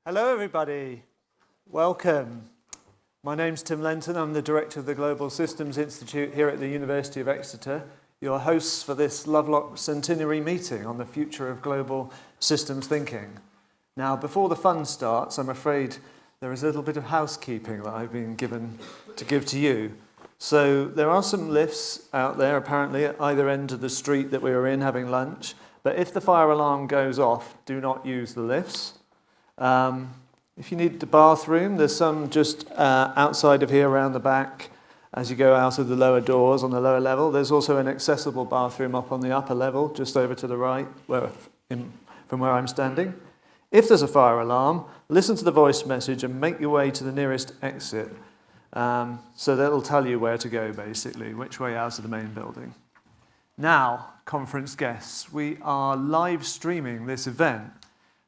Hello everybody, welcome. My name's Tim Lenton, I'm the Director of the Global Systems Institute here at the University of Exeter, your hosts for this Lovelock Centenary meeting on the future of global systems thinking. Now before the fun starts, I'm afraid there is a little bit of housekeeping that I've been given to give to you. So there are some lifts out there apparently at either end of the street that we were in having lunch, but if the fire alarm goes off, do not use the lifts. If you need the bathroom, there's some just outside of here around the back as you go out of the lower doors on the lower level. There's also an accessible bathroom up on the upper level, just over to the right from where I'm standing. If there's a fire alarm, listen to the voice message and make your way to the nearest exit. So that'll tell you where to go, basically, which way out of the main building. Now, conference guests, we are live streaming this event.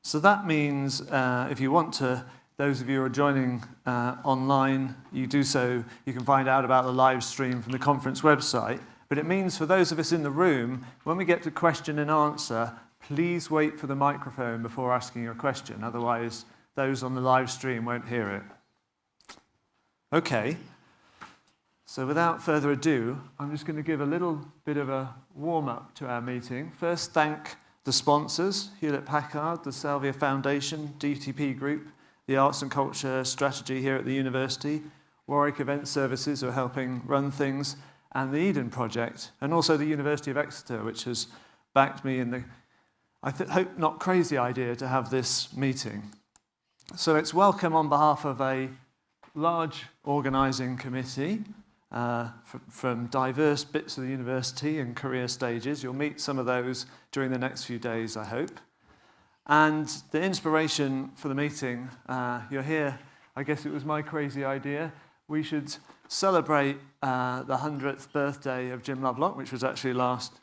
So that means if you want to, those of you who are joining online, you do so, you can find out about the live stream from the conference website. But it means for those of us in the room, when we get to question and answer, please wait for the microphone before asking your question. Otherwise, those on the live stream won't hear it. Okay. So without further ado, I'm just going to give a little bit of a warm-up to our meeting. First, thank the sponsors, Hewlett-Packard, the Salvia Foundation, DTP Group, the Arts and Culture Strategy here at the University, Warwick Event Services who are helping run things, and the Eden Project, and also the University of Exeter, which has backed me in the, I hope not crazy idea to have this meeting. So it's welcome on behalf of a large organising committee from diverse bits of the university and career stages. You'll meet some of those during the next few days, I hope. And the inspiration for the meeting, you're here, I guess it was my crazy idea. We should celebrate the 100th birthday of Jim Lovelock, which was actually last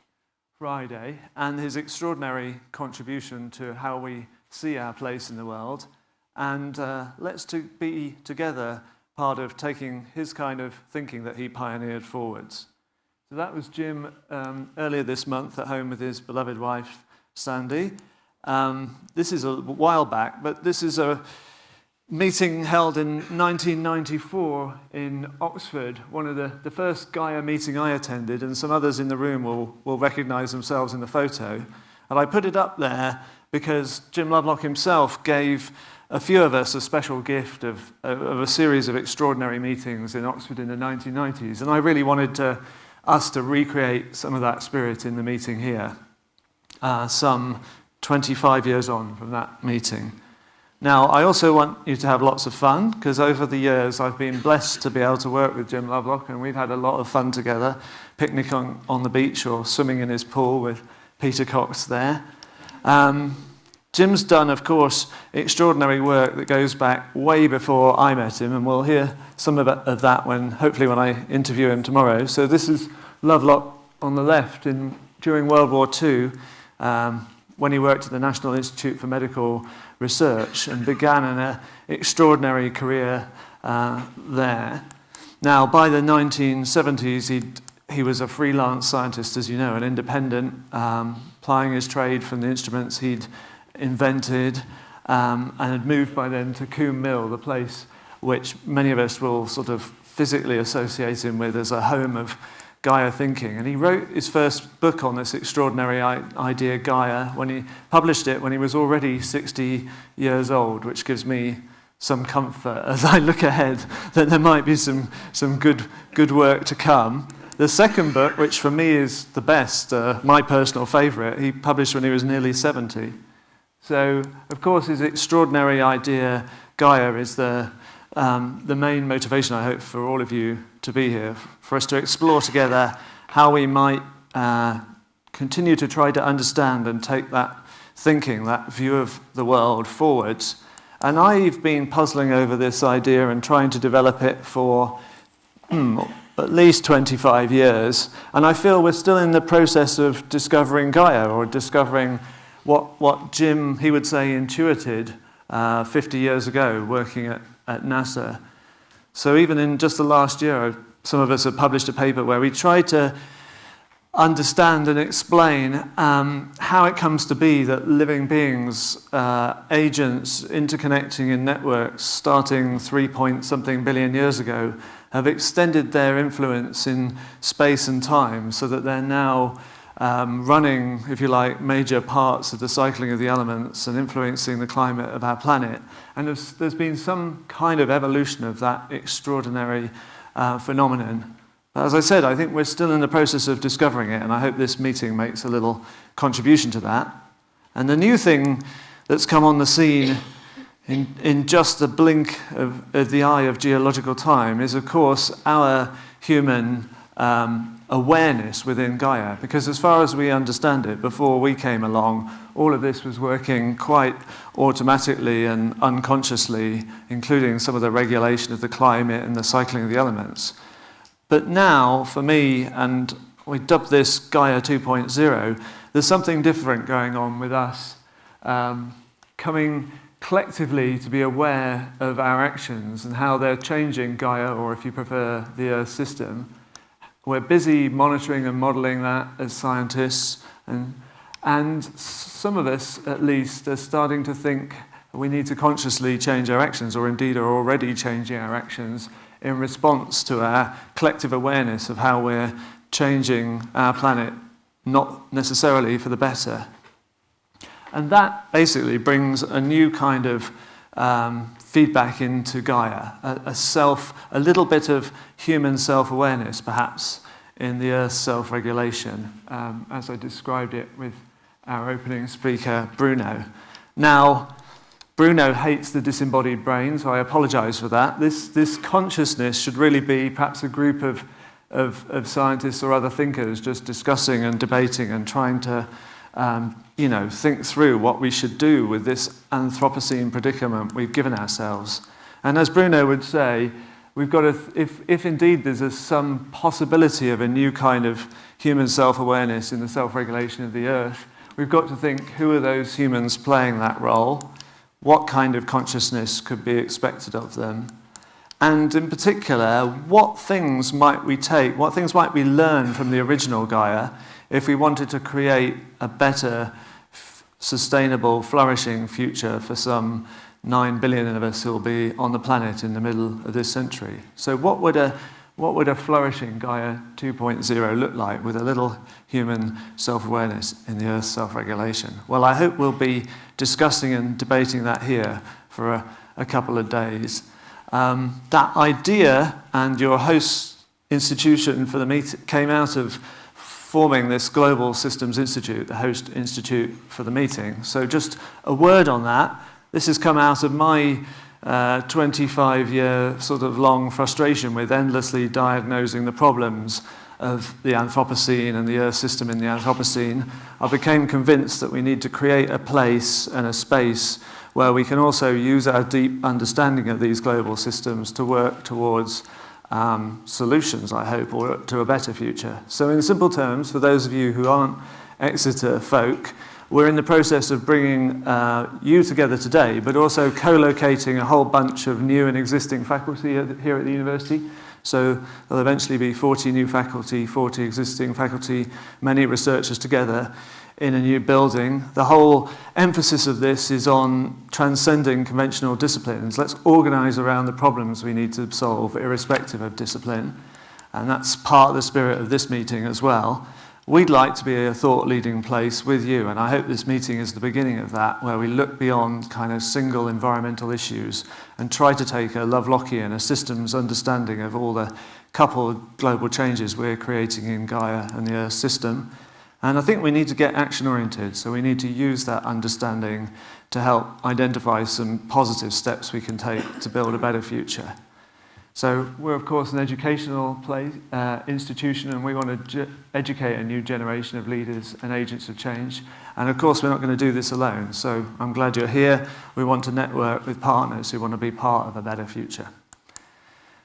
Friday, and his extraordinary contribution to how we see our place in the world. And let's be together part of taking his kind of thinking that he pioneered forwards. So that was Jim earlier this month at home with his beloved wife, Sandy. This is a while back, but this is a meeting held in 1994 in Oxford, one of the first Gaia meeting I attended, and some others in the room will recognize themselves in the photo. And I put it up there because Jim Lovelock himself gave a few of us a special gift of a series of extraordinary meetings in Oxford in the 1990s. And I really wanted us to recreate some of that spirit in the meeting here, some 25 years on from that meeting. Now, I also want you to have lots of fun, because over the years I've been blessed to be able to work with Jim Lovelock, and we've had a lot of fun together, picnic on the beach or swimming in his pool with Peter Cox there. Jim's done, of course, extraordinary work that goes back way before I met him, and we'll hear some of that hopefully when I interview him tomorrow. So this is Lovelock on the left during World War II, when he worked at the National Institute for Medical Research and began an extraordinary career there. Now, by the 1970s, he was a freelance scientist, as you know, an independent, plying his trade from the instruments he'd invented, and had moved by then to Combe Mill, the place which many of us will sort of physically associate him with as a home of Gaia thinking. And he wrote his first book on this extraordinary idea, Gaia, when he published it when he was already 60 years old, which gives me some comfort as I look ahead that there might be some good work to come. The second book, which for me is the best, my personal favourite, he published when he was nearly 70. So, of course, his extraordinary idea, Gaia, is the main motivation, I hope, for all of you to be here, for us to explore together how we might continue to try to understand and take that thinking, that view of the world forwards. And I've been puzzling over this idea and trying to develop it for at least 25 years. And I feel we're still in the process of discovering Gaia, or discovering what Jim, he would say, intuited 50 years ago working at NASA. So even in just the last year, some of us have published a paper where we tried to understand and explain how it comes to be that living beings, agents interconnecting in networks starting 3-point-something billion years ago, have extended their influence in space and time so that they're now running, if you like, major parts of the cycling of the elements and influencing the climate of our planet. And there's been some kind of evolution of that extraordinary phenomenon. But as I said, I think we're still in the process of discovering it, and I hope this meeting makes a little contribution to that. And the new thing that's come on the scene in just the blink of the eye of geological time is, of course, our human awareness within Gaia. Because as far as we understand it, before we came along, all of this was working quite automatically and unconsciously, including some of the regulation of the climate and the cycling of the elements. But now, for me, and we dubbed this Gaia 2.0, there's something different going on with us, coming collectively to be aware of our actions and how they're changing Gaia, or if you prefer, the Earth system. We're busy monitoring and modeling that as scientists, and some of us, at least, are starting to think we need to consciously change our actions, or indeed are already changing our actions in response to our collective awareness of how we're changing our planet, not necessarily for the better. And that basically brings a new kind of feedback into Gaia, a little bit of human self-awareness, perhaps, in the Earth's self-regulation, as I described it with our opening speaker, Bruno. Now, Bruno hates the disembodied brain, so I apologize for that. This consciousness should really be perhaps a group of scientists or other thinkers just discussing and debating and trying to think through what we should do with this Anthropocene predicament we've given ourselves. And as Bruno would say, we've got to, if indeed there's some possibility of a new kind of human self-awareness in the self-regulation of the Earth, we've got to think, who are those humans playing that role? What kind of consciousness could be expected of them? And in particular, what things might we learn from the original Gaia if we wanted to create a better, sustainable, flourishing future for some 9 billion of us who will be on the planet in the middle of this century? So what would a flourishing Gaia 2.0 look like with a little human self-awareness in the Earth's self-regulation? Well, I hope we'll be discussing and debating that here for a couple of days. That idea and your host institution for the meeting came out of forming this Global Systems Institute, the host institute for the meeting. So just a word on that. This has come out of my 25-year sort of long frustration with endlessly diagnosing the problems of the Anthropocene and the Earth system in the Anthropocene. I became convinced that we need to create a place and a space where we can also use our deep understanding of these global systems to work towards solutions, I hope, or to a better future. So in simple terms, for those of you who aren't Exeter folk, we're in the process of bringing you together today, but also co-locating a whole bunch of new and existing faculty here at the university. So there'll eventually be 40 new faculty, 40 existing faculty, many researchers together in a new building. The whole emphasis of this is on transcending conventional disciplines. Let's organise around the problems we need to solve, irrespective of discipline. And that's part of the spirit of this meeting as well. We'd like to be a thought-leading place with you, and I hope this meeting is the beginning of that, where we look beyond kind of single environmental issues and try to take a Lovelockian, a systems understanding of all the coupled global changes we're creating in Gaia and the Earth system. And I think we need to get action-oriented, so we need to use that understanding to help identify some positive steps we can take to build a better future. So we're, of course, an educational institution, and we want to educate a new generation of leaders and agents of change. And, of course, we're not going to do this alone. So I'm glad you're here. We want to network with partners who want to be part of a better future.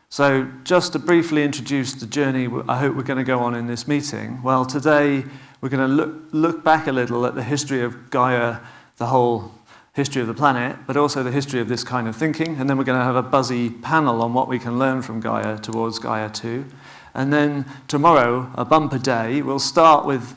So just to briefly introduce the journey I hope we're going to go on in this meeting. Well, today we're going to look back a little at the history of Gaia, the whole history of the planet, but also the history of this kind of thinking. And then we're going to have a buzzy panel on what we can learn from Gaia towards Gaia 2. And then tomorrow, a bumper day, we'll start with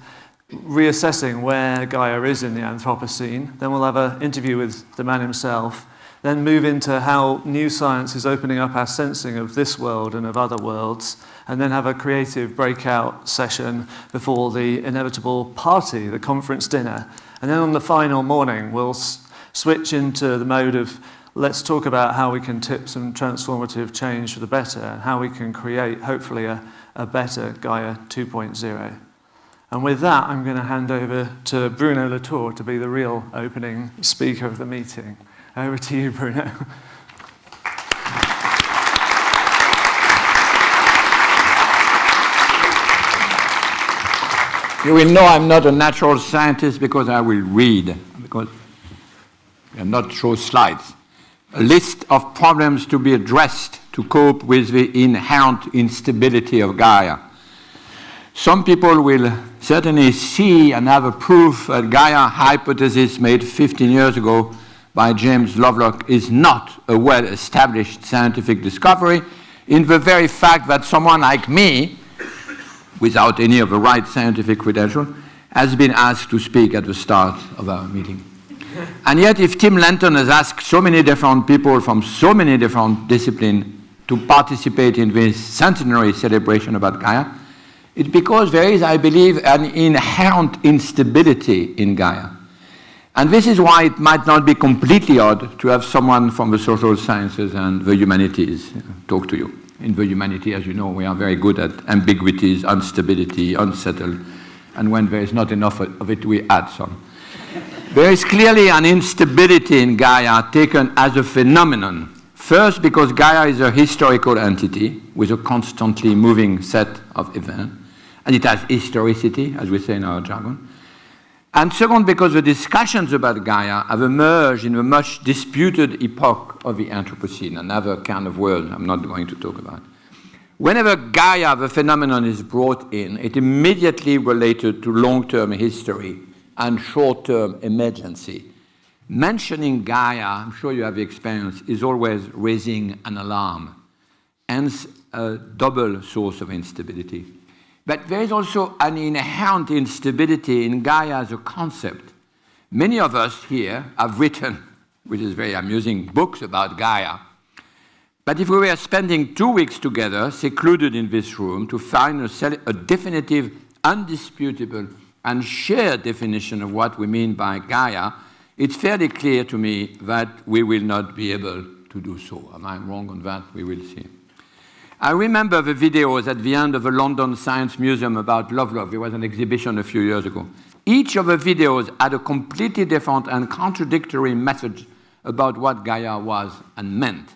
reassessing where Gaia is in the Anthropocene. Then we'll have an interview with the man himself. Then move into how new science is opening up our sensing of this world and of other worlds. And then have a creative breakout session before the inevitable party, the conference dinner. And then on the final morning, we'll switch into the mode of let's talk about how we can tip some transformative change for the better and how we can create, hopefully, a better Gaia 2.0. And with that, I'm going to hand over to Bruno Latour to be the real opening speaker of the meeting. Over to you, Bruno. You will know I'm not a natural scientist because I will read, because I will not show slides. A list of problems to be addressed to cope with the inherent instability of Gaia. Some people will certainly see and have a proof that Gaia hypothesis made 15 years ago by James Lovelock is not a well-established scientific discovery, in the very fact that someone like me, without any of the right scientific credential, has been asked to speak at the start of our meeting. And yet, if Tim Lenton has asked so many different people from so many different disciplines to participate in this centenary celebration about Gaia, it's because there is, I believe, an inherent instability in Gaia. And this is why it might not be completely odd to have someone from the social sciences and the humanities talk to you. In the humanity, as you know, we are very good at ambiguities, instability, unsettled, and when there is not enough of it, we add some. There is clearly an instability in Gaia taken as a phenomenon. First, because Gaia is a historical entity with a constantly moving set of events, and it has historicity, as we say in our jargon. And second, because the discussions about Gaia have emerged in the much disputed epoch of the Anthropocene, another kind of world I'm not going to talk about. Whenever Gaia, the phenomenon, is brought in, it immediately related to long-term history and short-term emergency. Mentioning Gaia, I'm sure you have the experience, is always raising an alarm, hence a double source of instability. But there is also an inherent instability in Gaia as a concept. Many of us here have written, which is very amusing, books about Gaia. But if we were spending 2 weeks together, secluded in this room, to find a definitive, undisputable, and shared definition of what we mean by Gaia, it's fairly clear to me that we will not be able to do so. Am I wrong on that? We will see. I remember the videos at the end of the London Science Museum about Lovelock. There was an exhibition a few years ago. Each of the videos had a completely different and contradictory message about what Gaia was and meant.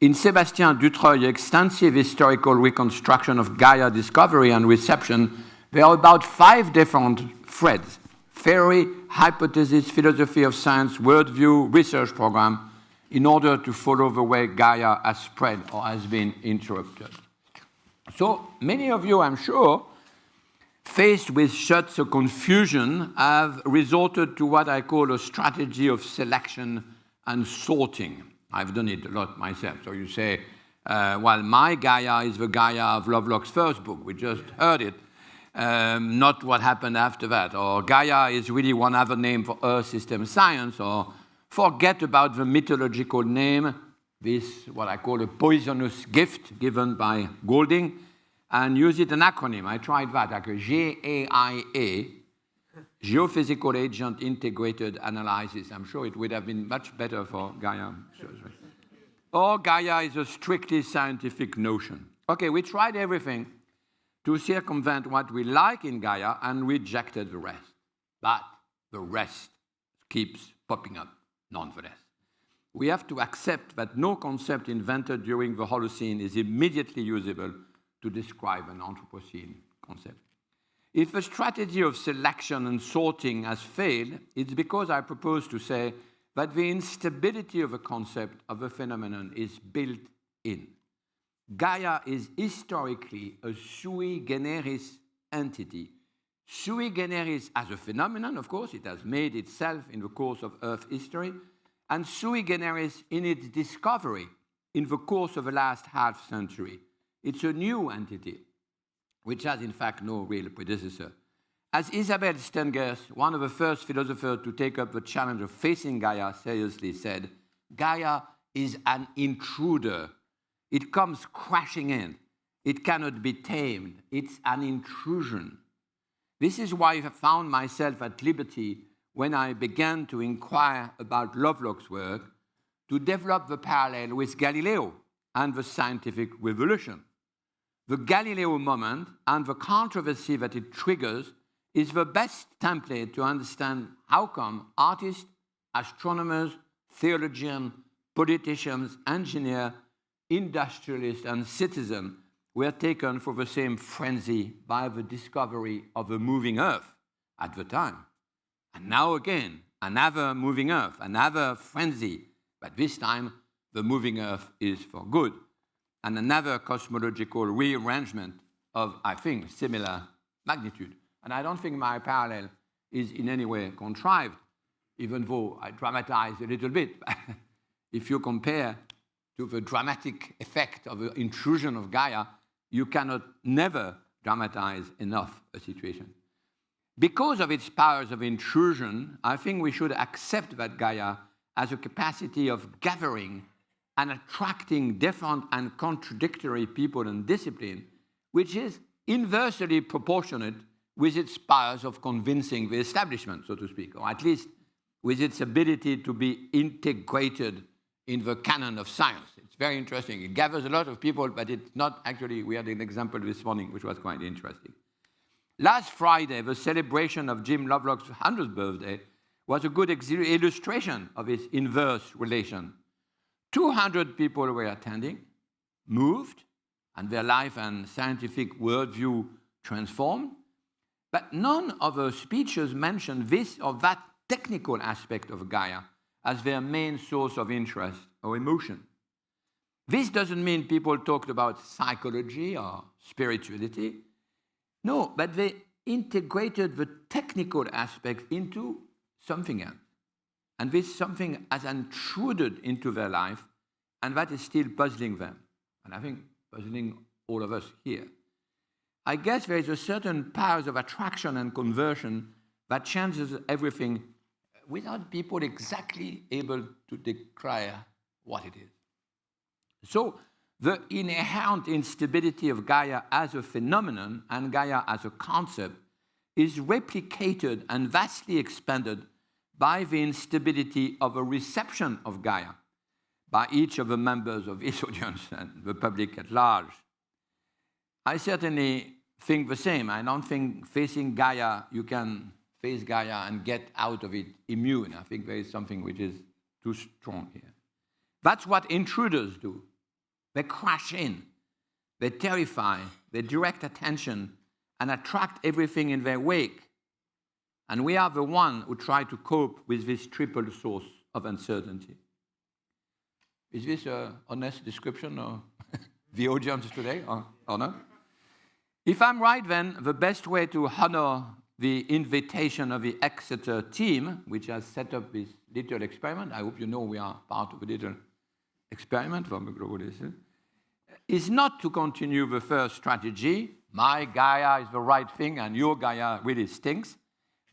In Sébastien Dutreuil's extensive historical reconstruction of Gaia discovery and reception, there are about 5 different threads: theory, hypothesis, philosophy of science, worldview, research program, in order to follow the way Gaia has spread or has been interrupted. So many of you, I'm sure, faced with such a confusion, have resorted to what I call a strategy of selection and sorting. I've done it a lot myself. So you say, well, my Gaia is the Gaia of Lovelock's first book. We just heard it. Not what happened after that. Or Gaia is really one other name for Earth system science, or forget about the mythological name, this, what I call a poisonous gift given by Golding, and use it an acronym. I tried that, like a GAIA, Geophysical Agent Integrated Analysis. I'm sure it would have been much better for Gaia. Or Gaia is a strictly scientific notion. Okay, we tried everything to circumvent what we like in Gaia and rejected the rest. But the rest keeps popping up nonetheless. We have to accept that no concept invented during the Holocene is immediately usable to describe an Anthropocene concept. If a strategy of selection and sorting has failed, it's because I propose to say that the instability of a concept, of a phenomenon, is built in. Gaia is historically a sui generis entity. Sui generis as a phenomenon, of course, it has made itself in the course of Earth history, and sui generis in its discovery in the course of the last half century. It's a new entity. which has in fact no real predecessor. As Isabel Stengers, one of the first philosophers to take up the challenge of facing Gaia, seriously said, Gaia is an intruder. It comes crashing in. It cannot be tamed. It's an intrusion. This is why I found myself at liberty when I began to inquire about Lovelock's work to develop the parallel with Galileo and the scientific revolution. The Galileo moment and the controversy that it triggers is the best template to understand how come artists, astronomers, theologians, politicians, engineers, industrialists, and citizens were taken for the same frenzy by the discovery of a moving Earth at the time. And now again, another moving Earth, another frenzy, but this time the moving Earth is for good. And another cosmological rearrangement of, I think, similar magnitude. And I don't think my parallel is in any way contrived, even though I dramatize a little bit. If you compare to the dramatic effect of the intrusion of Gaia, you cannot never dramatize enough a situation. Because of its powers of intrusion, I think we should accept that Gaia has a capacity of gathering and attracting different and contradictory people and discipline, which is inversely proportionate with its powers of convincing the establishment, so to speak, or at least with its ability to be integrated in the canon of science. It's very interesting. It gathers a lot of people, but it's not actually, we had an example this morning, which was quite interesting. Last Friday, the celebration of James Lovelock's 100th birthday was a good illustration of its inverse relation. 200 people were attending, moved, and their life and scientific worldview transformed, but none of the speeches mentioned this or that technical aspect of Gaia as their main source of interest or emotion. This doesn't mean people talked about psychology or spirituality. No, but they integrated the technical aspect into something else. And this something has intruded into their life, and that is still puzzling them. And I think puzzling all of us here. I guess there is a certain powers of attraction and conversion that changes everything without people exactly able to declare what it is. So the inherent instability of Gaia as a phenomenon and Gaia as a concept is replicated and vastly expanded by the instability of a reception of Gaia by each of the members of this audience and the public at large. I certainly think the same. I don't think facing Gaia, you can face Gaia and get out of it immune. I think there is something which is too strong here. That's what intruders do. They crash in, they terrify, they direct attention and attract everything in their wake. And we are the one who try to cope with this triple source of uncertainty. Is this an honest description of the audience today or not? If I'm right, then the best way to honor the invitation of the Exeter team, which has set up this little experiment, I hope you know we are part of a little experiment from the globalism, is not to continue the first strategy, my Gaia is the right thing and your Gaia really stinks,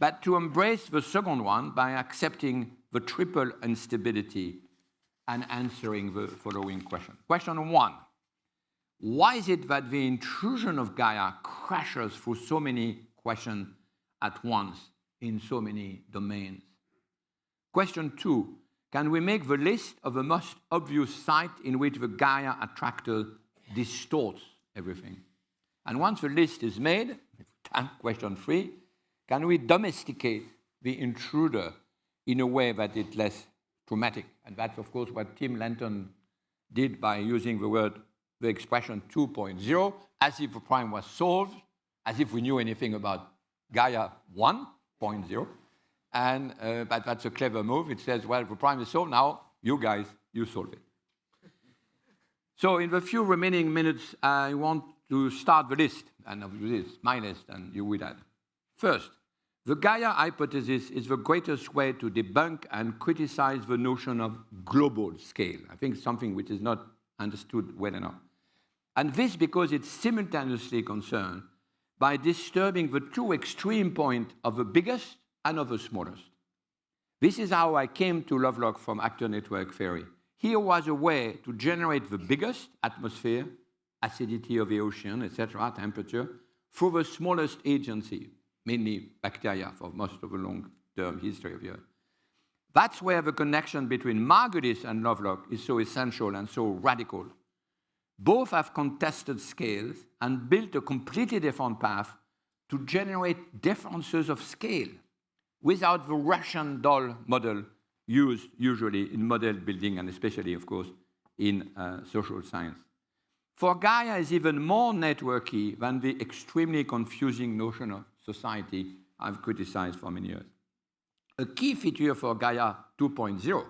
but to embrace the second one by accepting the triple instability and answering the following question. Question 1. Why is it that the intrusion of Gaia crashes through so many questions at once in so many domains? Question 2. Can we make the list of the most obvious sites in which the Gaia attractor distorts everything? And once the list is made, question 3, can we domesticate the intruder in a way that is less traumatic? And that's, of course, what Tim Lenton did by using the expression 2.0, as if the problem was solved, as if we knew anything about Gaia 1.0. But that's a clever move. It says, well, the problem is solved, now you guys, you solve it. So in the few remaining minutes, I want to start the list, and of this, my list, and you will add. First, the Gaia hypothesis is the greatest way to debunk and criticize the notion of global scale. I think something which is not understood well enough. And this because it simultaneously concerns by disturbing the two extreme points of the biggest and of the smallest. This is how I came to Lovelock from actor network theory. Here was a way to generate the biggest atmosphere, acidity of the ocean, etc., temperature, through the smallest agency, mainly bacteria for most of the long-term history of the Earth. That's where the connection between Margulis and Lovelock is so essential and so radical. Both have contested scales and built a completely different path to generate differences of scale without the Russian doll model used usually in model building and especially, of course, in social science. For Gaia is even more networky than the extremely confusing notion of society I've criticized for many years. A key feature for Gaia 2.0,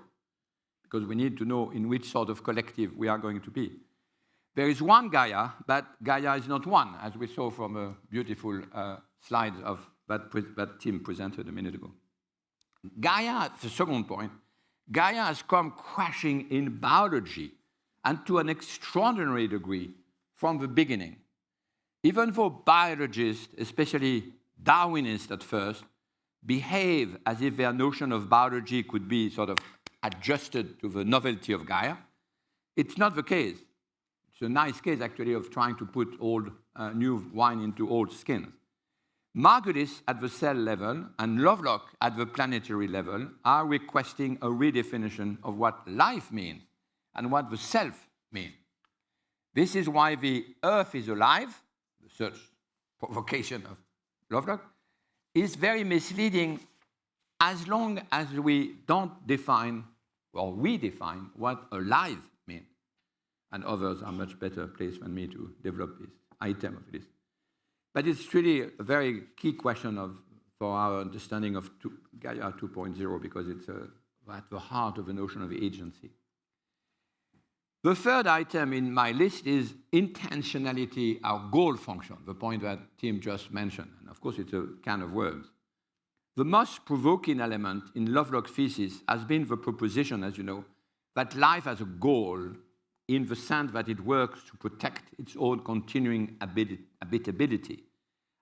because we need to know in which sort of collective we are going to be. There is one Gaia, but Gaia is not one, as we saw from a beautiful slide of that Tim presented a minute ago. Gaia, the second point, Gaia has come crashing in biology, and to an extraordinary degree from the beginning. Even though biologists, especially Darwinists at first, behave as if their notion of biology could be sort of adjusted to the novelty of Gaia, it's not the case. It's a nice case, actually, of trying to put old, new wine into old skins. Margulis at the cell level and Lovelock at the planetary level are requesting a redefinition of what life means and what the self means. This is why the Earth is alive, the search provocation of Lovelock, is very misleading as long as we don't define, or we define, what alive means. And others are much better placed than me to develop this item of this. But it's really a very key question for our understanding of Gaia 2.0 because it's at the heart of the notion of agency. The third item in my list is intentionality, our goal function, the point that Tim just mentioned. And of course, it's a can of worms. The most provoking element in Lovelock's thesis has been the proposition, as you know, that life has a goal in the sense that it works to protect its own continuing habitability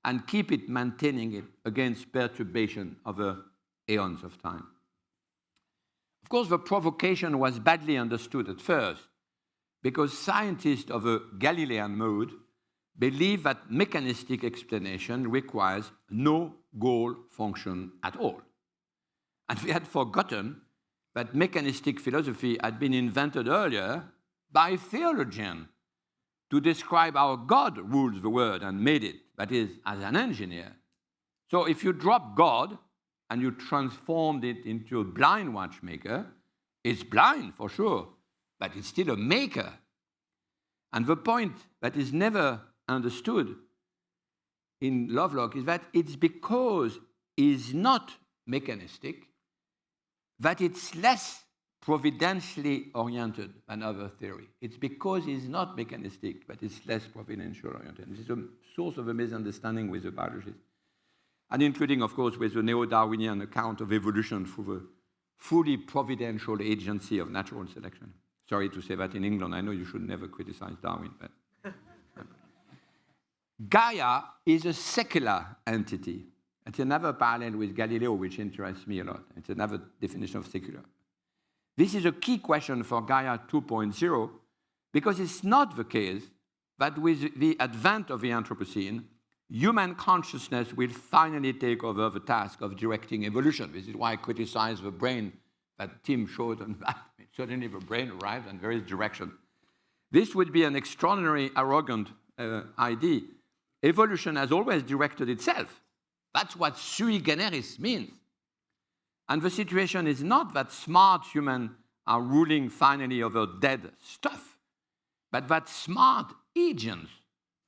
and keep it maintaining it against perturbation over aeons of time. Of course, the provocation was badly understood at first because scientists of a Galilean mode believe that mechanistic explanation requires no goal function at all. And we had forgotten that mechanistic philosophy had been invented earlier by theologians to describe how God rules the world and made it, that is, as an engineer. So if you drop God and you transformed it into a blind watchmaker, it's blind for sure, but it's still a maker. And the point that is never understood in Lovelock is that it's because he's not mechanistic that it's less providentially oriented than other theory. It's because he's not mechanistic, but it's less providentially oriented. This is a source of a misunderstanding with the biologist, and including, of course, with the neo-Darwinian account of evolution through the fully providential agency of natural selection. Sorry to say that in England. I know you should never criticize Darwin, but Gaia is a secular entity. It's another parallel with Galileo, which interests me a lot. It's another definition of secular. This is a key question for Gaia 2.0 because it's not the case that with the advent of the Anthropocene, human consciousness will finally take over the task of directing evolution. This is why I criticize the brain that Tim showed on that. Suddenly the brain arrived and there is direction. This would be an extraordinary, arrogant idea. Evolution has always directed itself. That's what sui generis means. And the situation is not that smart humans are ruling finally over dead stuff, but that smart agents,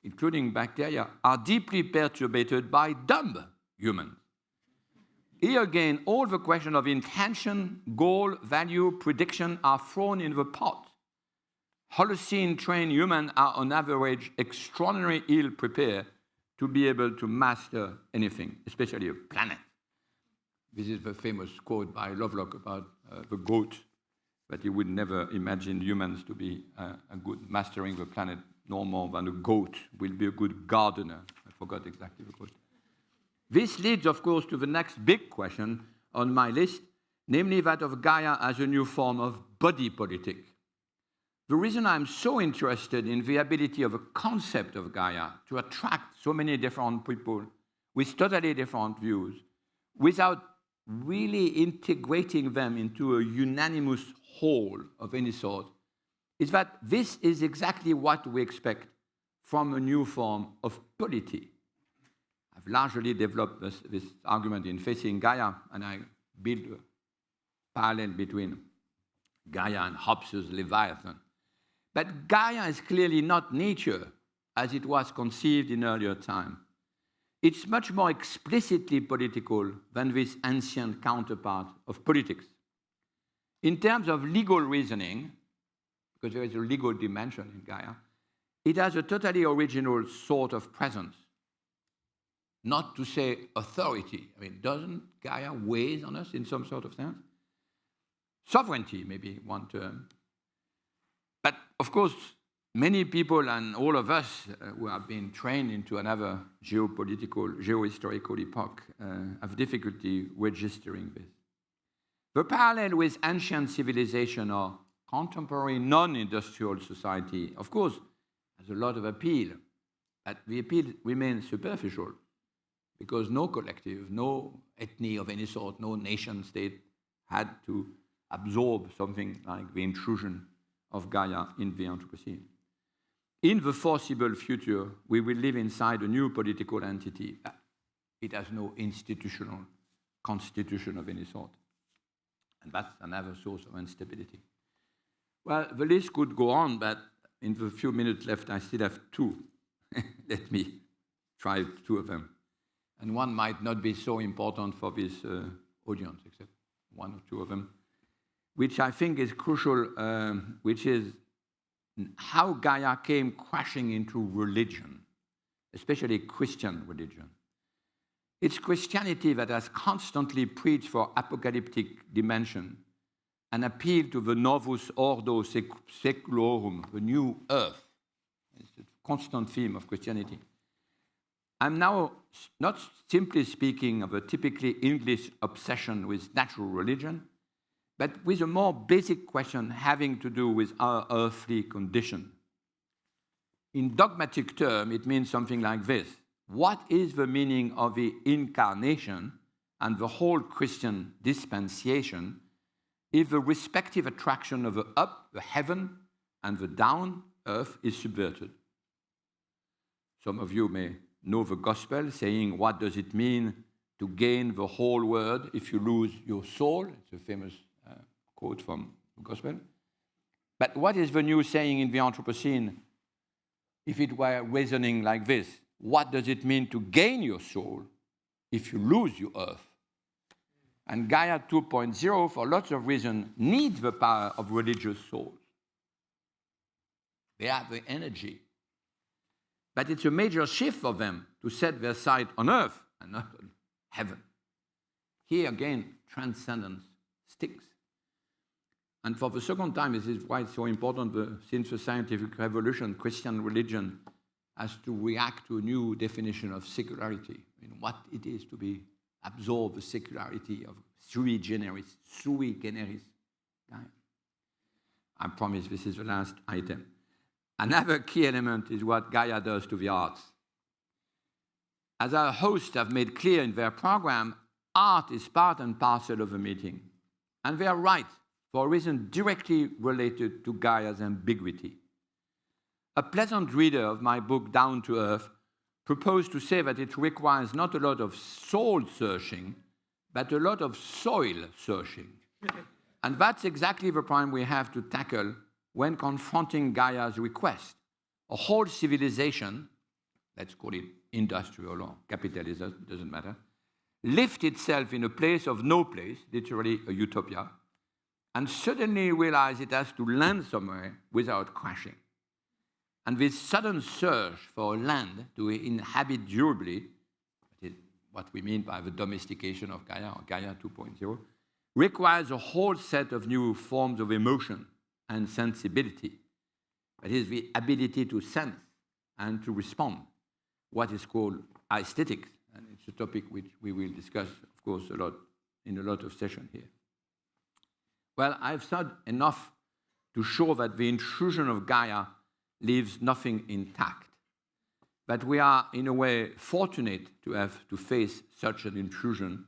including bacteria, are deeply perturbated by dumb humans. Here again, all the questions of intention, goal, value, prediction are thrown in the pot. Holocene-trained humans are on average extraordinarily ill-prepared to be able to master anything, especially a planet. This is the famous quote by Lovelock about the goat, that he would never imagine humans to be a good mastering the planet no more than a goat will be a good gardener. forgot exactly the quote. This leads, of course, to the next big question on my list, namely that of Gaia as a new form of body politic. The reason I'm so interested in the ability of a concept of Gaia to attract so many different people with totally different views without really integrating them into a unanimous whole of any sort is that this is exactly what we expect from a new form of polity. I've largely developed this argument in Facing Gaia, and I build a parallel between Gaia and Hobbes's Leviathan. But Gaia is clearly not nature as it was conceived in earlier time. It's much more explicitly political than this ancient counterpart of politics. In terms of legal reasoning, because there is a legal dimension in Gaia, it has a totally original sort of presence. Not to say authority. I mean, doesn't Gaia weigh on us in some sort of sense? Sovereignty, maybe one term. But of course, many people and all of us who have been trained into another geopolitical, geohistorical epoch have difficulty registering this. The parallel with ancient civilization or contemporary non-industrial society, of course, has a lot of appeal, but the appeal remains superficial because no collective, no ethnic of any sort, no nation state had to absorb something like the intrusion of Gaia in the Anthropocene. In the foreseeable future, we will live inside a new political entity. It has no institutional constitution of any sort. And that's another source of instability. Well, the list could go on, but in the few minutes left, I still have two. Let me try two of them. And one might not be so important for this audience, except one or two of them, which I think is crucial, which is how Gaia came crashing into religion, especially Christian religion. It's Christianity that has constantly preached for apocalyptic dimension and appealed to the novus ordo secularum, the new earth. It's a constant theme of Christianity. I'm now not simply speaking of a typically English obsession with natural religion, but with a more basic question having to do with our earthly condition. In dogmatic terms, it means something like this. What is the meaning of the incarnation and the whole Christian dispensation if the respective attraction of the up, the heaven, and the down, earth, is subverted? Some of you may know the gospel saying, what does it mean to gain the whole world if you lose your soul? It's a famous quote from the gospel. But what is the new saying in the Anthropocene if it were reasoning like this? What does it mean to gain your soul if you lose your earth? And Gaia 2.0, for lots of reasons, needs the power of religious souls. They have the energy. But it's a major shift for them to set their sight on earth and not on heaven. Here again, transcendence sticks. And for the second time, this is why it's so important, since the scientific revolution, Christian religion has to react to a new definition of secularity. I mean, what it is to absorb the secularity of sui generis Gaia. I promise this is the last item. Another key element is what Gaia does to the arts. As our hosts have made clear in their program, art is part and parcel of the meeting. And they are right, for a reason directly related to Gaia's ambiguity. A pleasant reader of my book, Down to Earth, proposed to say that it requires not a lot of soul searching, but a lot of soil searching. And that's exactly the problem we have to tackle when confronting Gaia's request. A whole civilization, let's call it industrial or capitalism, doesn't matter, lift itself in a place of no place, literally a utopia, and suddenly realize it has to land somewhere without crashing. And this sudden search for land to inhabit durably, what we mean by the domestication of Gaia, or Gaia 2.0, requires a whole set of new forms of emotion and sensibility. That is the ability to sense and to respond, what is called aesthetics, and it's a topic which we will discuss, of course, in a lot of sessions here. Well, I've said enough to show that the intrusion of Gaia leaves nothing intact. But we are, in a way, fortunate to have to face such an intrusion.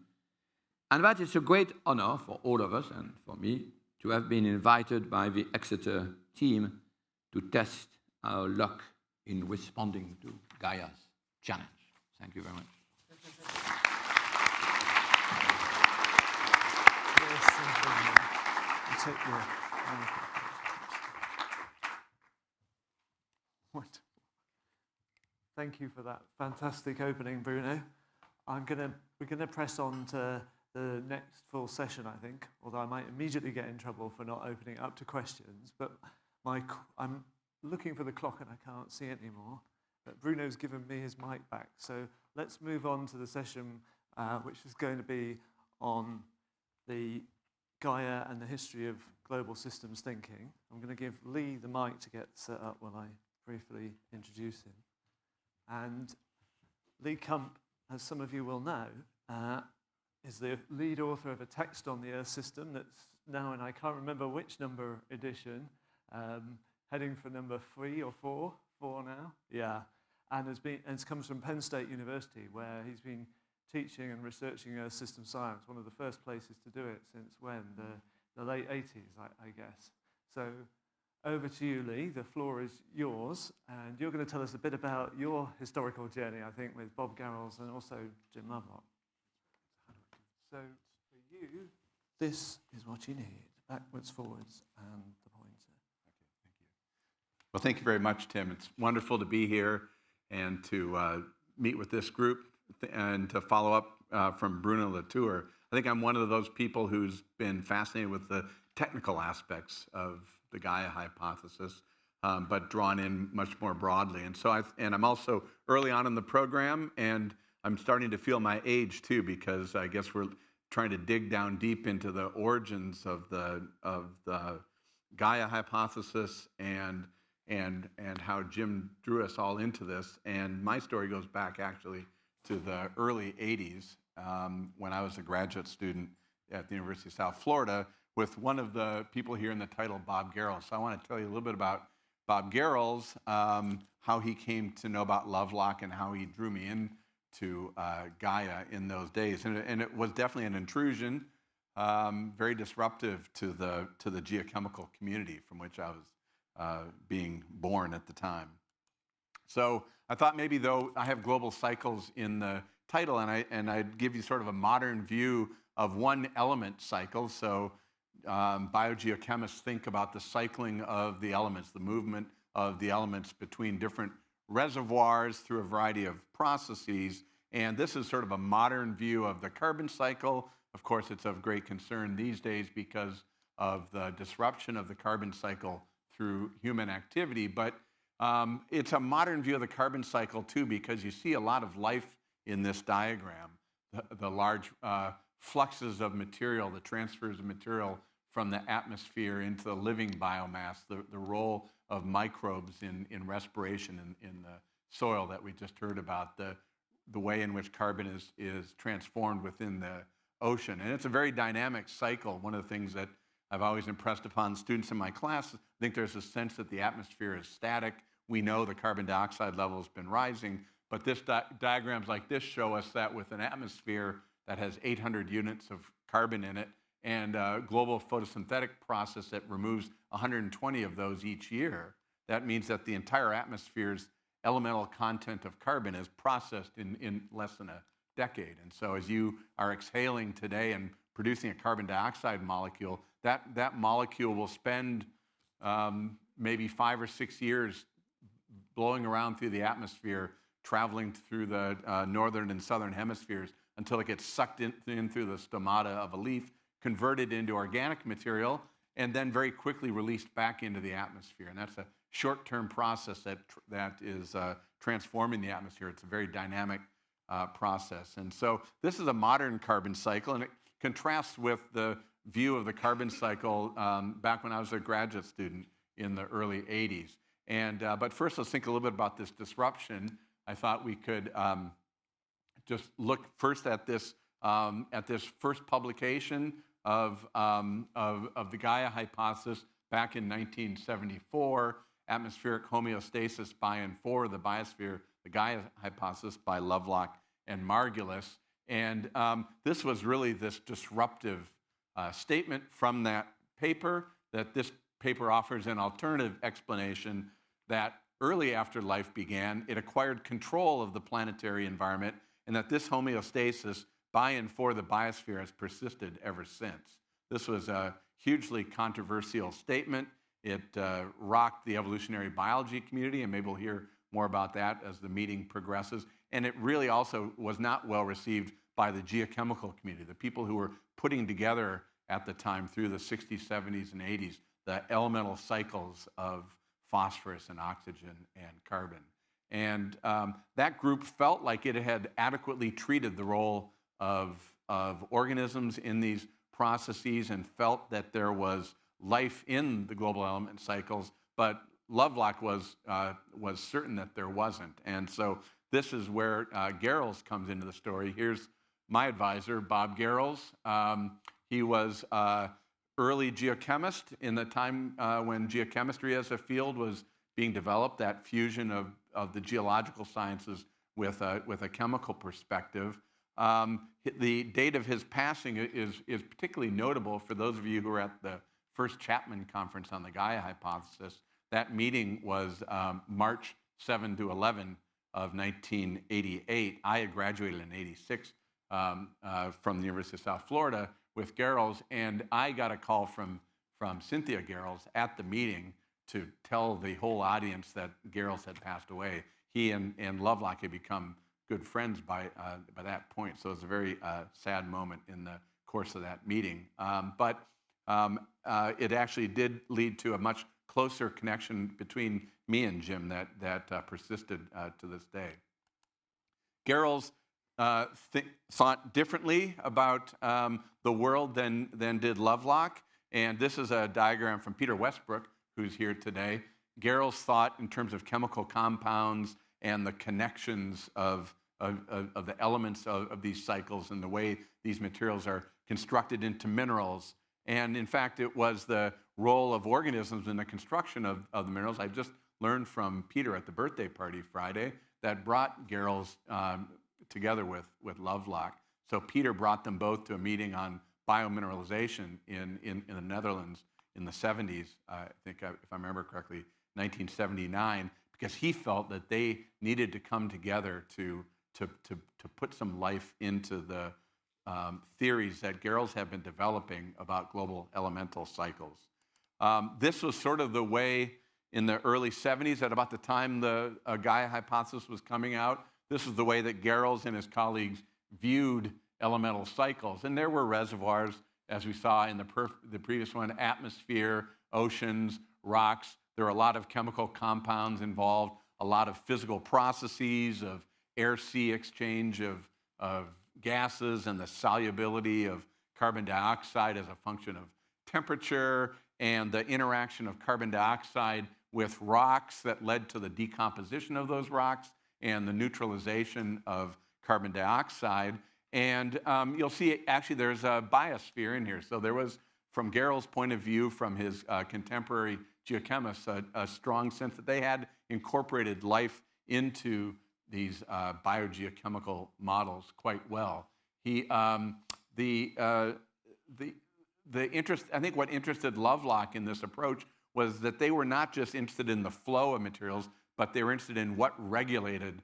And that is a great honor for all of us, and for me, to have been invited by the Exeter team to test our luck in responding to Gaia's challenge. Thank you very much. Thank you for that fantastic opening, Bruno. We're gonna press on to the next full session, I think, although I might immediately get in trouble for not opening it up to questions. But I'm looking for the clock and I can't see it anymore. But Bruno's given me his mic back. So let's move on to the session, which is going to be on the Gaia and the history of global systems thinking. I'm going to give Lee the mic to get set up while I briefly introduce him. And Lee Kump, as some of you will know, is the lead author of a text on the Earth system that's now, and I can't remember which number edition, heading for number 3 or 4 now, yeah. And it comes from Penn State University, where he's been teaching and researching Earth system science, one of the first places to do it since when? The late 80s, I guess. So over to you, Lee. The floor is yours, and you're going to tell us a bit about your historical journey, I think, with Bob Garrels and also Jim Lovelock. So for you, this is what you need, backwards, forwards, and the pointer. Okay, thank you. Well, thank you very much, Tim. It's wonderful to be here and to meet with this group and to follow up from Bruno Latour. I think I'm one of those people who's been fascinated with the technical aspects of the Gaia hypothesis, but drawn in much more broadly. And so I'm also early on in the program, and I'm starting to feel my age too, because I guess we're trying to dig down deep into the origins of the Gaia hypothesis and how Jim drew us all into this. And my story goes back actually to the early 80s when I was a graduate student at the University of South Florida with one of the people here in the title, Bob Garrels. So I want to tell you a little bit about Bob Garrels, how he came to know about Lovelock and how he drew me into Gaia in those days. And it was definitely an intrusion, very disruptive to the geochemical community from which I was being born at the time. So I thought maybe, though I have global cycles in the title, and I'd give you sort of a modern view of one element cycle. So biogeochemists think about the cycling of the elements, the movement of the elements between different reservoirs through a variety of processes. And this is sort of a modern view of the carbon cycle. Of course, it's of great concern these days because of the disruption of the carbon cycle through human activity. But it's a modern view of the carbon cycle, too, because you see a lot of life in this diagram, the large fluxes of material, the transfers of material from the atmosphere into the living biomass, the role of microbes in respiration in the soil that we just heard about, the way in which carbon is transformed within the ocean. And it's a very dynamic cycle. One of the things that I've always impressed upon students in my class, I think there's a sense that the atmosphere is static. We know the carbon dioxide level has been rising, but diagrams like this show us that with an atmosphere that has 800 units of carbon in it and a global photosynthetic process that removes 120 of those each year, that means that the entire atmosphere's elemental content of carbon is processed in less than a decade. And so as you are exhaling today and producing a carbon dioxide molecule, that molecule will spend maybe 5 or 6 years blowing around through the atmosphere, traveling through the northern and southern hemispheres until it gets sucked in through the stomata of a leaf, converted into organic material, and then very quickly released back into the atmosphere. And that's a short-term process that is transforming the atmosphere. It's a very dynamic process. And so this is a modern carbon cycle, and it contrasts with the view of the carbon cycle back when I was a graduate student in the early 80s. And but first, let's think a little bit about this disruption. I thought we could just look first at this first publication of the Gaia hypothesis back in 1974, Atmospheric Homeostasis by and for the Biosphere, the Gaia hypothesis by Lovelock and Margulis. And this was really this disruptive statement from that paper, that this paper offers an alternative explanation that early after life began, it acquired control of the planetary environment, and that this homeostasis by and for the biosphere has persisted ever since. This was a hugely controversial statement. It rocked the evolutionary biology community, and maybe we'll hear more about that as the meeting progresses. And it really also was not well received by the geochemical community, the people who were putting together at the time through the 60s, 70s, and 80s, the elemental cycles of phosphorus and oxygen and carbon. And that group felt like it had adequately treated the role of organisms in these processes and felt that there was life in the global element cycles, but Lovelock was certain that there wasn't. And so this is where Garrels comes into the story. Here's my advisor, Bob Garrels. He was early geochemist in the time when geochemistry as a field was being developed, that fusion of the geological sciences with a chemical perspective. The date of his passing is particularly notable for those of you who were at the first Chapman conference on the Gaia hypothesis. That meeting was March 7 to 11 of 1988. I had graduated in 86 from the University of South Florida with Garrels, and I got a call from Cynthia Garrels at the meeting to tell the whole audience that Garrels had passed away. He and Lovelock had become good friends by that point, so it was a very sad moment in the course of that meeting. But it actually did lead to a much closer connection between me and Jim that persisted to this day. Garrels thought differently about the world than did Lovelock, and this is a diagram from Peter Westbrook, who's here today. Garrels thought in terms of chemical compounds and the connections of the elements of these cycles and the way these materials are constructed into minerals. And in fact, it was the role of organisms in the construction of the minerals. I just learned from Peter at the birthday party Friday that brought Garrels together with Lovelock. So Peter brought them both to a meeting on biomineralization in the Netherlands in the 70s, I think, if I remember correctly, 1979, because he felt that they needed to come together to put some life into the theories that Garrels had been developing about global elemental cycles. This was sort of the way in the early 70s, at about the time the Gaia hypothesis was coming out. This was the way that Garrels and his colleagues viewed elemental cycles. And there were reservoirs, as we saw in the previous one, atmosphere, oceans, rocks. There were a lot of chemical compounds involved, a lot of physical processes of air-sea exchange of gases and the solubility of carbon dioxide as a function of temperature, and the interaction of carbon dioxide with rocks that led to the decomposition of those rocks and the neutralization of carbon dioxide. And you'll see, actually, there's a biosphere in here. So there was, from Garrels' point of view, from his contemporary geochemists, a strong sense that they had incorporated life into these biogeochemical models quite well. The interest, I think what interested Lovelock in this approach was that they were not just interested in the flow of materials, but they were interested in what regulated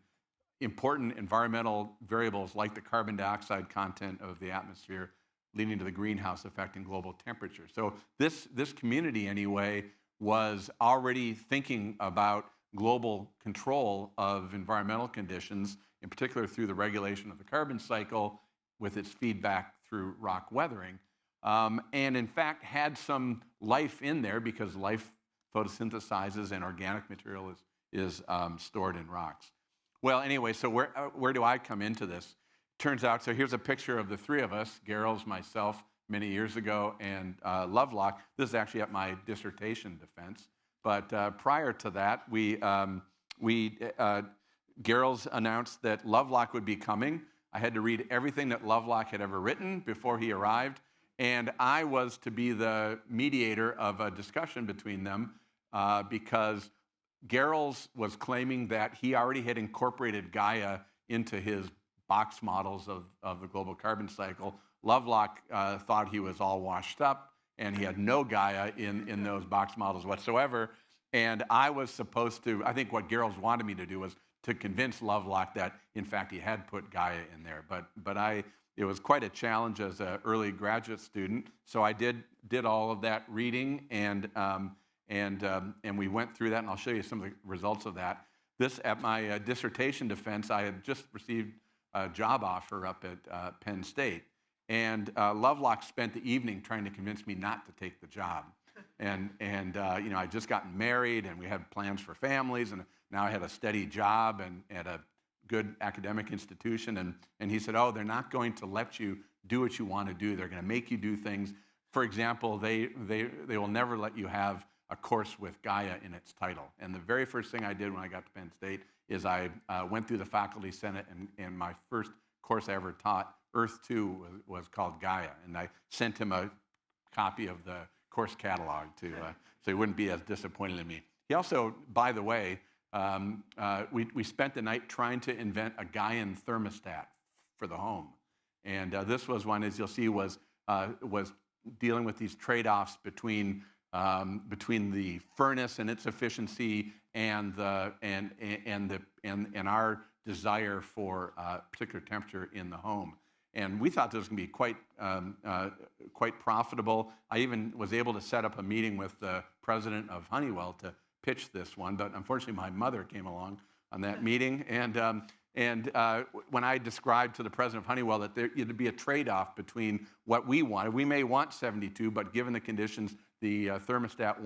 important environmental variables like the carbon dioxide content of the atmosphere, leading to the greenhouse effect and global temperature. So this community, anyway, was already thinking about global control of environmental conditions, in particular through the regulation of the carbon cycle with its feedback through rock weathering. And in fact had some life in there because life photosynthesizes and organic material is stored in rocks. Well, anyway, so where do I come into this? Turns out, so here's a picture of the three of us, Garrels, myself, many years ago, and Lovelock. This is actually at my dissertation defense. But prior to that, Garrels announced that Lovelock would be coming. I had to read everything that Lovelock had ever written before he arrived, and I was to be the mediator of a discussion between them because Garrels was claiming that he already had incorporated Gaia into his box models of the global carbon cycle. Lovelock thought he was all washed up, and he had no Gaia in those box models whatsoever. And I was supposed to, I think what Garrels wanted me to do was to convince Lovelock that, in fact, he had put Gaia in there. But it was quite a challenge as an early graduate student. So I did all of that reading, and we went through that, and I'll show you some of the results of that. At my dissertation defense, I had just received a job offer up at Penn State. And Lovelock spent the evening trying to convince me not to take the job. And I'd just gotten married, and we had plans for families, and now I had a steady job and at a good academic institution. And he said, oh, they're not going to let you do what you want to do. They're going to make you do things. For example, they will never let you have a course with Gaia in its title. And the very first thing I did when I got to Penn State is I went through the faculty senate, and my first course I ever taught, Earth 2, was called Gaia. And I sent him a copy of the course catalog so he wouldn't be as disappointed in me. He also, by the way, we spent the night trying to invent a Gaian thermostat for the home. And this was one, as you'll see, was dealing with these trade-offs between the furnace and its efficiency and our desire for particular temperature in the home. And we thought this was going to be quite profitable. I even was able to set up a meeting with the president of Honeywell to pitch this one, but unfortunately my mother came along on that meeting. And when I described to the president of Honeywell that there'd be a trade-off between what we wanted, we may want 72, but given the conditions, the thermostat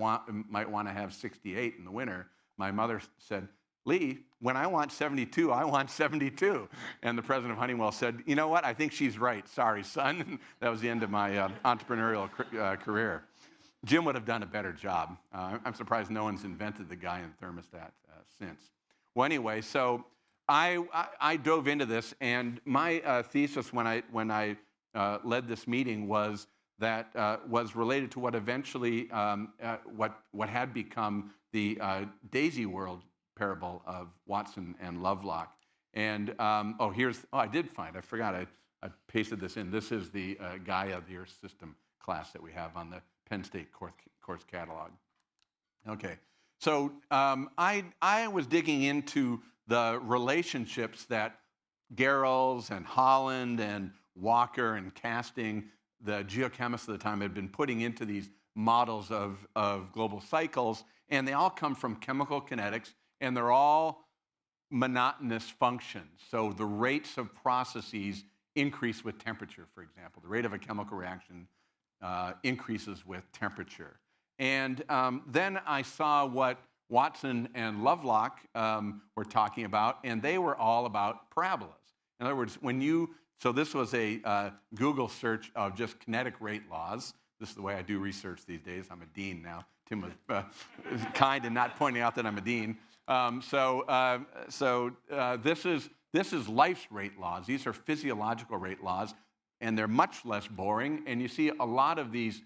might want to have 68 in the winter. My mother said, Lee, when I want 72, I want 72. And the president of Honeywell said, you know what, I think she's right. Sorry, son. That was the end of my entrepreneurial career. Jim would have done a better job. I'm surprised no one's invented the Gaian thermostat since. Well, anyway, so I dove into this, and my thesis when I led this meeting was related to what eventually what had become the daisy world parable of Watson and Lovelock. And I forgot, I pasted this in. This is the Gaia, the Earth System class that we have on the Penn State course catalog. Okay, so I was digging into the relationships that Garrels and Holland and Walker and Casting, the geochemists of the time, had been putting into these models of global cycles, and they all come from chemical kinetics, and they're all monotonous functions. So the rates of processes increase with temperature, for example. The rate of a chemical reaction increases with temperature. And then I saw what Watson and Lovelock were talking about, and they were all about parabolas. In other words, so this was a Google search of just kinetic rate laws. This is the way I do research these days. I'm a dean now. Tim was kind in not pointing out that I'm a dean. This is life's rate laws. These are physiological rate laws, and they're much less boring. And you see a lot of these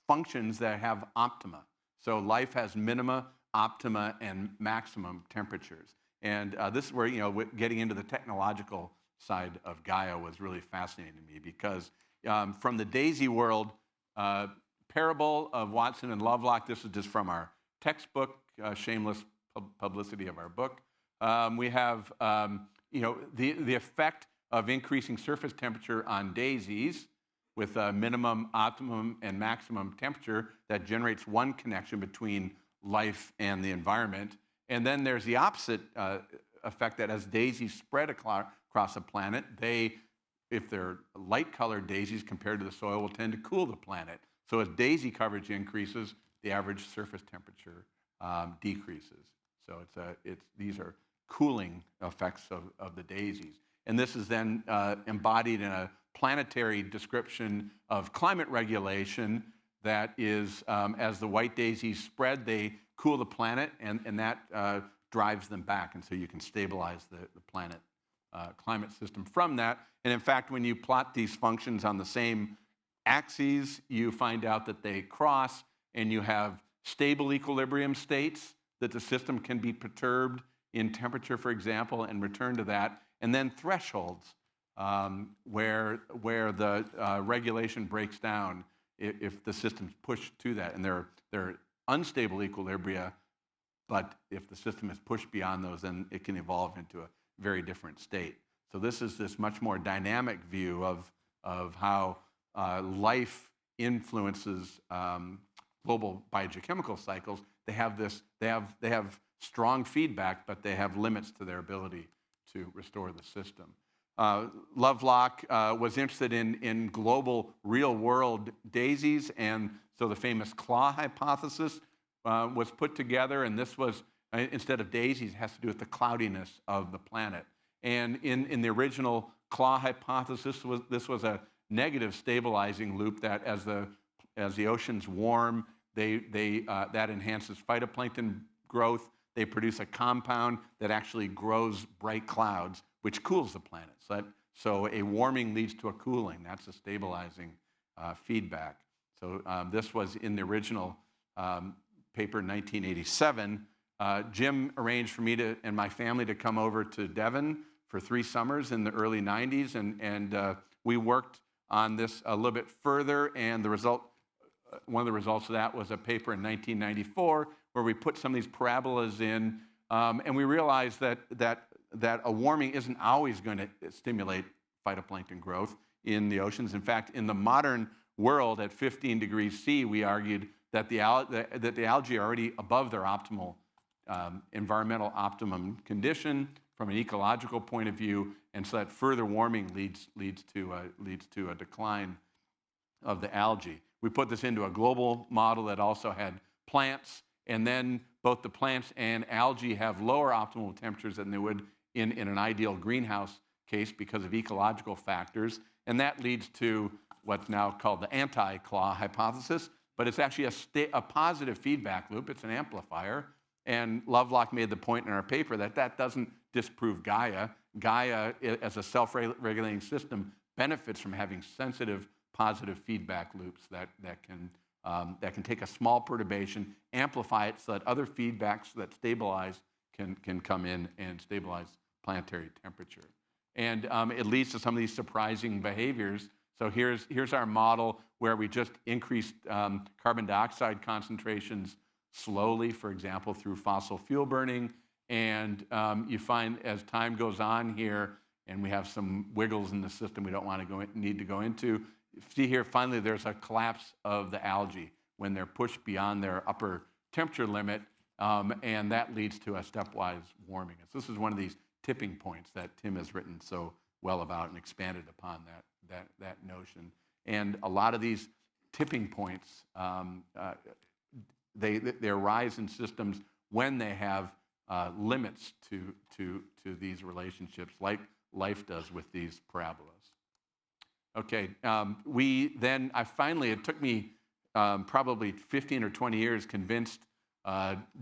functions that have optima. So life has minima, optima, and maximum temperatures. And this is where, getting into the technological side of Gaia was really fascinating to me, because from the daisy world, parable of Watson and Lovelock, this is just from our textbook, shameless publicity of our book. We have, the effect of increasing surface temperature on daisies with a minimum, optimum, and maximum temperature that generates one connection between life and the environment. And then there's the opposite effect, that as daisies spread across a planet, if they're light-colored daisies compared to the soil, will tend to cool the planet. So as daisy coverage increases, the average surface temperature decreases. So these are cooling effects of the daisies. And this is then embodied in a planetary description of climate regulation that is, as the white daisies spread, they cool the planet, and that drives them back. And so you can stabilize the planet climate system from that. And in fact, when you plot these functions on the same axes, you find out that they cross, and you have stable equilibrium states, that the system can be perturbed in temperature, for example, and return to that, and then thresholds where the regulation breaks down if the system's pushed to that. And there are unstable equilibria, but if the system is pushed beyond those, then it can evolve into a very different state. So this is this much more dynamic view of how life influences global biogeochemical cycles. They have strong feedback, but they have limits to their ability to restore the system. Lovelock was interested in global real-world daisies, and so the famous claw hypothesis was put together, and this was, instead of daisies, it has to do with the cloudiness of the planet. And in the original claw hypothesis, this was a negative stabilizing loop that as the oceans warm, that enhances phytoplankton growth. They produce a compound that actually grows bright clouds, which cools the planet. So a warming leads to a cooling. That's a stabilizing feedback. So this was in the original paper in 1987. Jim arranged for me and my family to come over to Devon for 3 summers in the early 90s, and we worked on this a little bit further, and one of the results of that was a paper in 1994 where we put some of these parabolas in, and we realized that a warming isn't always going to stimulate phytoplankton growth in the oceans. In fact, in the modern world at 15 degrees C, we argued that the algae are already above their optimal environmental optimum condition from an ecological point of view, and so that further warming leads to a decline of the algae. We put this into a global model that also had plants, and then both the plants and algae have lower optimal temperatures than they would in an ideal greenhouse case because of ecological factors, and that leads to what's now called the anti-claw hypothesis, but it's actually a positive feedback loop. It's an amplifier, and Lovelock made the point in our paper that doesn't disprove Gaia. Gaia, as a self-regulating system, benefits from having sensitive positive feedback loops that can take a small perturbation, amplify it so that other feedbacks that stabilize can come in and stabilize planetary temperature. And it leads to some of these surprising behaviors. So here's our model where we just increased carbon dioxide concentrations slowly, for example, through fossil fuel burning. And you find as time goes on here, and we have some wiggles in the system we don't need to go into. See here, finally, there's a collapse of the algae when they're pushed beyond their upper temperature limit, and that leads to a stepwise warming. So this is one of these tipping points that Tim has written so well about and expanded upon that notion. And a lot of these tipping points, they arise in systems when they have limits to these relationships, like life does with these parabolas. Okay, it took me probably 15 or 20 years, convinced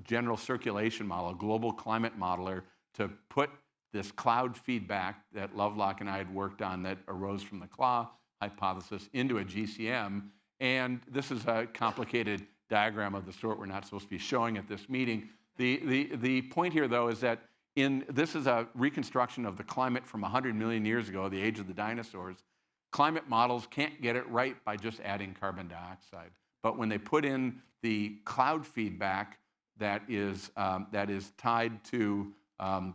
general circulation model, a global climate modeler, to put this cloud feedback that Lovelock and I had worked on that arose from the claw hypothesis into a GCM. And this is a complicated diagram of the sort we're not supposed to be showing at this meeting. The point here, though, is that this is a reconstruction of the climate from 100 million years ago, the age of the dinosaurs. Climate models can't get it right by just adding carbon dioxide. But when they put in the cloud feedback that is tied to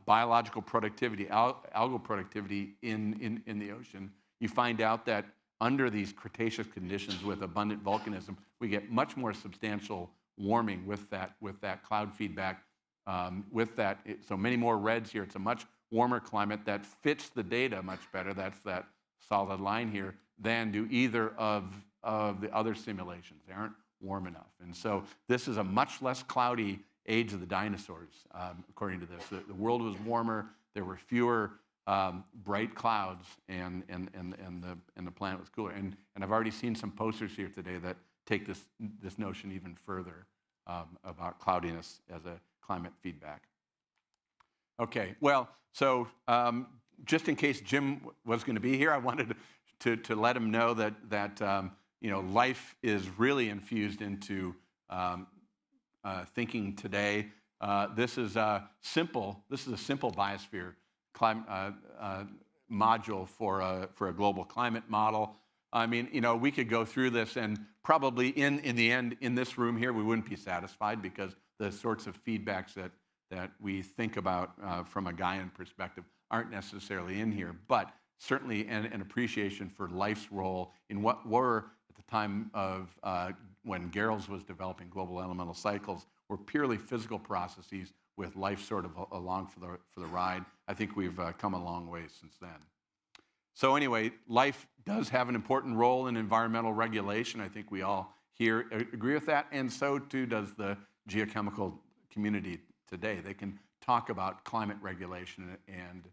biological productivity, algal productivity in the ocean, you find out that under these Cretaceous conditions with abundant volcanism, we get much more substantial warming with that cloud feedback. So many more reds here. It's a much warmer climate that fits the data much better. That's that solid line here, than do either of the other simulations. They aren't warm enough. And so this is a much less cloudy age of the dinosaurs, according to this. The world was warmer, there were fewer bright clouds, and the planet was cooler. And I've already seen some posters here today that take this notion even further about cloudiness as a climate feedback. Okay, well, so just in case Jim was going to be here, I wanted to let him know that life is really infused into thinking today. This is a simple Biosphere module for a global climate model. I mean, we could go through this, and probably in the end, in this room here, we wouldn't be satisfied, because the sorts of feedbacks that we think about from a Gaian perspective aren't necessarily in here, but certainly an appreciation for life's role in what were, at the time of when Garrels was developing global elemental cycles, were purely physical processes with life sort of along for the ride. I think we've come a long way since then. So anyway, life does have an important role in environmental regulation. I think we all here agree with that, and so too does the geochemical community today. They can talk about climate regulation and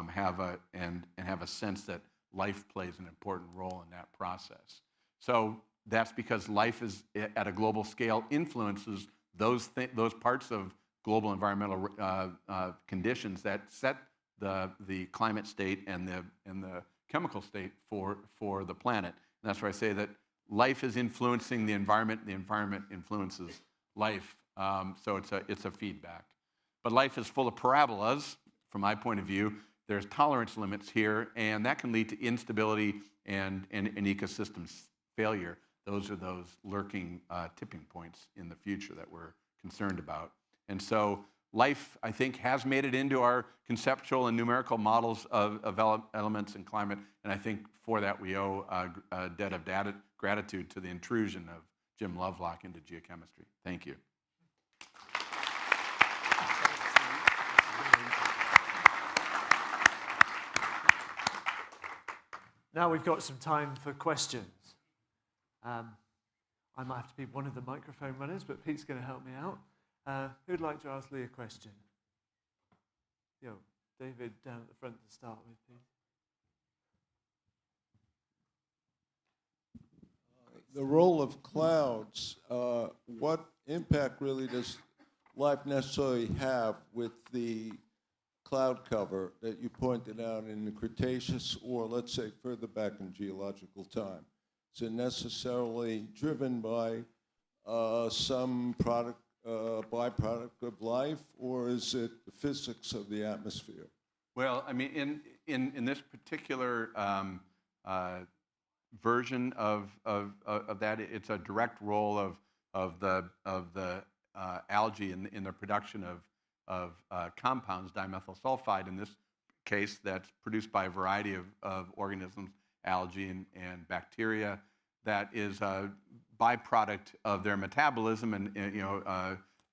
have a sense that life plays an important role in that process. So that's because life is at a global scale influences those parts of global environmental conditions that set the climate state and the chemical state for the planet. And that's why I say that life is influencing the environment influences life. So it's a feedback. But life is full of parabolas. From my point of view, there's tolerance limits here, and that can lead to instability and ecosystem failure. Those are those lurking tipping points in the future that we're concerned about. And so life, I think, has made it into our conceptual and numerical models of elements and climate, and I think for that we owe a debt of gratitude to the intrusion of Jim Lovelock into geochemistry. Thank you. Now we've got some time for questions. I might have to be one of the microphone runners, but Pete's going to help me out. Who'd like to ask Lee a question? Yo, David down at the front to start with, please. The role of clouds, what impact really does life necessarily have with the cloud cover that you pointed out in the Cretaceous, or let's say further back in geological time? Is it necessarily driven by some byproduct of life, or is it the physics of the atmosphere? Well, I mean, in this particular version of that, it's a direct role of the algae in the production of compounds, dimethyl sulfide in this case, that's produced by a variety of organisms, algae and bacteria, that is a byproduct of their metabolism, and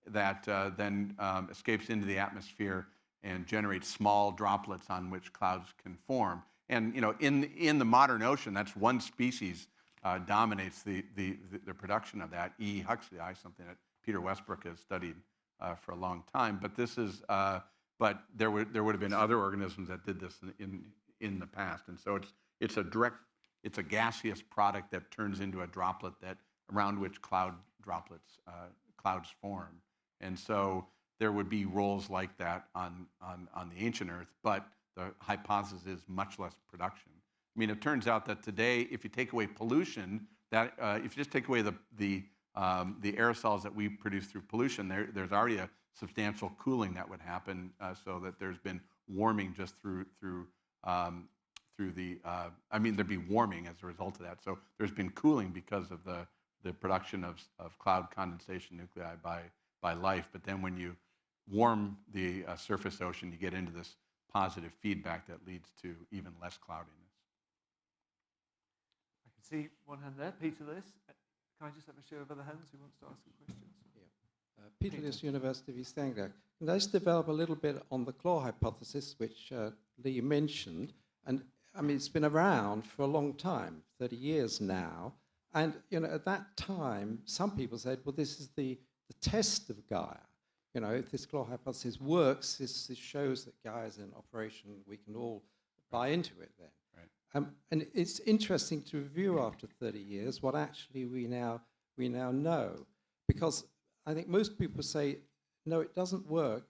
that then escapes into the atmosphere and generates small droplets on which clouds can form. And in the modern ocean, that's one species dominates the production of that, E. huxleyi, something that Peter Westbrook has studied for a long time. But this is, but there would have been other organisms that did this in the past, and so it's a gaseous product that turns into a droplet around which clouds form, and so there would be roles like that on the ancient Earth, but the hypothesis is much less production. I mean, it turns out that today, if you take away pollution, that if you just take away the aerosols that we produce through pollution, there's already a substantial cooling that would happen, so that there's been warming just through the, I mean, there'd be warming as a result of that. So there's been cooling because of the production of cloud condensation nuclei by life. But then when you warm the surface ocean, you get into this positive feedback that leads to even less cloudiness. I can see one hand there. Peter Liss. Can I just have a show of other hands who wants to ask some questions? Yeah. Peter Liss, University of Exeter. Can I just develop a little bit on the claw hypothesis, which Lee mentioned? And I mean, it's been around for a long time, 30 years now. And at that time, some people said, well, this is the test of Gaia. If this claw hypothesis works, this shows that Gaia is in operation. We can all buy into it then. Right. And it's interesting to review after 30 years what actually we now know, because I think most people say, no, it doesn't work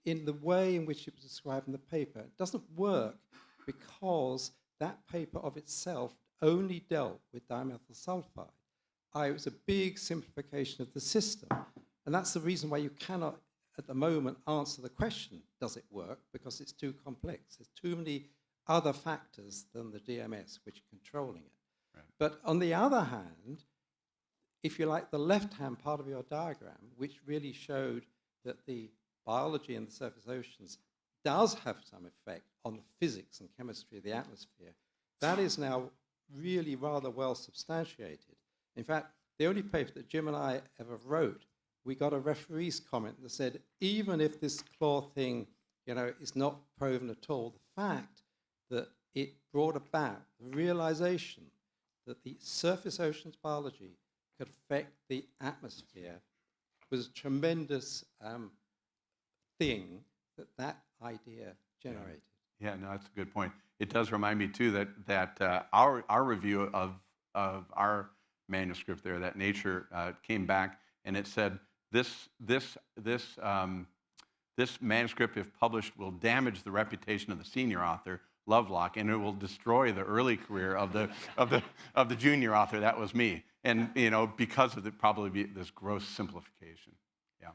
in the way in which it was described in the paper. It doesn't work because that paper of itself only dealt with dimethyl sulfide. It was a big simplification of the system. And that's the reason why you cannot, at the moment, answer the question, does it work? Because it's too complex. There's too many other factors than the DMS which are controlling it. Right. But on the other hand, if you like, the left-hand part of your diagram, which really showed that the biology in the surface oceans does have some effect on the physics and chemistry of the atmosphere, that is now really rather well substantiated. In fact, the only paper that Jim and I ever wrote, we got a referee's comment that said, even if this claw thing, is not proven at all, the fact that it brought about the realization that the surface oceans biology could affect the atmosphere was a tremendous thing that idea generated. Yeah, no, that's a good point. It does remind me too that our review of our manuscript there, that Nature came back and it said this manuscript, if published, will damage the reputation of the senior author, Lovelock, and it will destroy the early career of the junior author. That was me, and because of this gross simplification. Yeah,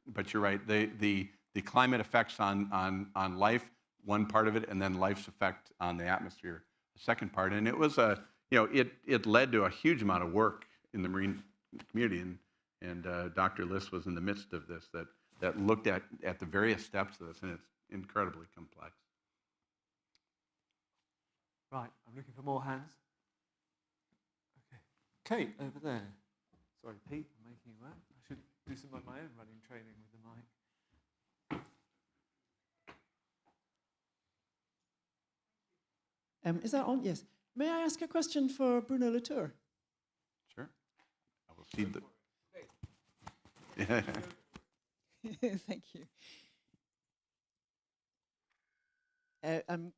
but you're right. The climate effects on life, one part of it, and then life's effect on the atmosphere, the second part. And it was it led to a huge amount of work in the marine community, and Dr. Liss was in the midst of this that looked at the various steps of this, and it's incredibly complex. Right, I'm looking for more hands. Okay, Kate, over there. Sorry, Pete, I'm making you work. I should do some of my own running training with the mic. Is that on? Yes. May I ask a question for Bruno Latour? Sure. I will cede the... Thank you.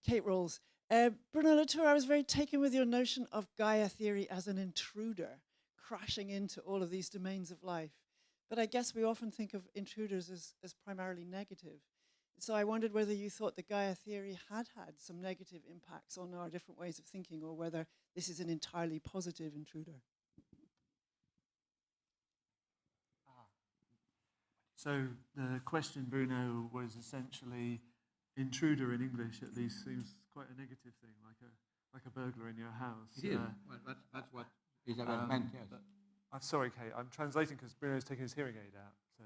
Kate Rolls. Bruno Latour, I was very taken with your notion of Gaia theory as an intruder crashing into all of these domains of life. But I guess we often think of intruders as primarily negative. So I wondered whether you thought the Gaia theory had some negative impacts on our different ways of thinking, or whether this is an entirely positive intruder. So the question, Bruno, was essentially intruder in English, at least, seems quite a negative thing, like a burglar in your house. It is. Well, that's what Isabel meant, yes. I'm sorry, Kate. I'm translating because Bruno's taking his hearing aid out. So.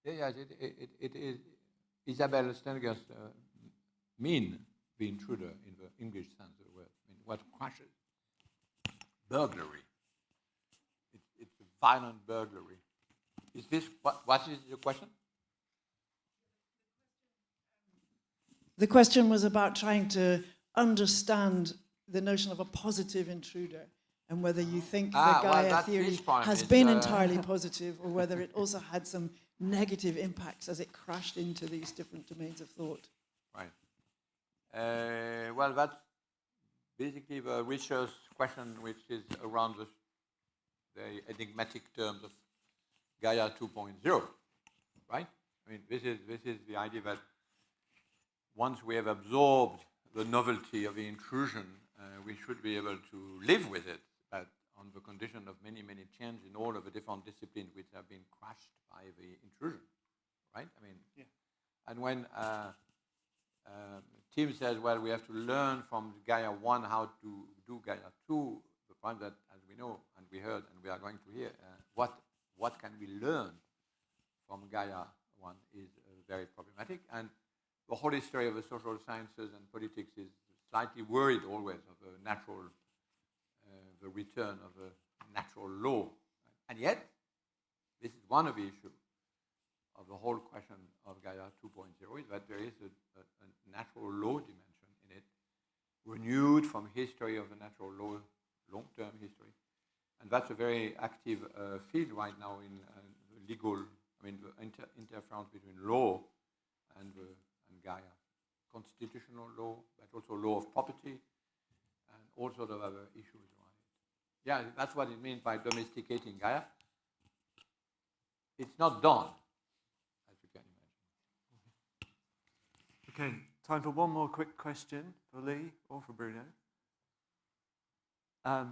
Yes, it is. Isabel Stenger's mean the intruder in the English sense of the word. I mean, what crashes? Burglary. It's a violent burglary. Is this what is your question? The question was about trying to understand the notion of a positive intruder, and whether you think the Gaia theory has been entirely positive, or whether it also had some negative impacts as it crashed into these different domains of thought. Right. Well, that's basically the research question, which is around the very enigmatic terms of Gaia 2.0, right? I mean, this is the idea that once we have absorbed the novelty of the intrusion, we should be able to live with it, but on the condition of many, many changes in all of the different disciplines which have been crushed by the intrusion, right? I mean, yeah. And when Tim says, well, we have to learn from Gaia 1 how to do Gaia 2, the point that, as we know, and we heard, and we are going to hear, what can we learn from Gaia 1 is very problematic. And the whole history of the social sciences and politics is slightly worried always of the natural, the return of a natural law. And yet, this is one of the issues of the whole question of Gaia 2.0, is that there is a natural law dimension in it, renewed from history of the natural law, long-term history. And that's a very active field right now in the legal, I mean, the interference between law and Gaia. Constitutional law, but also law of property, and all sorts of other issues around it. Yeah, that's what it means by domesticating Gaia. It's not done, as you can imagine. Okay, time for one more quick question for Lee or for Bruno.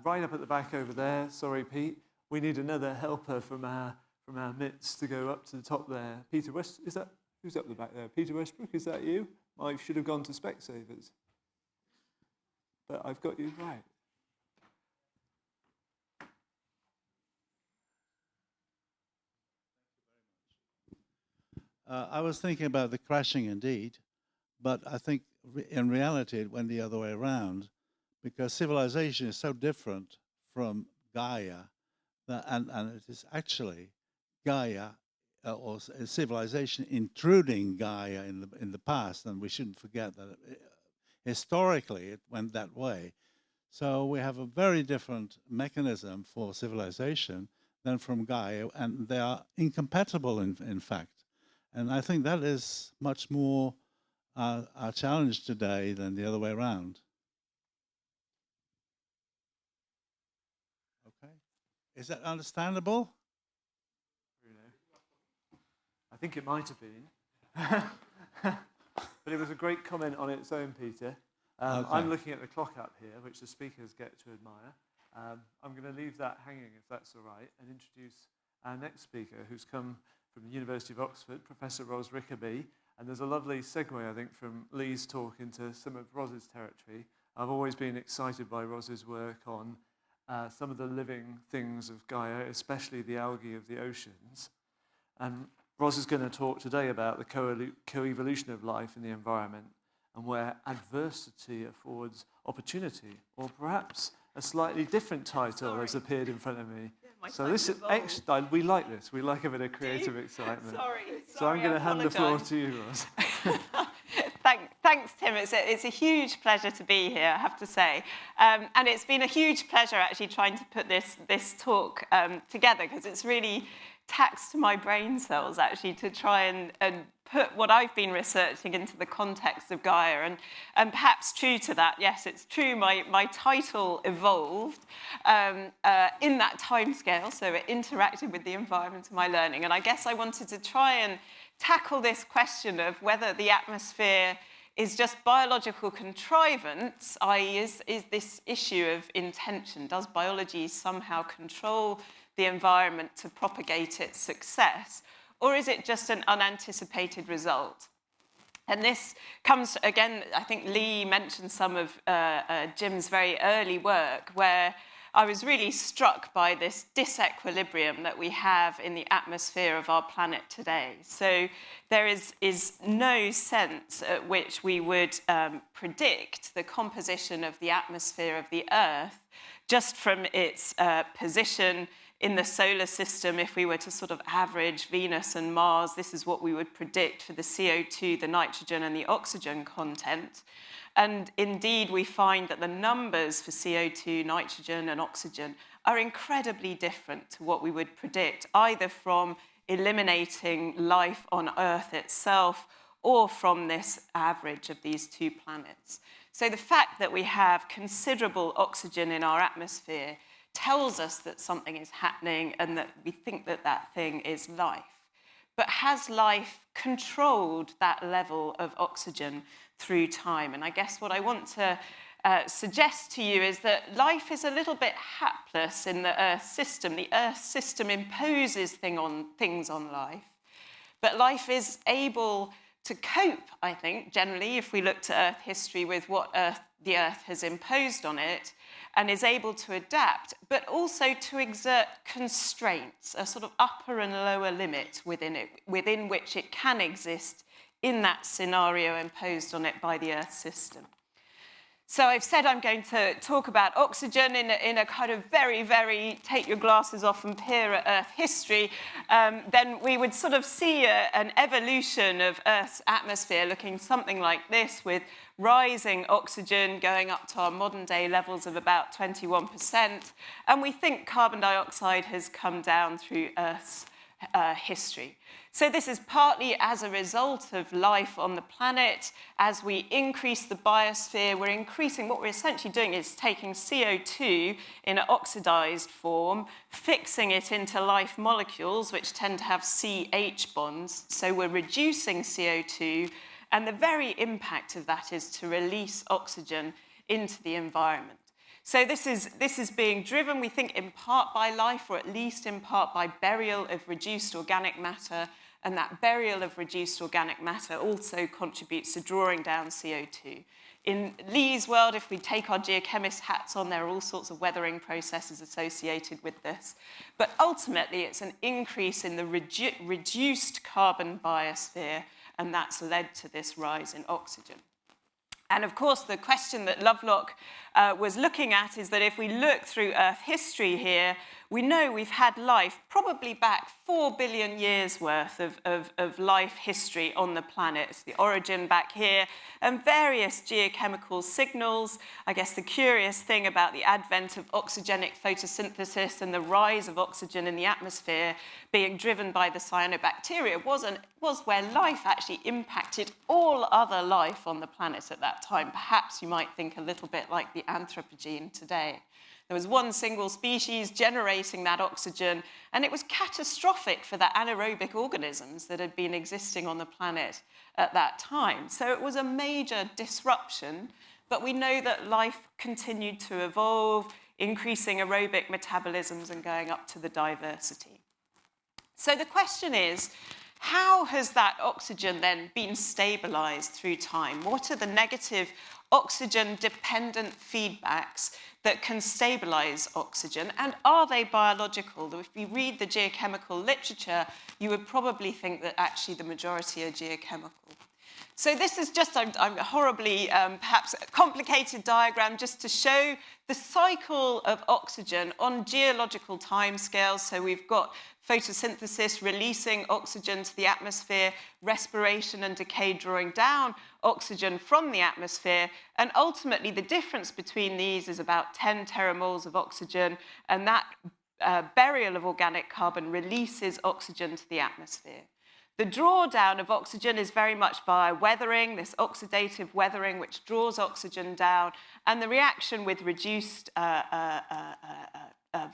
Right up at the back over there, sorry Pete, we need another helper from our midst to go up to the top there. Peter West, is that, who's up the back there? Peter Westbrook, is that you? I should have gone to Specsavers, but I've got you right. I was thinking about the crashing indeed, but I think in reality it went the other way around, because civilization is so different from Gaia, and it is actually Gaia or civilization intruding Gaia in the past, and we shouldn't forget that historically it went that way. So we have a very different mechanism for civilization than from Gaia, and they are incompatible in fact. And I think that is much more our challenge today than the other way around. Okay. Is that understandable? I think it might have been. But it was a great comment on its own, Peter. Okay. I'm looking at the clock up here, which the speakers get to admire. I'm going to leave that hanging, if that's all right, and introduce our next speaker, who's come from the University of Oxford, Professor Ros Rickaby. And there's a lovely segue, I think, from Lee's talk into some of Ros's territory. I've always been excited by Ros's work on some of the living things of Gaia, especially the algae of the oceans. And Ros is going to talk today about the coevolution of life in the environment and where adversity affords opportunity, or perhaps a slightly different title has appeared in front of me. So this is extra. We like this. We like a bit of creative excitement. Sorry. So I'm going to hand the floor to you, Ros. Thanks, Tim. It's a huge pleasure to be here, I have to say. And it's been a huge pleasure actually trying to put this talk together, because it's really taxed my brain cells actually to try and put what I've been researching into the context of Gaia. And perhaps true to that, yes, it's true, my title evolved in that timescale, so it interacted with the environment of my learning. And I guess I wanted to try and tackle this question of whether the atmosphere is just biological contrivance, i.e. is this issue of intention. Does biology somehow control the environment to propagate its success, or is it just an unanticipated result? And this comes, again, I think Lee mentioned some of Jim's very early work, where I was really struck by this disequilibrium that we have in the atmosphere of our planet today. So there is no sense at which we would predict the composition of the atmosphere of the Earth just from its position in the solar system. If we were to sort of average Venus and Mars, this is what we would predict for the CO2, the nitrogen, and the oxygen content. And indeed, we find that the numbers for CO2, nitrogen, and oxygen are incredibly different to what we would predict, either from eliminating life on Earth itself or from this average of these two planets. So the fact that we have considerable oxygen in our atmosphere tells us that something is happening and that we think that that thing is life. But has life controlled that level of oxygen through time? And I guess what I want to suggest to you is that life is a little bit hapless in the Earth system. The Earth system imposes things on life, but life is able to cope, I think, generally, if we look to Earth history, with what the Earth has imposed on it, and is able to adapt, but also to exert constraints, a sort of upper and lower limit within which it can exist in that scenario imposed on it by the Earth system. So I've said I'm going to talk about oxygen in a kind of very, very take your glasses off and peer at Earth history. Then we would sort of see an evolution of Earth's atmosphere looking something like this, with rising oxygen going up to our modern day levels of about 21%. And we think carbon dioxide has come down through Earth's history. So this is partly as a result of life on the planet. As we increase the biosphere, we're increasing, what we're essentially doing is taking CO2 in an oxidized form, fixing it into life molecules, which tend to have CH bonds. So we're reducing CO2 And the very impact of that is to release oxygen into the environment. So this is being driven, we think, in part by life, or at least in part by burial of reduced organic matter, and that burial of reduced organic matter also contributes to drawing down CO2. In Lee's world, if we take our geochemist hats on, there are all sorts of weathering processes associated with this. But ultimately, it's an increase in the reduced carbon biosphere, and that's led to this rise in oxygen. And of course, the question that Lovelock was looking at is that if we look through Earth history here, we know we've had life probably back 4 billion years worth of life history on the planet. It's the origin back here, and various geochemical signals. I guess the curious thing about the advent of oxygenic photosynthesis and the rise of oxygen in the atmosphere being driven by the cyanobacteria was where life actually impacted all other life on the planet at that time. Perhaps you might think a little bit like the Anthropogene today. There was one single species generating that oxygen, and it was catastrophic for the anaerobic organisms that had been existing on the planet at that time. So it was a major disruption, but we know that life continued to evolve, increasing aerobic metabolisms and going up to the diversity. So the question is, how has that oxygen then been stabilized through time? What are the negative oxygen-dependent feedbacks that can stabilize oxygen, and are they biological? If you read the geochemical literature, you would probably think that actually the majority are geochemical. So this is just a horribly, perhaps complicated diagram just to show the cycle of oxygen on geological timescales. So we've got photosynthesis releasing oxygen to the atmosphere, respiration and decay drawing down oxygen from the atmosphere, and ultimately the difference between these is about 10 teramoles of oxygen, and that burial of organic carbon releases oxygen to the atmosphere. The drawdown of oxygen is very much via weathering, this oxidative weathering which draws oxygen down, and the reaction with reduced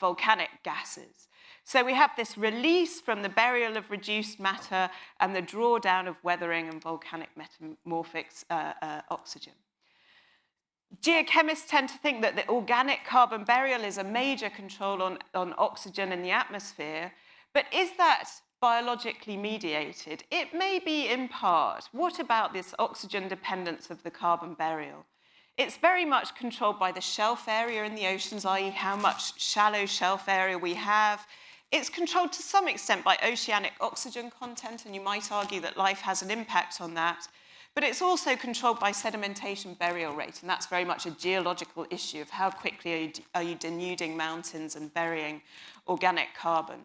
volcanic gases. So we have this release from the burial of reduced matter and the drawdown of weathering and volcanic metamorphic oxygen. Geochemists tend to think that the organic carbon burial is a major control on oxygen in the atmosphere, but is that biologically mediated? It may be in part. What about this oxygen dependence of the carbon burial? It's very much controlled by the shelf area in the oceans, i.e. how much shallow shelf area we have. It's controlled to some extent by oceanic oxygen content, and you might argue that life has an impact on that. But it's also controlled by sedimentation burial rate, and that's very much a geological issue of how quickly are you denuding mountains and burying organic carbon.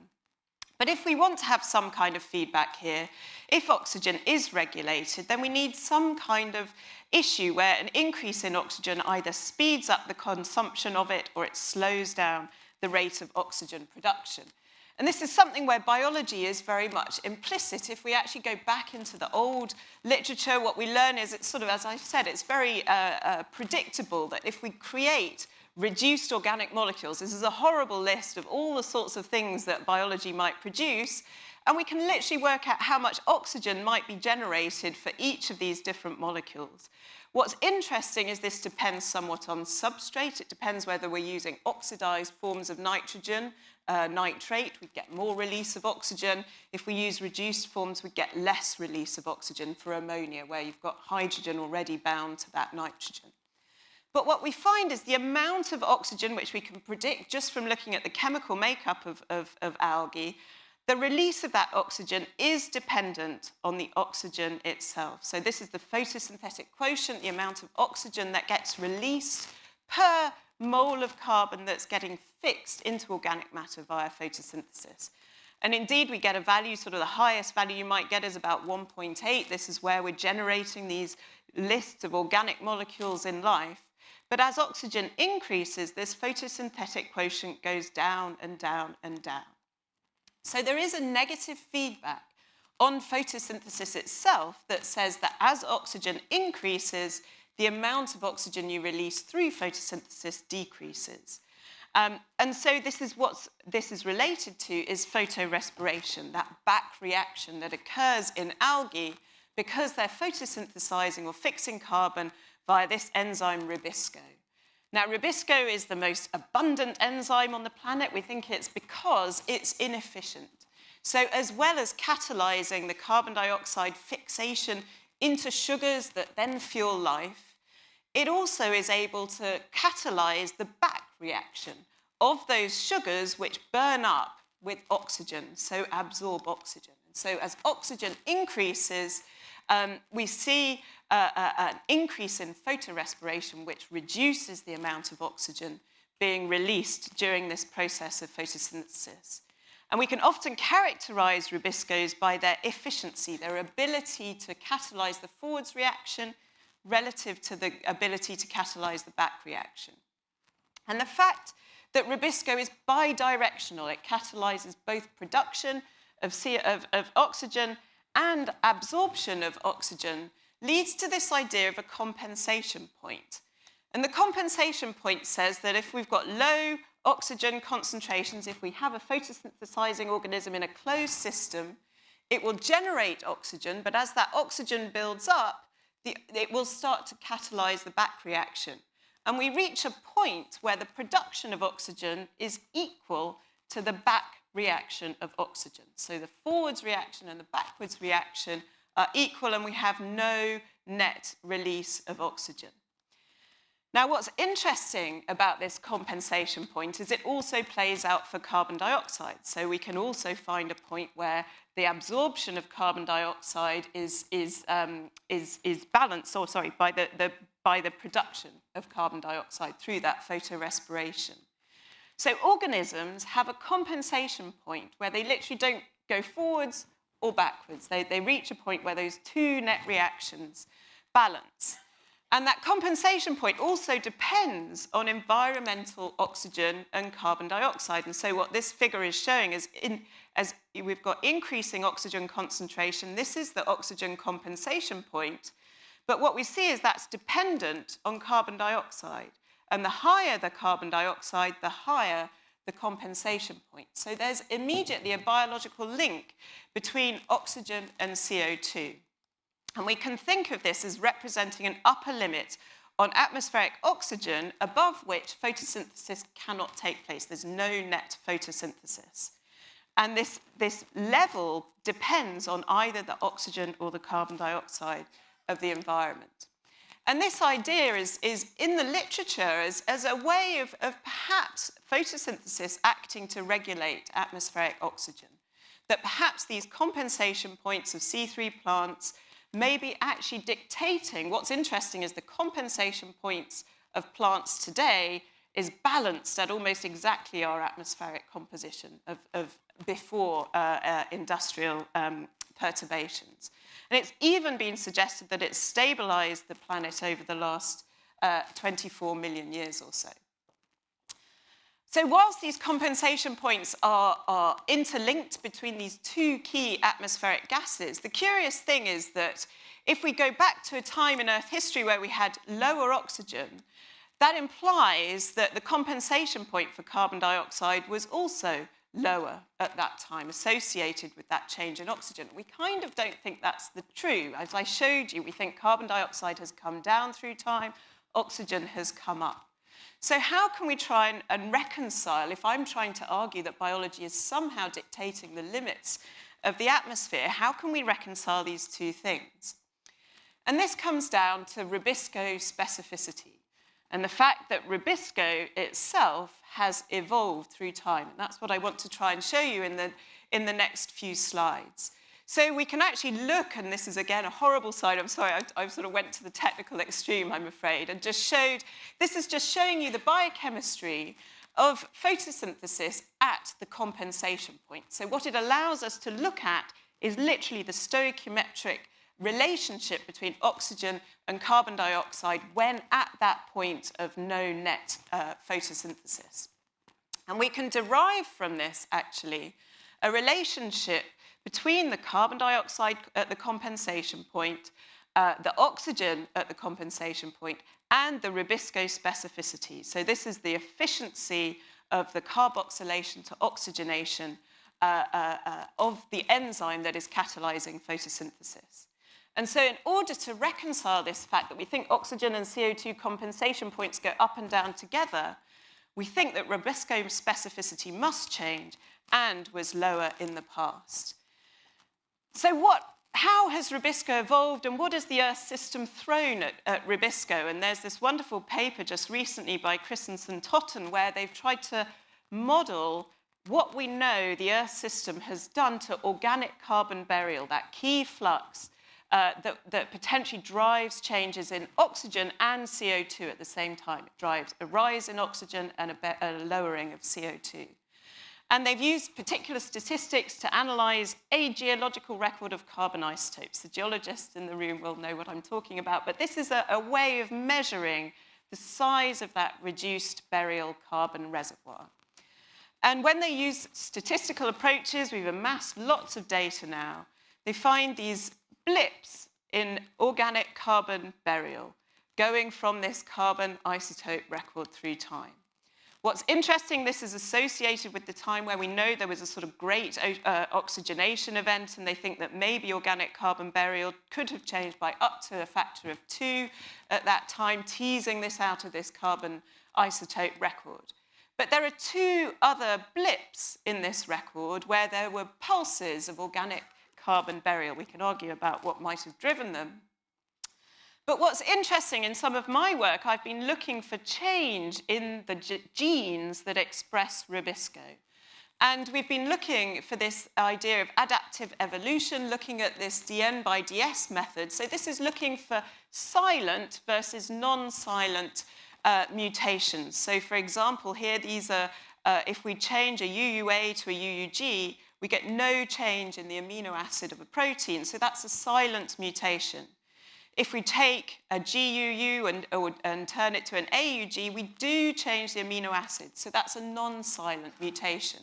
But if we want to have some kind of feedback here, if oxygen is regulated, then we need some kind of issue where an increase in oxygen either speeds up the consumption of it or it slows down the rate of oxygen production. And this is something where biology is very much implicit. If we actually go back into the old literature, what we learn is it's sort of, as I said, it's very predictable that if we create reduced organic molecules, this is a horrible list of all the sorts of things that biology might produce, and we can literally work out how much oxygen might be generated for each of these different molecules. What's interesting is this depends somewhat on substrate. It depends whether we're using oxidized forms of nitrogen, nitrate, we get more release of oxygen. If we use reduced forms, we get less release of oxygen for ammonia, where you've got hydrogen already bound to that nitrogen. But what we find is the amount of oxygen, which we can predict just from looking at the chemical makeup of algae, the release of that oxygen is dependent on the oxygen itself. So this is the photosynthetic quotient, the amount of oxygen that gets released per mole of carbon that's getting fixed into organic matter via photosynthesis. And indeed, we get a value, sort of the highest value you might get is about 1.8. This is where we're generating these lists of organic molecules in life. But as oxygen increases, this photosynthetic quotient goes down and down and down. So there is a negative feedback on photosynthesis itself that says that as oxygen increases, the amount of oxygen you release through photosynthesis decreases. And so this is what this is related to is photorespiration, that back reaction that occurs in algae because they're photosynthesizing or fixing carbon via this enzyme ribisco. Now, ribisco is the most abundant enzyme on the planet. We think it's because it's inefficient. So as well as catalyzing the carbon dioxide fixation into sugars that then fuel life, it also is able to catalyze the back reaction of those sugars which burn up with oxygen, so absorb oxygen. And so as oxygen increases, we see an increase in photorespiration, which reduces the amount of oxygen being released during this process of photosynthesis. And we can often characterize ribiscos by their efficiency, their ability to catalyze the forwards reaction relative to the ability to catalyze the back reaction. And the fact that ribisco is bidirectional, it catalyzes both production of oxygen and absorption of oxygen, leads to this idea of a compensation point. And the compensation point says that if we've got low oxygen concentrations, if we have a photosynthesizing organism in a closed system, it will generate oxygen, but as that oxygen builds up, it will start to catalyze the back reaction. And we reach a point where the production of oxygen is equal to the back reaction of oxygen. So the forwards reaction and the backwards reaction are equal, and we have no net release of oxygen. Now, what's interesting about this compensation point is it also plays out for carbon dioxide. So we can also find a point where the absorption of carbon dioxide is balanced, by the production of carbon dioxide through that photorespiration. So organisms have a compensation point where they literally don't go forwards or backwards. They reach a point where those two net reactions balance. And that compensation point also depends on environmental oxygen and carbon dioxide. And so what this figure is showing is, as we've got increasing oxygen concentration, this is the oxygen compensation point. But what we see is that's dependent on carbon dioxide. And the higher the carbon dioxide, the higher the compensation point. So there's immediately a biological link between oxygen and CO2. And we can think of this as representing an upper limit on atmospheric oxygen above which photosynthesis cannot take place. There's no net photosynthesis. And this level depends on either the oxygen or the carbon dioxide of the environment. And this idea is in the literature as a way of perhaps photosynthesis acting to regulate atmospheric oxygen. That perhaps these compensation points of C3 plants may be actually dictating. What's interesting is the compensation points of plants today is balanced at almost exactly our atmospheric composition of before industrial perturbations. And it's even been suggested that it's stabilized the planet over the last 24 million years or so. So whilst these compensation points are interlinked between these two key atmospheric gases, the curious thing is that if we go back to a time in Earth history where we had lower oxygen, that implies that the compensation point for carbon dioxide was also lower at that time, associated with that change in oxygen. We kind of don't think that's true. As I showed you, we think carbon dioxide has come down through time, oxygen has come up. So how can we try and reconcile, if I'm trying to argue that biology is somehow dictating the limits of the atmosphere, how can we reconcile these two things? And this comes down to ribisco specificity and the fact that ribisco itself has evolved through time. And that's what I want to try and show you in the next few slides. So we can actually look, and this is again a horrible slide. I'm sorry, I sort of went to the technical extreme, I'm afraid, and just showed, this is just showing you the biochemistry of photosynthesis at the compensation point. So what it allows us to look at is literally the stoichiometric relationship between oxygen and carbon dioxide when at that point of no net photosynthesis. And we can derive from this, actually, a relationship between the carbon dioxide at the compensation point, the oxygen at the compensation point, and the ribisco specificity. So this is the efficiency of the carboxylation to oxygenation of the enzyme that is catalyzing photosynthesis. And so in order to reconcile this fact that we think oxygen and CO2 compensation points go up and down together, we think that rubisco specificity must change and was lower in the past. So how has rubisco evolved, and what has the Earth system thrown at rubisco? And there's this wonderful paper just recently by Christensen Totten where they've tried to model what we know the Earth system has done to organic carbon burial, that key flux that potentially drives changes in oxygen and CO2 at the same time. It drives a rise in oxygen and a lowering of CO2. And they've used particular statistics to analyze a geological record of carbon isotopes. The geologists in the room will know what I'm talking about, but this is a way of measuring the size of that reduced burial carbon reservoir. And when they use statistical approaches, we've amassed lots of data now, they find these blips in organic carbon burial going from this carbon isotope record through time. What's interesting, this is associated with the time where we know there was a sort of great oxygenation event, and they think that maybe organic carbon burial could have changed by up to a factor of 2 at that time, teasing this out of this carbon isotope record. But there are 2 other blips in this record where there were pulses of organic carbon burial. We can argue about what might have driven them. But what's interesting in some of my work, I've been looking for change in the genes that express rubisco. And we've been looking for this idea of adaptive evolution, looking at this DN by DS method. So this is looking for silent versus non-silent mutations. So for example, here these are, if we change a UUA to a UUG, we get no change in the amino acid of a protein. So that's a silent mutation. If we take a GUU and turn it to an AUG, we do change the amino acid. So that's a non-silent mutation.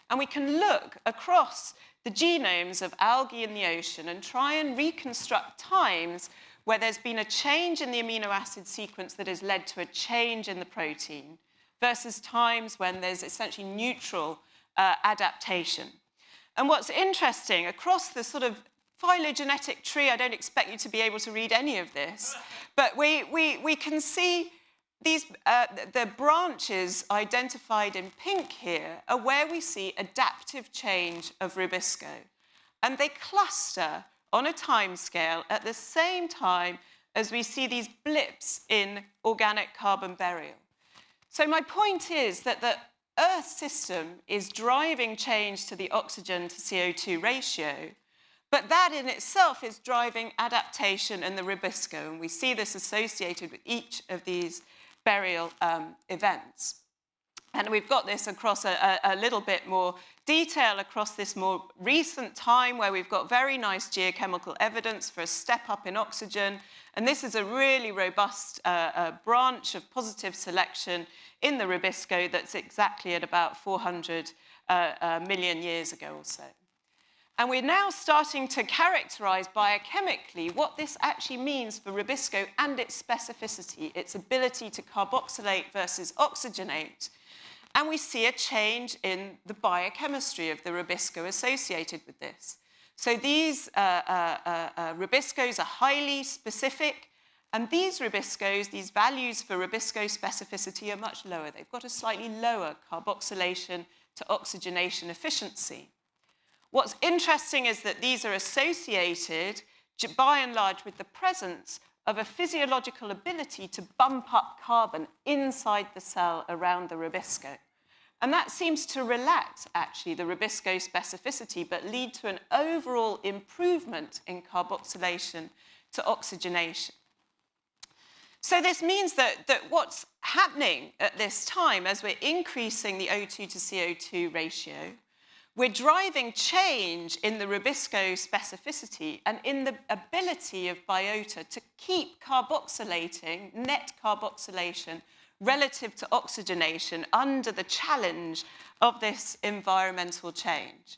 And we can look across the genomes of algae in the ocean and try and reconstruct times where there's been a change in the amino acid sequence that has led to a change in the protein versus times when there's essentially neutral adaptation. And what's interesting, across the sort of phylogenetic tree, I don't expect you to be able to read any of this, but we can see these, the branches identified in pink here are where we see adaptive change of rubisco. And they cluster on a time scale at the same time as we see these blips in organic carbon burial. So my point is that the Earth system is driving change to the oxygen to CO2 ratio, but that in itself is driving adaptation in the rubisco, and we see this associated with each of these burial events. And we've got this across a little bit more detail across this more recent time where we've got very nice geochemical evidence for a step up in oxygen. And this is a really robust branch of positive selection in the rubisco that's exactly at about 400 million years ago or so. And we're now starting to characterize biochemically what this actually means for rubisco and its specificity, its ability to carboxylate versus oxygenate. And we see a change in the biochemistry of the rubisco associated with this. So these rubiscos are highly specific, and these rubiscos, these values for rubisco specificity are much lower. They've got a slightly lower carboxylation to oxygenation efficiency. What's interesting is that these are associated, by and large, with the presence of a physiological ability to bump up carbon inside the cell around the rubisco. And that seems to relax, actually, the rubisco specificity, but lead to an overall improvement in carboxylation to oxygenation. So this means that what's happening at this time, as we're increasing the O2 to CO2 ratio, we're driving change in the rubisco specificity and in the ability of biota to keep carboxylating, net carboxylation, relative to oxygenation under the challenge of this environmental change.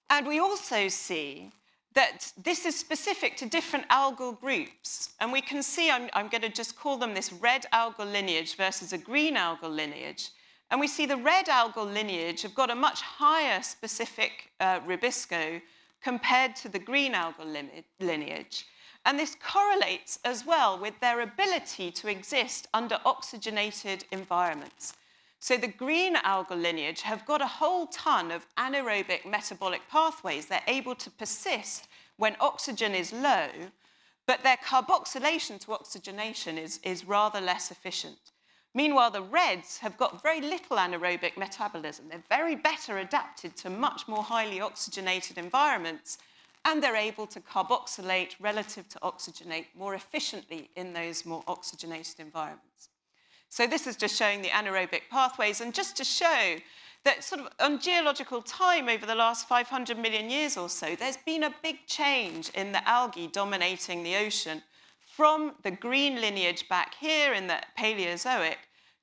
And we also see that this is specific to different algal groups. And we can see, I'm going to just call them this red algal lineage versus a green algal lineage. And we see the red algal lineage have got a much higher specific rubisco compared to the green algal lineage. And this correlates as well with their ability to exist under oxygenated environments. So the green algal lineage have got a whole ton of anaerobic metabolic pathways. They're able to persist when oxygen is low, but their carboxylation to oxygenation is rather less efficient. Meanwhile, the reds have got very little anaerobic metabolism. They're very better adapted to much more highly oxygenated environments, and they're able to carboxylate relative to oxygenate more efficiently in those more oxygenated environments. So this is just showing the anaerobic pathways, and just to show that sort of on geological time over the last 500 million years or so, there's been a big change in the algae dominating the ocean from the green lineage back here in the Paleozoic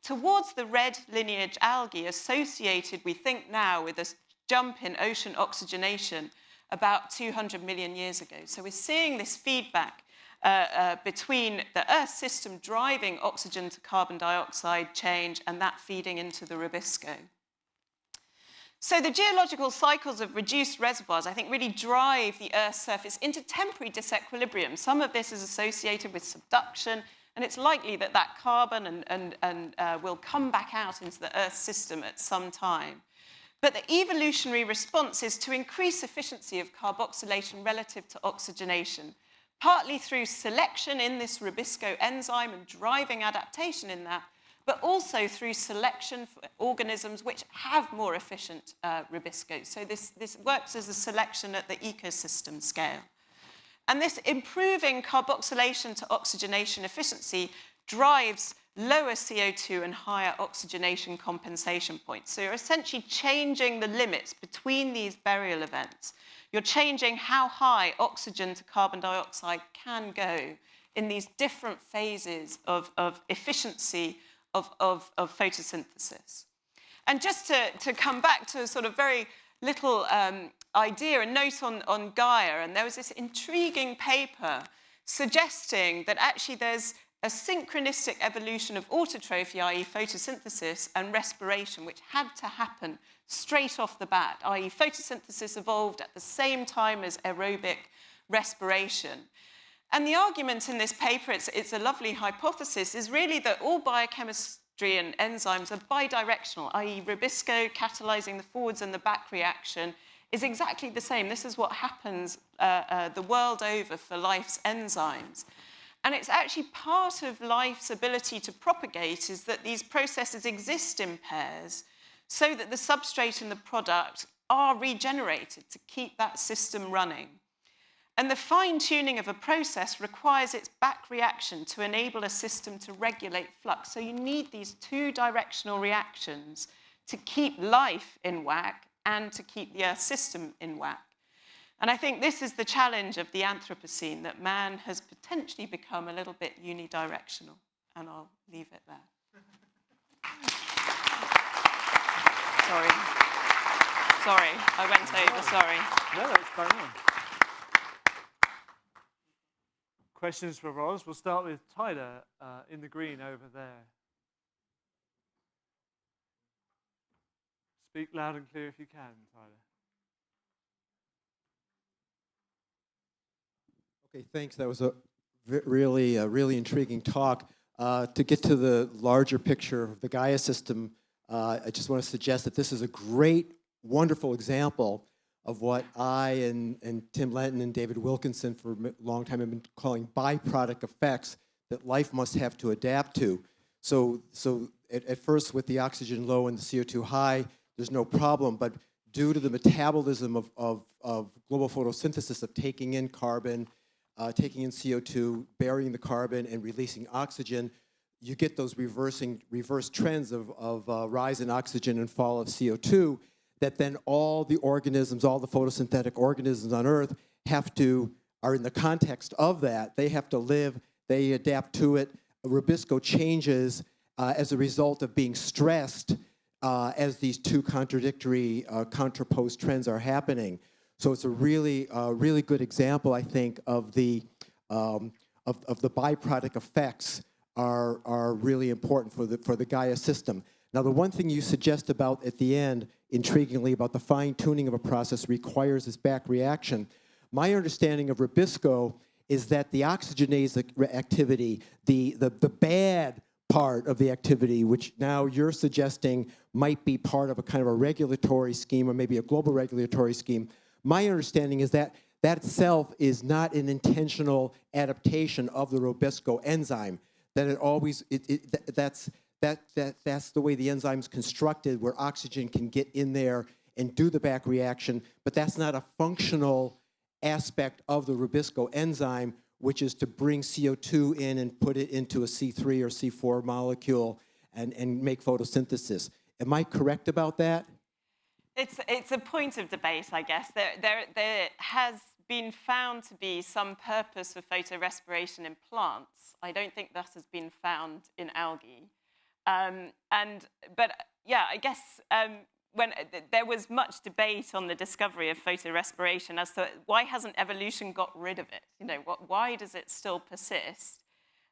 towards the red lineage algae associated, we think now, with a jump in ocean oxygenation about 200 million years ago. So we're seeing this feedback between the Earth system driving oxygen to carbon dioxide change and that feeding into the Rubisco. So the geological cycles of reduced reservoirs, I think, really drive the Earth's surface into temporary disequilibrium. Some of this is associated with subduction, and it's likely that that carbon will come back out into the Earth system at some time. But the evolutionary response is to increase efficiency of carboxylation relative to oxygenation, partly through selection in this Rubisco enzyme and driving adaptation in that, but also through selection for organisms which have more efficient Rubisco. So this works as a selection at the ecosystem scale. And this improving carboxylation to oxygenation efficiency drives lower CO2 and higher oxygenation compensation points. So you're essentially changing the limits between these burial events. You're changing how high oxygen to carbon dioxide can go in these different phases of efficiency of photosynthesis. And just to come back to a sort of very little idea, a note on Gaia, and there was this intriguing paper suggesting that actually there's a synchronistic evolution of autotrophy, i.e. photosynthesis, and respiration, which had to happen straight off the bat, i.e. photosynthesis evolved at the same time as aerobic respiration. And the argument in this paper, it's a lovely hypothesis, is really that all biochemistry and enzymes are bidirectional, i.e. Rubisco catalyzing the forwards and the back reaction is exactly the same. This is what happens the world over for life's enzymes. And it's actually part of life's ability to propagate is that these processes exist in pairs so that the substrate and the product are regenerated to keep that system running. And the fine-tuning of a process requires its back reaction to enable a system to regulate flux. So you need these two-directional reactions to keep life in whack and to keep the Earth system in whack. And I think this is the challenge of the Anthropocene, that man has potentially become a little bit unidirectional. And I'll leave it there. Sorry, I went over, sorry. No, that's fine on. Questions for Ros? We'll start with Tyler in the green over there. Speak loud and clear if you can, Tyler. Okay, thanks. That was a really intriguing talk. To get to the larger picture of the Gaia system, I just want to suggest that this is a great, wonderful example of what I and Tim Lenton and David Wilkinson for a long time have been calling byproduct effects that life must have to adapt to. So at first with the oxygen low and the CO2 high, there's no problem, but due to the metabolism of global photosynthesis of taking in carbon, taking in CO2, burying the carbon, and releasing oxygen, you get those reverse trends of rise in oxygen and fall of CO2 that then all the organisms, all the photosynthetic organisms on Earth are in the context of that. They have to live, they adapt to it. Rubisco changes as a result of being stressed as these two contradictory, contraposed trends are happening. So it's a really good example, I think, of the byproduct effects are really important for the Gaia system. Now, the one thing you suggest about at the end intriguingly about the fine-tuning of a process requires this back reaction. My understanding of Rubisco is that the oxygenase activity, the bad part of the activity, which now you're suggesting might be part of a kind of a regulatory scheme or maybe a global regulatory scheme, my understanding is that that itself is not an intentional adaptation of the Rubisco enzyme, that it always, that's the way the enzyme's constructed, where oxygen can get in there and do the back reaction, but that's not a functional aspect of the Rubisco enzyme, which is to bring CO2 in and put it into a C3 or C4 molecule and make photosynthesis. Am I correct about that? It's a point of debate, I guess. There has been found to be some purpose for photorespiration in plants. I don't think that has been found in algae. But yeah, I guess when there was much debate on the discovery of photorespiration as to why hasn't evolution got rid of it? You know, why does it still persist?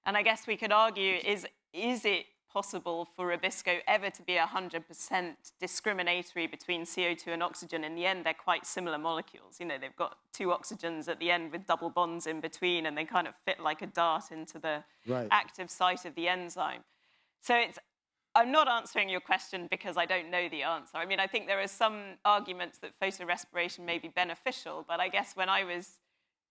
And I guess we could argue, is it possible for Rubisco ever to be 100% discriminatory between CO2 and oxygen? In the end, they're quite similar molecules. You know, they've got two oxygens at the end with double bonds in between, and they kind of fit like a dart into the active site of the enzyme. So I'm not answering your question because I don't know the answer. I mean, I think there are some arguments that photorespiration may be beneficial, but I guess when I was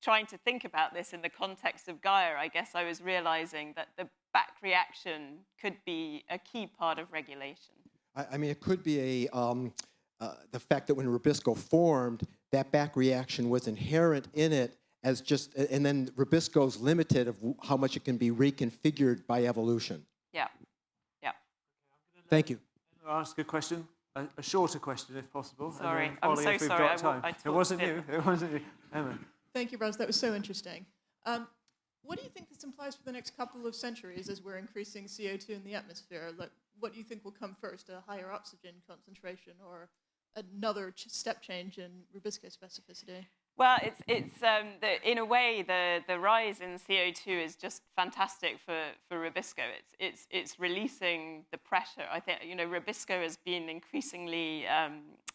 trying to think about this in the context of Gaia, I guess I was realizing that the back reaction could be a key part of regulation. I mean, it could be the fact that when Rubisco formed, that back reaction was inherent in it as just, and then Rubisco's limited of how much it can be reconfigured by evolution. Yeah. Thank you. I'll ask a question, a shorter question if possible. Sorry, and I'm so sorry. It wasn't you. It wasn't you. Emma. Thank you, Russ. That was so interesting. What do you think this implies for the next couple of centuries as we're increasing CO2 in the atmosphere? Like, what do you think will come first, a higher oxygen concentration or another step change in Rubisco specificity? Well, in a way, the rise in CO2 is just fantastic for Rubisco. It's releasing the pressure. I think, you know, Rubisco has been increasingly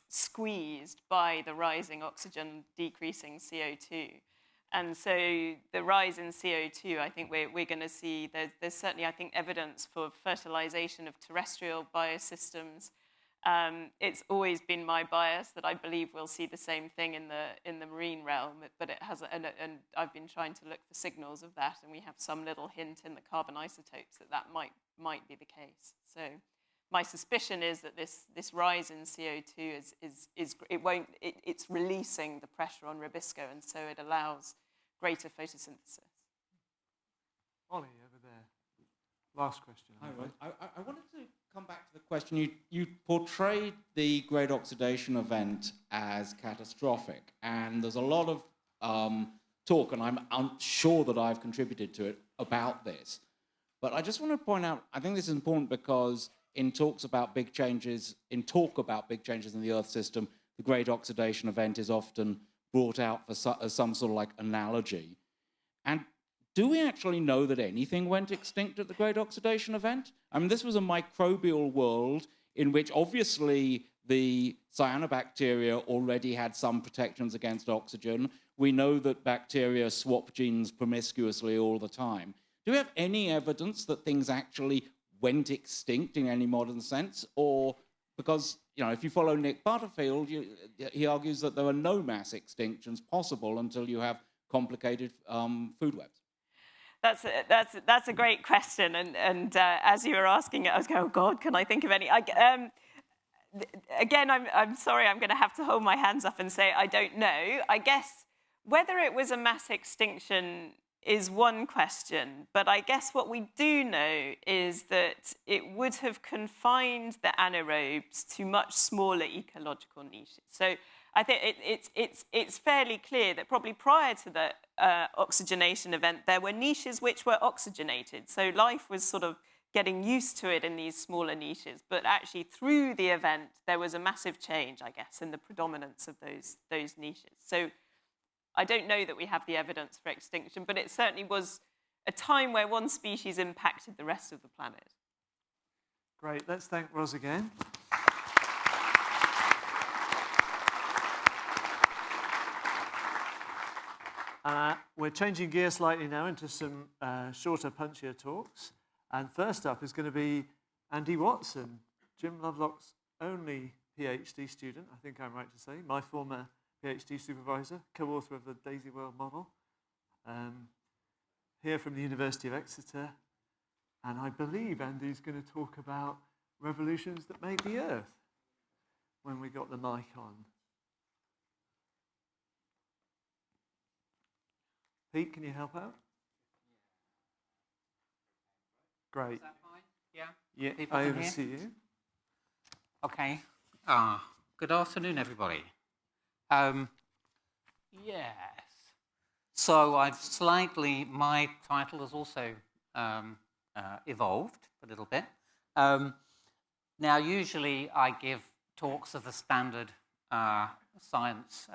squeezed by the rising oxygen, decreasing CO2. And so the rise in CO2, I think we're going to see, there's certainly, I think, evidence for fertilization of terrestrial biosystems. It's always been my bias that I believe we'll see the same thing in the marine realm, but it has, and I've been trying to look for signals of that, and we have some little hint in the carbon isotopes that might be the case. So my suspicion is that this rise in CO2 it's releasing the pressure on Rubisco, and so it allows greater photosynthesis. Ollie, over there. Last question. Hi, Rod. I wanted to come back to the question. You portrayed the great oxidation event as catastrophic, and there's a lot of talk, and I'm unsure that I've contributed to it, about this. But I just want to point out, I think this is important because in talk about big changes in the Earth system, the great oxidation event is often brought out as some sort of like analogy. And do we actually know that anything went extinct at the great oxidation event? I mean, this was a microbial world in which obviously the cyanobacteria already had some protections against oxygen. We know that bacteria swap genes promiscuously all the time. Do we have any evidence that things actually went extinct in any modern sense? Or because, you know, if you follow Nick Butterfield, he argues that there are no mass extinctions possible until you have complicated food webs. That's a great question, and as you were asking it, I was going, oh God, can I think of any? Again, I'm sorry, I'm going to have to hold my hands up and say I don't know. I guess whether it was a mass extinction is one question, but I guess what we do know is that it would have confined the anaerobes to much smaller ecological niches. So I think it's fairly clear that probably prior to the oxygenation event, there were niches which were oxygenated. So life was sort of getting used to it in these smaller niches. But actually, through the event, there was a massive change, I guess, in the predominance of those niches. So I don't know that we have the evidence for extinction, but it certainly was a time where one species impacted the rest of the planet. Great. Let's thank Ros again. We're changing gear slightly now into some shorter, punchier talks. And first up is going to be Andy Watson, Jim Lovelock's only PhD student, I think I'm right to say, my former PhD supervisor, co-author of the Daisy World model, here from the University of Exeter. And I believe Andy's going to talk about revolutions that made the Earth when we got the mic on. Pete, can you help out? Great. Is that fine? Yeah? Yeah, People I can hear? oversee you. Okay. Good afternoon, everybody. Yes. So my title has also evolved a little bit. Now, usually I give talks of the standard science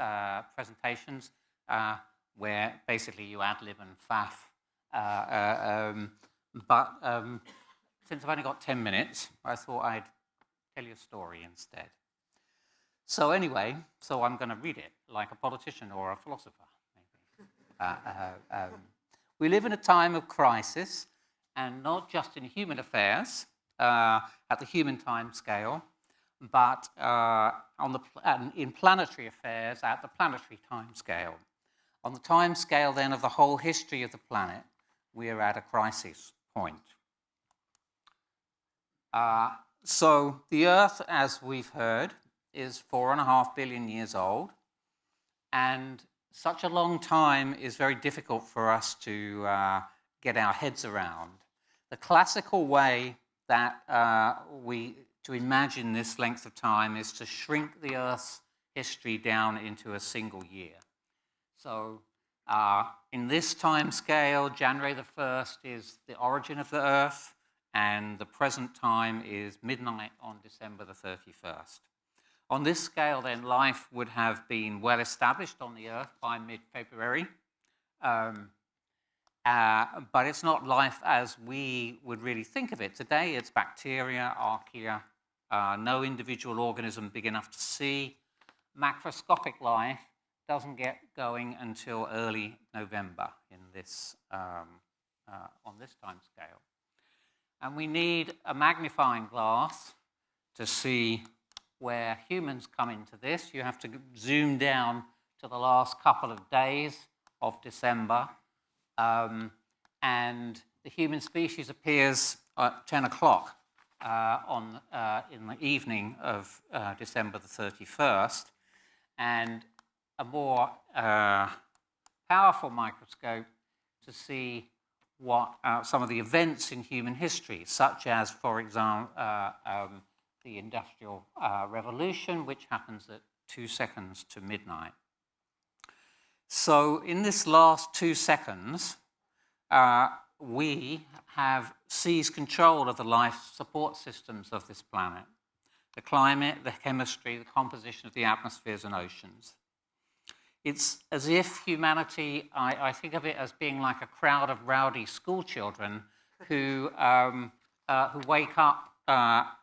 presentations where basically you ad-lib and faff. But since I've only got 10 minutes, I thought I'd tell you a story instead. So anyway, I'm going to read it like a politician or a philosopher, maybe. We live in a time of crisis, and not just in human affairs, at the human time scale, but in planetary affairs at the planetary time scale. On the time scale, then, of the whole history of the planet, we are at a crisis point. So the Earth, as we've heard, is 4.5 billion years old, and such a long time is very difficult for us to get our heads around. The classical way that to imagine this length of time is to shrink the Earth's history down into a single year. So in this time scale, January the 1st is the origin of the Earth, and the present time is midnight on December the 31st. On this scale, then, life would have been well established on the Earth by mid-February. But it's not life as we would really think of it. Today, it's bacteria, archaea, no individual organism big enough to see. Macroscopic life doesn't get going until early November in this, on this time scale. And we need a magnifying glass to see where humans come into this. You have to zoom down to the last couple of days of December. And the human species appears at 10 o'clock in the evening of December the 31st. And a more powerful microscope to see what some of the events in human history, such as, for example, the Industrial Revolution, which happens at 2 seconds to midnight. So in this last 2 seconds, we have seized control of the life support systems of this planet, the climate, the chemistry, the composition of the atmospheres and oceans. It's as if humanity, I think of it as being like a crowd of rowdy school children who wake up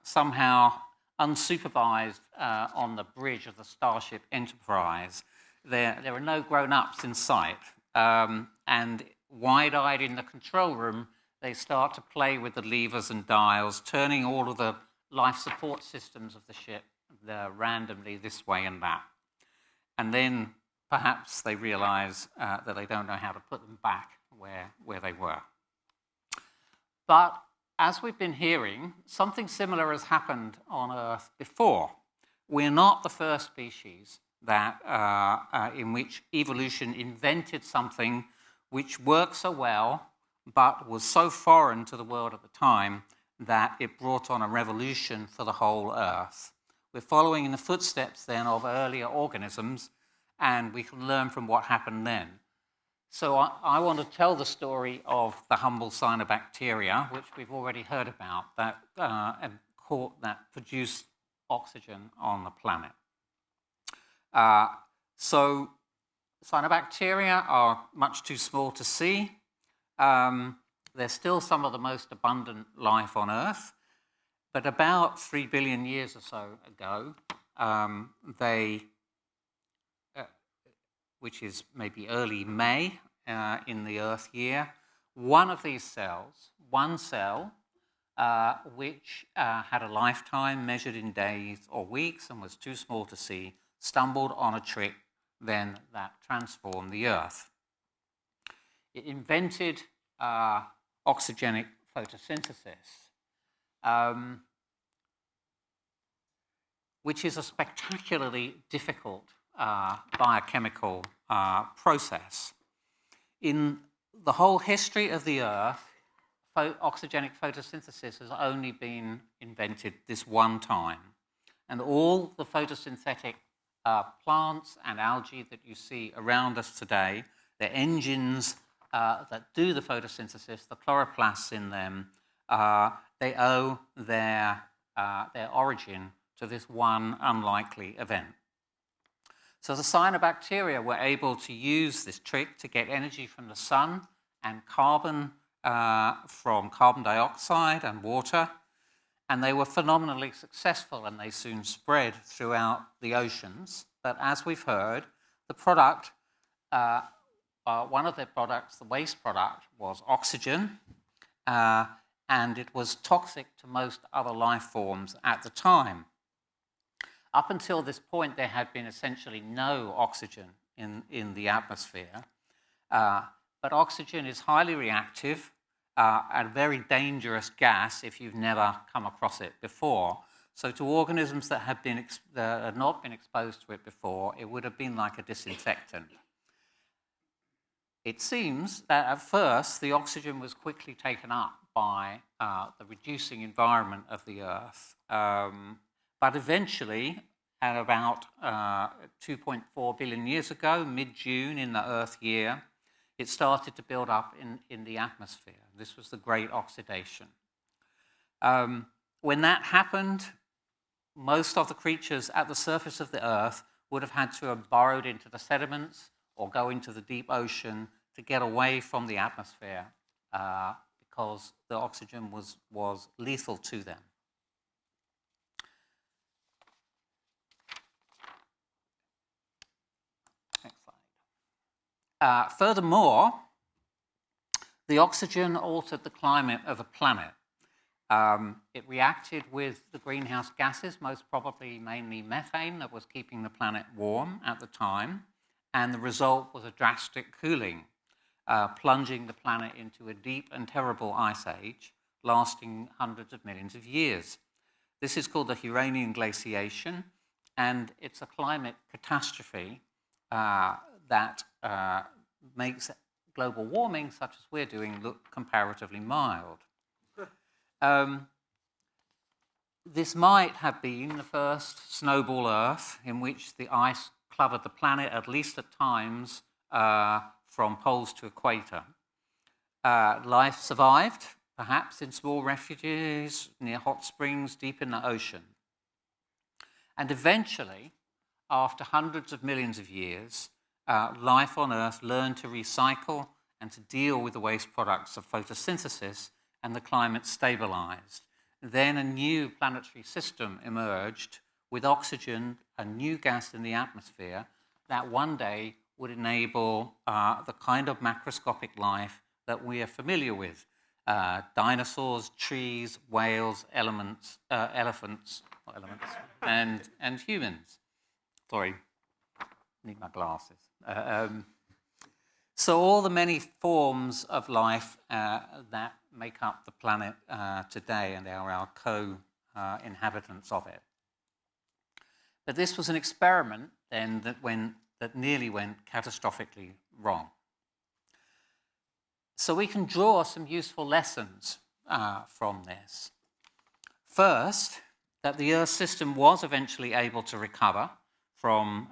somehow unsupervised on the bridge of the Starship Enterprise. There are no grown-ups in sight, and wide-eyed in the control room, they start to play with the levers and dials, turning all of the life support systems of the ship randomly this way and that. And then perhaps they realize that they don't know how to put them back where they were. But as we've been hearing, something similar has happened on Earth before. We're not the first species that in which evolution invented something which worked so well, but was so foreign to the world at the time that it brought on a revolution for the whole Earth. We're following in the footsteps then of earlier organisms, and we can learn from what happened then. So I want to tell the story of the humble cyanobacteria, which we've already heard about, that produce oxygen on the planet. So cyanobacteria are much too small to see. They're still some of the most abundant life on Earth, but about 3 billion years or so ago, they which is maybe early May in the Earth year, one of these cells, one cell, which had a lifetime measured in days or weeks and was too small to see, stumbled on a trick then that transformed the Earth. It invented oxygenic photosynthesis, which is a spectacularly difficult biochemical process. In the whole history of the Earth, oxygenic photosynthesis has only been invented this one time. And all the photosynthetic plants and algae that you see around us today, the engines that do the photosynthesis, the chloroplasts in them, they owe their origin to this one unlikely event. So the cyanobacteria were able to use this trick to get energy from the sun and carbon from carbon dioxide and water, and they were phenomenally successful, and they soon spread throughout the oceans. But as we've heard, the product, one of their products, the waste product, was oxygen, and it was toxic to most other life forms at the time. Up until this point, there had been essentially no oxygen in the atmosphere. But oxygen is highly reactive and a very dangerous gas if you've never come across it before. So to organisms that had not been exposed to it before, it would have been like a disinfectant. It seems that at first the oxygen was quickly taken up by the reducing environment of the Earth. But eventually, at about 2.4 billion years ago, mid-June in the Earth year, it started to build up in the atmosphere. This was the Great Oxidation. When that happened, most of the creatures at the surface of the Earth would have had to have burrowed into the sediments or go into the deep ocean to get away from the atmosphere because the oxygen was lethal to them. Next slide. Furthermore, the oxygen altered the climate of the planet. It reacted with the greenhouse gases, most probably mainly methane, that was keeping the planet warm at the time, and the result was a drastic cooling, plunging the planet into a deep and terrible ice age, lasting hundreds of millions of years. This is called the Uranian glaciation, and it's a climate catastrophe that makes global warming, such as we're doing, look comparatively mild. This might have been the first snowball Earth in which the ice covered the planet, at least at times, from poles to equator. Life survived, perhaps in small refuges near hot springs deep in the ocean. And eventually, after hundreds of millions of years, life on Earth learned to recycle and to deal with the waste products of photosynthesis, and the climate stabilized. Then a new planetary system emerged with oxygen, a new gas in the atmosphere, that one day would enable the kind of macroscopic life that we are familiar with. Dinosaurs, trees, whales, elephants, and humans. Sorry, need my glasses. So all the many forms of life that make up the planet today and are our co-inhabitants of it. But this was an experiment then that nearly went catastrophically wrong. So we can draw some useful lessons from this. First, that the Earth system was eventually able to recover from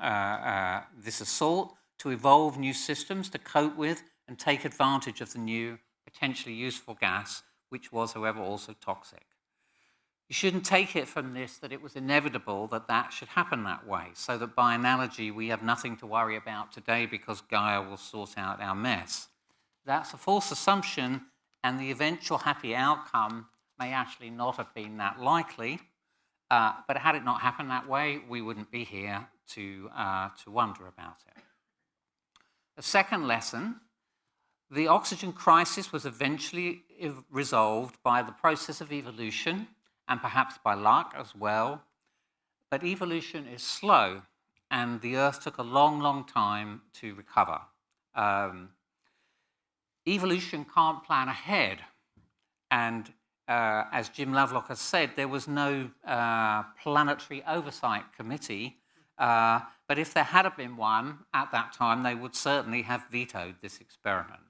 this assault, to evolve new systems to cope with and take advantage of the new, potentially useful gas, which was, however, also toxic. You shouldn't take it from this that it was inevitable that should happen that way, so that by analogy we have nothing to worry about today because Gaia will sort out our mess. That's a false assumption, and the eventual happy outcome may actually not have been that likely, but had it not happened that way, we wouldn't be here to wonder about it. A second lesson, the oxygen crisis was eventually resolved by the process of evolution, and perhaps by luck as well. But evolution is slow, and the Earth took a long, long time to recover. Evolution can't plan ahead, and as Jim Lovelock has said, there was no planetary oversight committee, but if there had been one at that time, they would certainly have vetoed this experiment.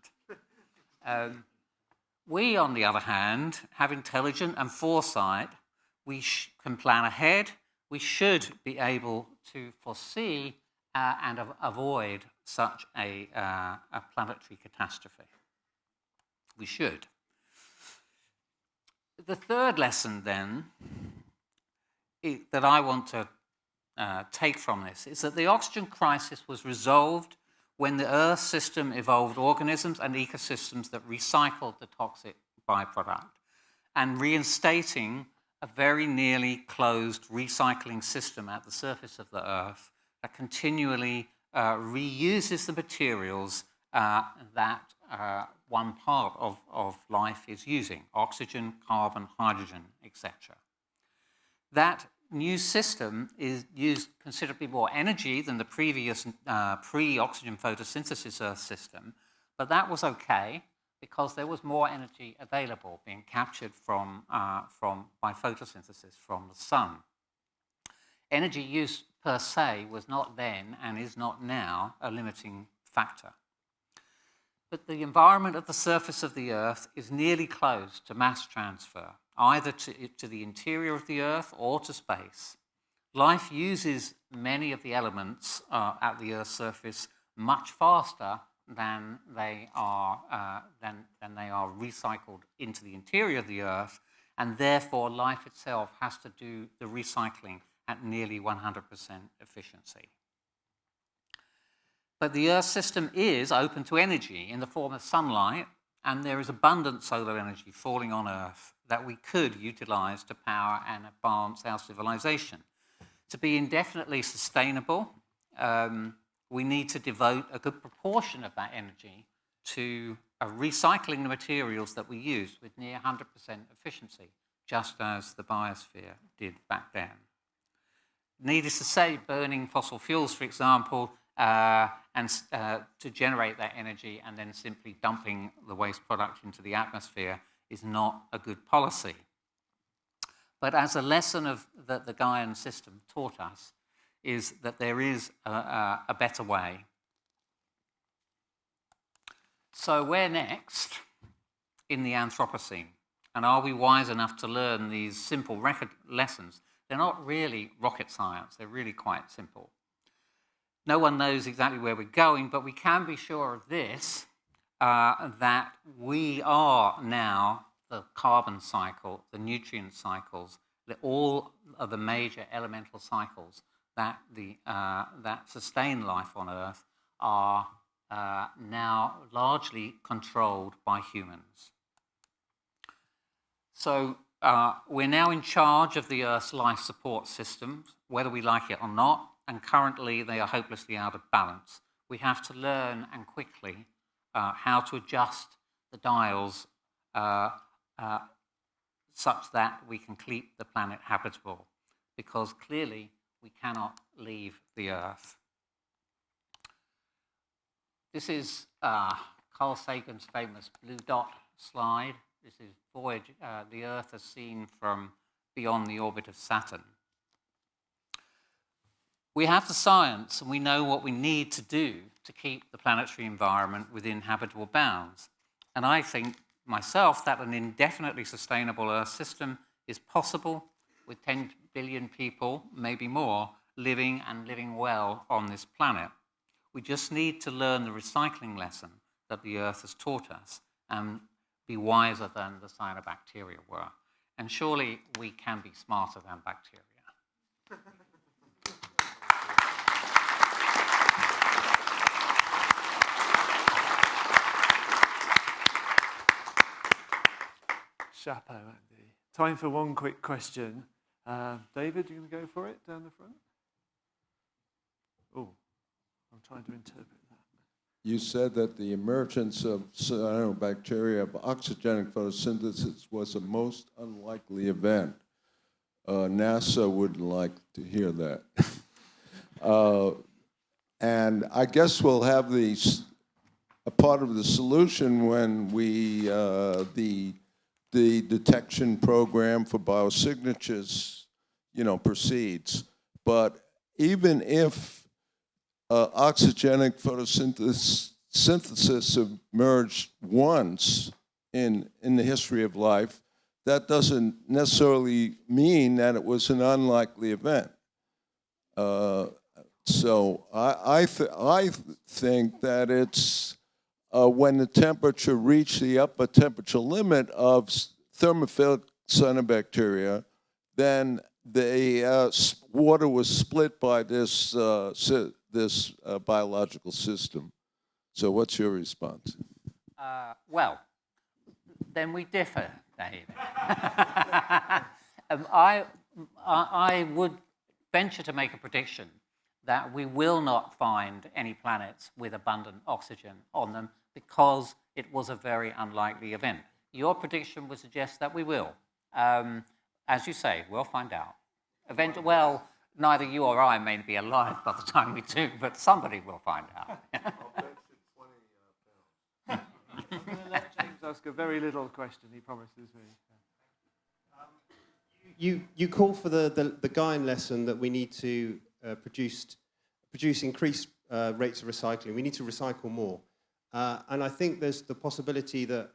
We, on the other hand, have intelligence and foresight. We can plan ahead. We should be able to foresee and avoid such a planetary catastrophe. We should. The third lesson, then, that I want to take from this is that the oxygen crisis was resolved when the Earth system evolved organisms and ecosystems that recycled the toxic byproduct, and reinstating a very nearly closed recycling system at the surface of the Earth that continually reuses the materials that one part of life is using: oxygen, carbon, hydrogen, etc. That new system used considerably more energy than the previous pre-oxygen photosynthesis Earth system, but that was okay because there was more energy available being captured by photosynthesis from the sun. Energy use per se was not then and is not now a limiting factor. But the environment at the surface of the Earth is nearly closed to mass transfer, either to the interior of the Earth or to space. Life uses many of the elements at the Earth's surface much faster than they are recycled into the interior of the Earth, and therefore life itself has to do the recycling at nearly 100% efficiency. But the Earth system is open to energy in the form of sunlight, and there is abundant solar energy falling on Earth that we could utilize to power and advance our civilization. To be indefinitely sustainable, we need to devote a good proportion of that energy to recycling the materials that we use with near 100% efficiency, just as the Biosphere did back then. Needless to say, burning fossil fuels, for example, to generate that energy and then simply dumping the waste product into the atmosphere is not a good policy. But as a lesson that the Gaian system taught us is that there is a better way. So where next? In the Anthropocene. And are we wise enough to learn these simple lessons? They're not really rocket science. They're really quite simple. No one knows exactly where we're going, but we can be sure of this, that we are now the carbon cycle, the nutrient cycles, all of the major elemental cycles that sustain life on Earth are now largely controlled by humans. So we're now in charge of the Earth's life support systems, whether we like it or not, and currently they are hopelessly out of balance. We have to learn, and quickly, how to adjust the dials such that we can keep the planet habitable, because clearly we cannot leave the Earth. This is Carl Sagan's famous blue dot slide. This is Voyager, the Earth as seen from beyond the orbit of Saturn. We have the science and we know what we need to do to keep the planetary environment within habitable bounds. And I think myself that an indefinitely sustainable Earth system is possible with 10 billion people, maybe more, living well on this planet. We just need to learn the recycling lesson that the Earth has taught us and be wiser than the cyanobacteria were. And surely we can be smarter than bacteria. Chapeau, Andy. Time for one quick question. David, you going to go for it down the front? Oh, I'm trying to interpret that. you said that the emergence of cyanobacteria of oxygenic photosynthesis was a most unlikely event. NASA wouldn't like to hear that. And I guess we'll have a part of the solution when the detection program for biosignatures, proceeds. But even if oxygenic photosynthesis emerged once in the history of life, that doesn't necessarily mean that it was an unlikely event. So I think that it's when the temperature reached the upper temperature limit of thermophilic cyanobacteria, then the water was split by this biological system. So what's your response? Well, then we differ, Dave. I would venture to make a prediction that we will not find any planets with abundant oxygen on them because it was a very unlikely event. Your prediction would suggest that we will. As you say, we'll find out. Well, neither you or I may be alive by the time we do, but somebody will find out. I'm going to let James ask a very little question, he promises me. You call for the Gaian lesson that we need to produce increased rates of recycling. We need to recycle more. And I think there's the possibility that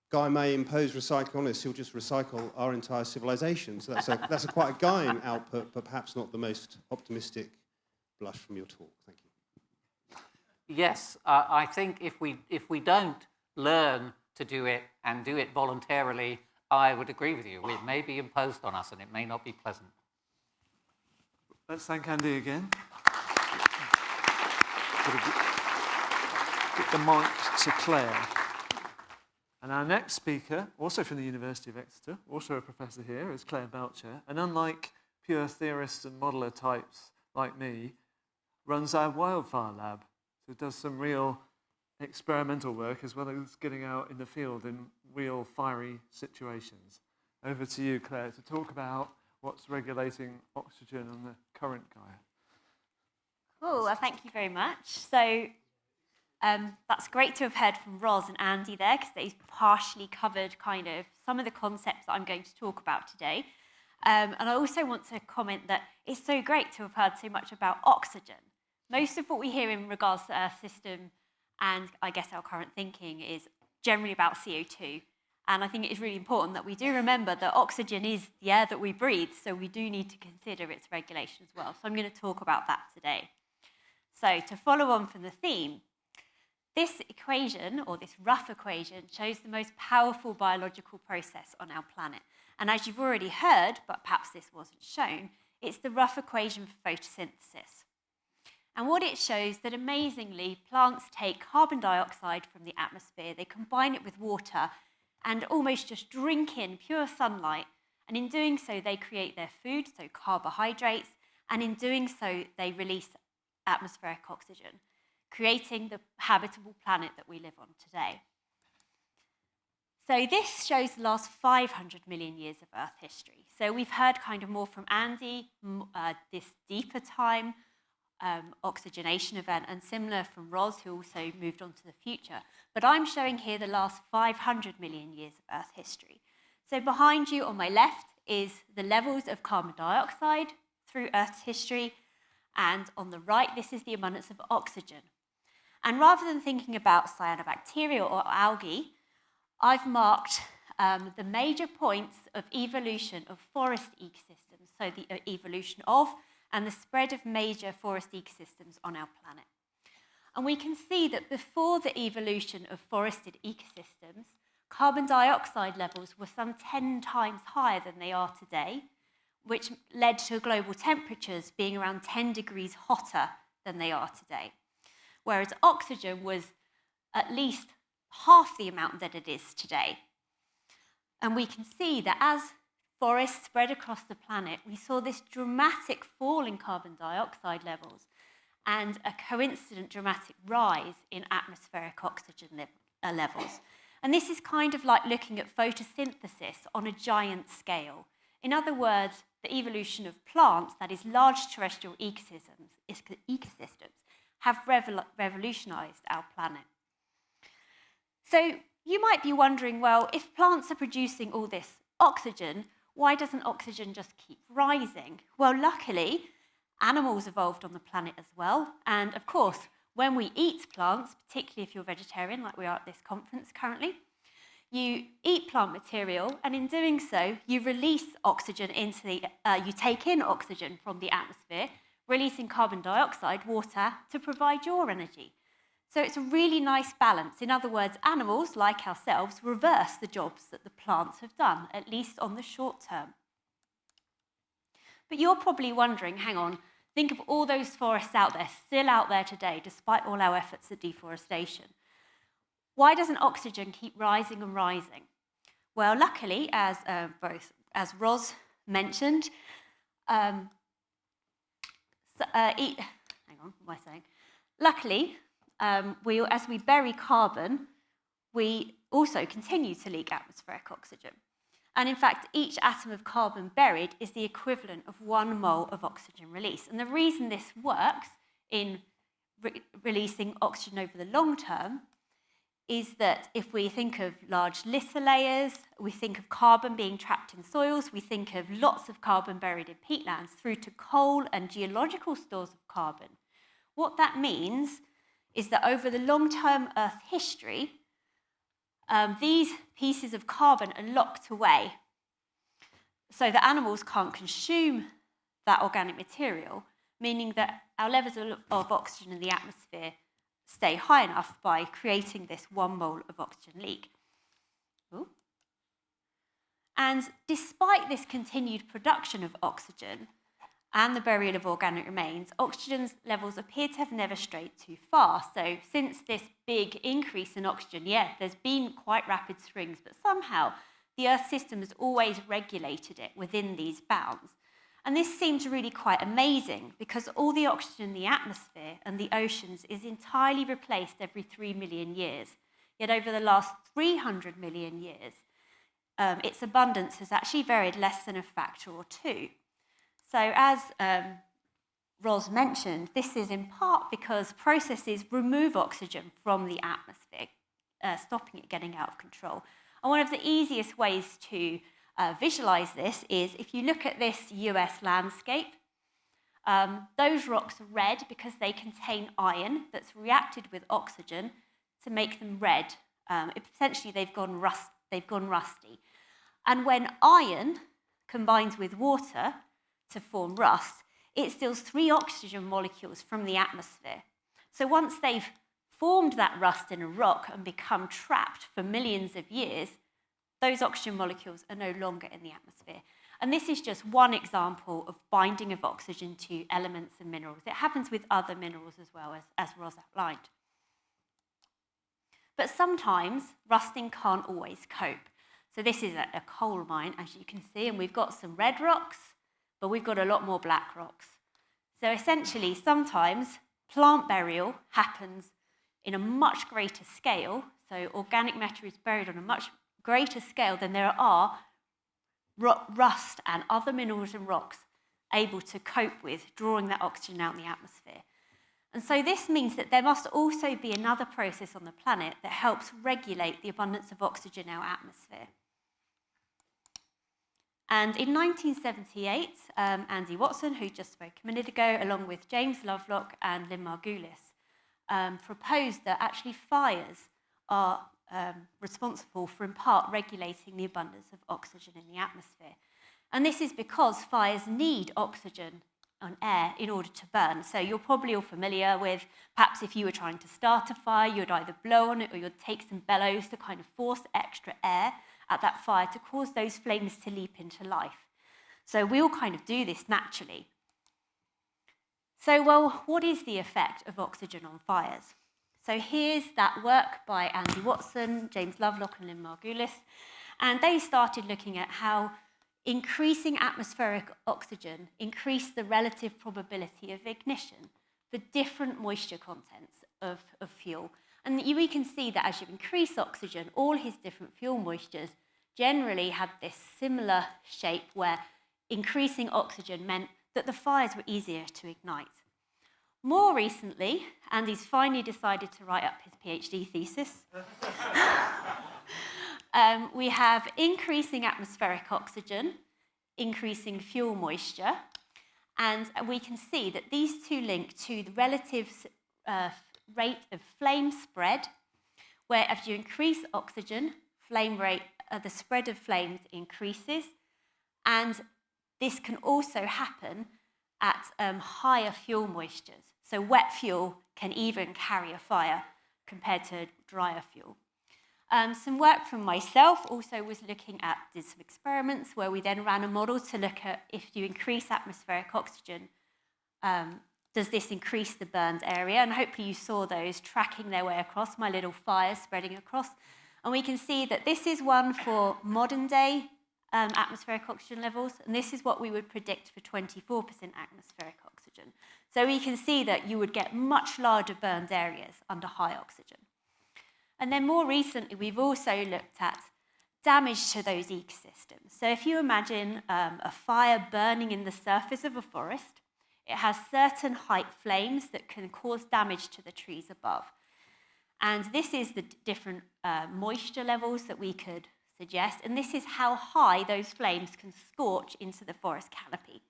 Gaia may impose recycling on us. He'll just recycle our entire civilization. So that's quite a Gaian output, but perhaps not the most optimistic blush from your talk. Thank you. Yes, I think if we don't learn to do it and do it voluntarily, I would agree with you. It may be imposed on us and it may not be pleasant. Let's thank Andy again. Get the mic to Claire. And our next speaker, also from the University of Exeter, also a professor here, is Claire Belcher. And unlike pure theorists and modeler types like me, runs our wildfire lab. So it does some real experimental work as well as getting out in the field in real fiery situations. Over to you, Claire, to talk about what's regulating oxygen on the current Gaia. Cool, well, thank you very much. So that's great to have heard from Ros and Andy there, because they've partially covered kind of some of the concepts that I'm going to talk about today. And I also want to comment that it's so great to have heard so much about oxygen. Most of what we hear in regards to Earth system and I guess our current thinking is generally about CO2. And I think it is really important that we do remember that oxygen is the air that we breathe, so we do need to consider its regulation as well. So I'm going to talk about that today. So to follow on from the theme, this equation, or this rough equation, shows the most powerful biological process on our planet. And as you've already heard, but perhaps this wasn't shown, it's the rough equation for photosynthesis. And what it shows that amazingly, plants take carbon dioxide from the atmosphere, they combine it with water, and almost just drink in pure sunlight. And in doing so, they create their food, so carbohydrates, and in doing so, they release atmospheric oxygen, creating the habitable planet that we live on today. So this shows the last 500 million years of Earth history. So we've heard kind of more from Andy, this deeper time, oxygenation event, and similar from Ros, who also moved on to the future. But I'm showing here the last 500 million years of Earth history. So behind you on my left is the levels of carbon dioxide through Earth's history, and on the right, this is the abundance of oxygen. And rather than thinking about cyanobacteria or algae, I've marked the major points of evolution of forest ecosystems, so the evolution of and the spread of major forest ecosystems on our planet. And we can see that before the evolution of forested ecosystems, carbon dioxide levels were some 10 times higher than they are today, which led to global temperatures being around 10 degrees hotter than they are today. Whereas oxygen was at least half the amount that it is today. And we can see that as forests spread across the planet, we saw this dramatic fall in carbon dioxide levels. and a coincident dramatic rise in atmospheric oxygen levels. And this is kind of like looking at photosynthesis on a giant scale. In other words, the evolution of plants, that is large terrestrial ecosystems have revolutionized our planet. So you might be wondering, well, if plants are producing all this oxygen, why doesn't oxygen just keep rising? Well, luckily, animals evolved on the planet as well. And of course, when we eat plants, particularly if you're vegetarian, like we are at this conference currently, you eat plant material, and in doing so, you release oxygen into the, you take in oxygen from the atmosphere, releasing carbon dioxide, water, to provide your energy. So it's a really nice balance. In other words, animals, like ourselves, reverse the jobs that the plants have done, at least on the short term. But you're probably wondering, hang on, think of all those forests out there, still out there today, despite all our efforts at deforestation. Why doesn't oxygen keep rising and rising? Well, luckily, as Ros mentioned, hang on, what am I saying? Luckily, as we bury carbon, we also continue to leak atmospheric oxygen. And in fact, each atom of carbon buried is the equivalent of 1 mole of oxygen release. And the reason this works in releasing oxygen over the long term is that if we think of large litter layers, we think of carbon being trapped in soils, we think of lots of carbon buried in peatlands, through to coal and geological stores of carbon. What that means is that over the long-term Earth history, these pieces of carbon are locked away so that animals can't consume that organic material, meaning that our levels of oxygen in the atmosphere stay high enough by creating this 1 mole of oxygen leak. Ooh. And despite this continued production of oxygen and the burial of organic remains, oxygen levels appear to have never strayed too far. So since this big increase in oxygen, yeah, there's been quite rapid swings, but somehow the Earth system has always regulated it within these bounds. And this seems really quite amazing because all the oxygen in the atmosphere and the oceans is entirely replaced every 3 million years. Yet over the last 300 million years, its abundance has actually varied less than a factor or 2. So as Ros mentioned, this is in part because processes remove oxygen from the atmosphere, stopping it getting out of control. And one of the easiest ways to visualize this is if you look at this US landscape, those rocks are red because they contain iron that's reacted with oxygen to make them red. Essentially, they've gone rusty. And when iron combines with water to form rust, it steals 3 oxygen molecules from the atmosphere. So once they've formed that rust in a rock and become trapped for millions of years, those oxygen molecules are no longer in the atmosphere. And this is just one example of binding of oxygen to elements and minerals. It happens with other minerals as well, as Ros outlined. But sometimes rusting can't always cope. So this is a coal mine, as you can see, and we've got some red rocks, but we've got a lot more black rocks. So essentially, sometimes plant burial happens in a much greater scale. So organic matter is buried on a much greater scale than there are rust and other minerals and rocks able to cope with drawing that oxygen out in the atmosphere. And so this means that there must also be another process on the planet that helps regulate the abundance of oxygen in our atmosphere. And in 1978, Andy Watson, who just spoke a minute ago, along with James Lovelock and Lynn Margulis, proposed that actually fires are responsible for, in part, regulating the abundance of oxygen in the atmosphere. And this is because fires need oxygen and air in order to burn. So you're probably all familiar with, perhaps if you were trying to start a fire, you'd either blow on it or you'd take some bellows to kind of force extra air at that fire to cause those flames to leap into life. So we all kind of do this naturally. So, well, what is the effect of oxygen on fires? So here's that work by Andy Watson, James Lovelock and Lynn Margulis, and they started looking at how increasing atmospheric oxygen increased the relative probability of ignition for different moisture contents of fuel. And we can see that as you increase oxygen, all his different fuel moistures generally had this similar shape where increasing oxygen meant that the fires were easier to ignite. More recently, Andy's finally decided to write up his PhD thesis. We have increasing atmospheric oxygen, increasing fuel moisture, and we can see that these two link to the relative rate of flame spread, where as you increase oxygen, flame rate, the spread of flames increases, and this can also happen at higher fuel moistures. So wet fuel can even carry a fire compared to drier fuel. Some work from myself also was did some experiments where we then ran a model to look at if you increase atmospheric oxygen, does this increase the burned area? And hopefully you saw those tracking their way across, my little fires spreading across. And we can see that this is one for modern day atmospheric oxygen levels, and this is what we would predict for 24% atmospheric oxygen. So we can see that you would get much larger burned areas under high oxygen. And then more recently, we've also looked at damage to those ecosystems. So if you imagine a fire burning in the surface of a forest, it has certain height flames that can cause damage to the trees above. And this is the different moisture levels that we could suggest, and this is how high those flames can scorch into the forest canopy.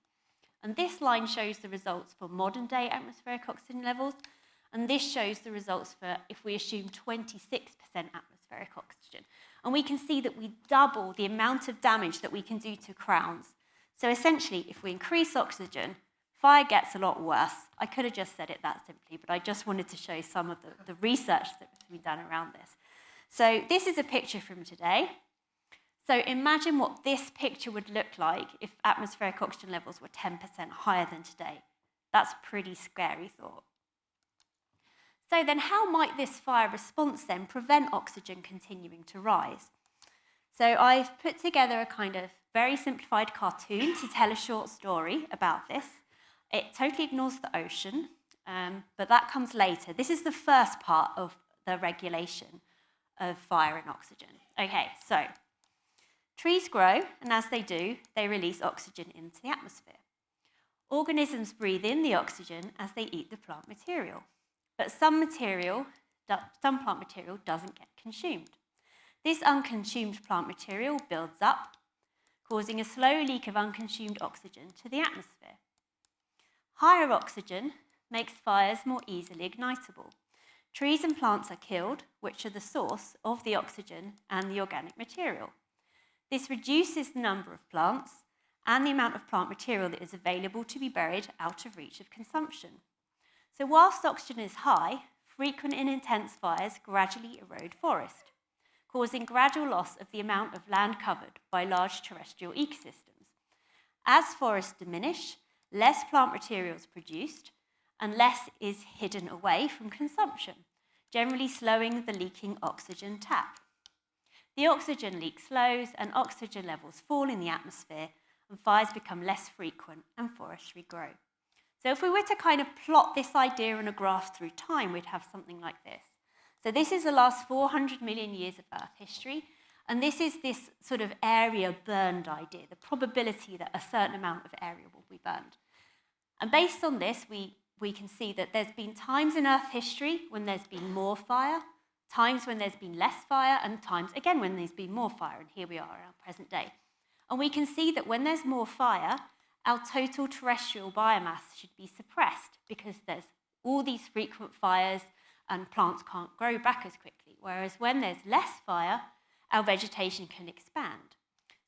And this line shows the results for modern day atmospheric oxygen levels, and this shows the results for if we assume 26% atmospheric oxygen. And we can see that we double the amount of damage that we can do to crowns. So essentially, if we increase oxygen, fire gets a lot worse. I could have just said it that simply, but I just wanted to show some of the research that's been done around this. So this is a picture from today. So imagine what this picture would look like if atmospheric oxygen levels were 10% higher than today. That's a pretty scary thought. So then how might this fire response then prevent oxygen continuing to rise? So I've put together a kind of very simplified cartoon to tell a short story about this. It totally ignores the ocean, but that comes later. This is the first part of the regulation of fire and oxygen. Okay, so trees grow, and as they do, they release oxygen into the atmosphere. Organisms breathe in the oxygen as they eat the plant material, but some plant material doesn't get consumed. This unconsumed plant material builds up, causing a slow leak of unconsumed oxygen to the atmosphere. Higher oxygen makes fires more easily ignitable. Trees and plants are killed, which are the source of the oxygen and the organic material. This reduces the number of plants and the amount of plant material that is available to be buried out of reach of consumption. So whilst oxygen is high, frequent and intense fires gradually erode forest, causing gradual loss of the amount of land covered by large terrestrial ecosystems. As forests diminish, less plant material is produced and less is hidden away from consumption, generally slowing the leaking oxygen tap. The oxygen leak slows and oxygen levels fall in the atmosphere and fires become less frequent and forestry grow. So if we were to kind of plot this idea in a graph through time, we'd have something like this. So this is the last 400 million years of Earth history, and this is this sort of area burned idea, the probability that a certain amount of area will be burned. And based on this, we can see that there's been times in Earth history when there's been more fire, times when there's been less fire, and times, again, when there's been more fire, and here we are in our present day. And we can see that when there's more fire, our total terrestrial biomass should be suppressed because there's all these frequent fires and plants can't grow back as quickly. Whereas when there's less fire, our vegetation can expand.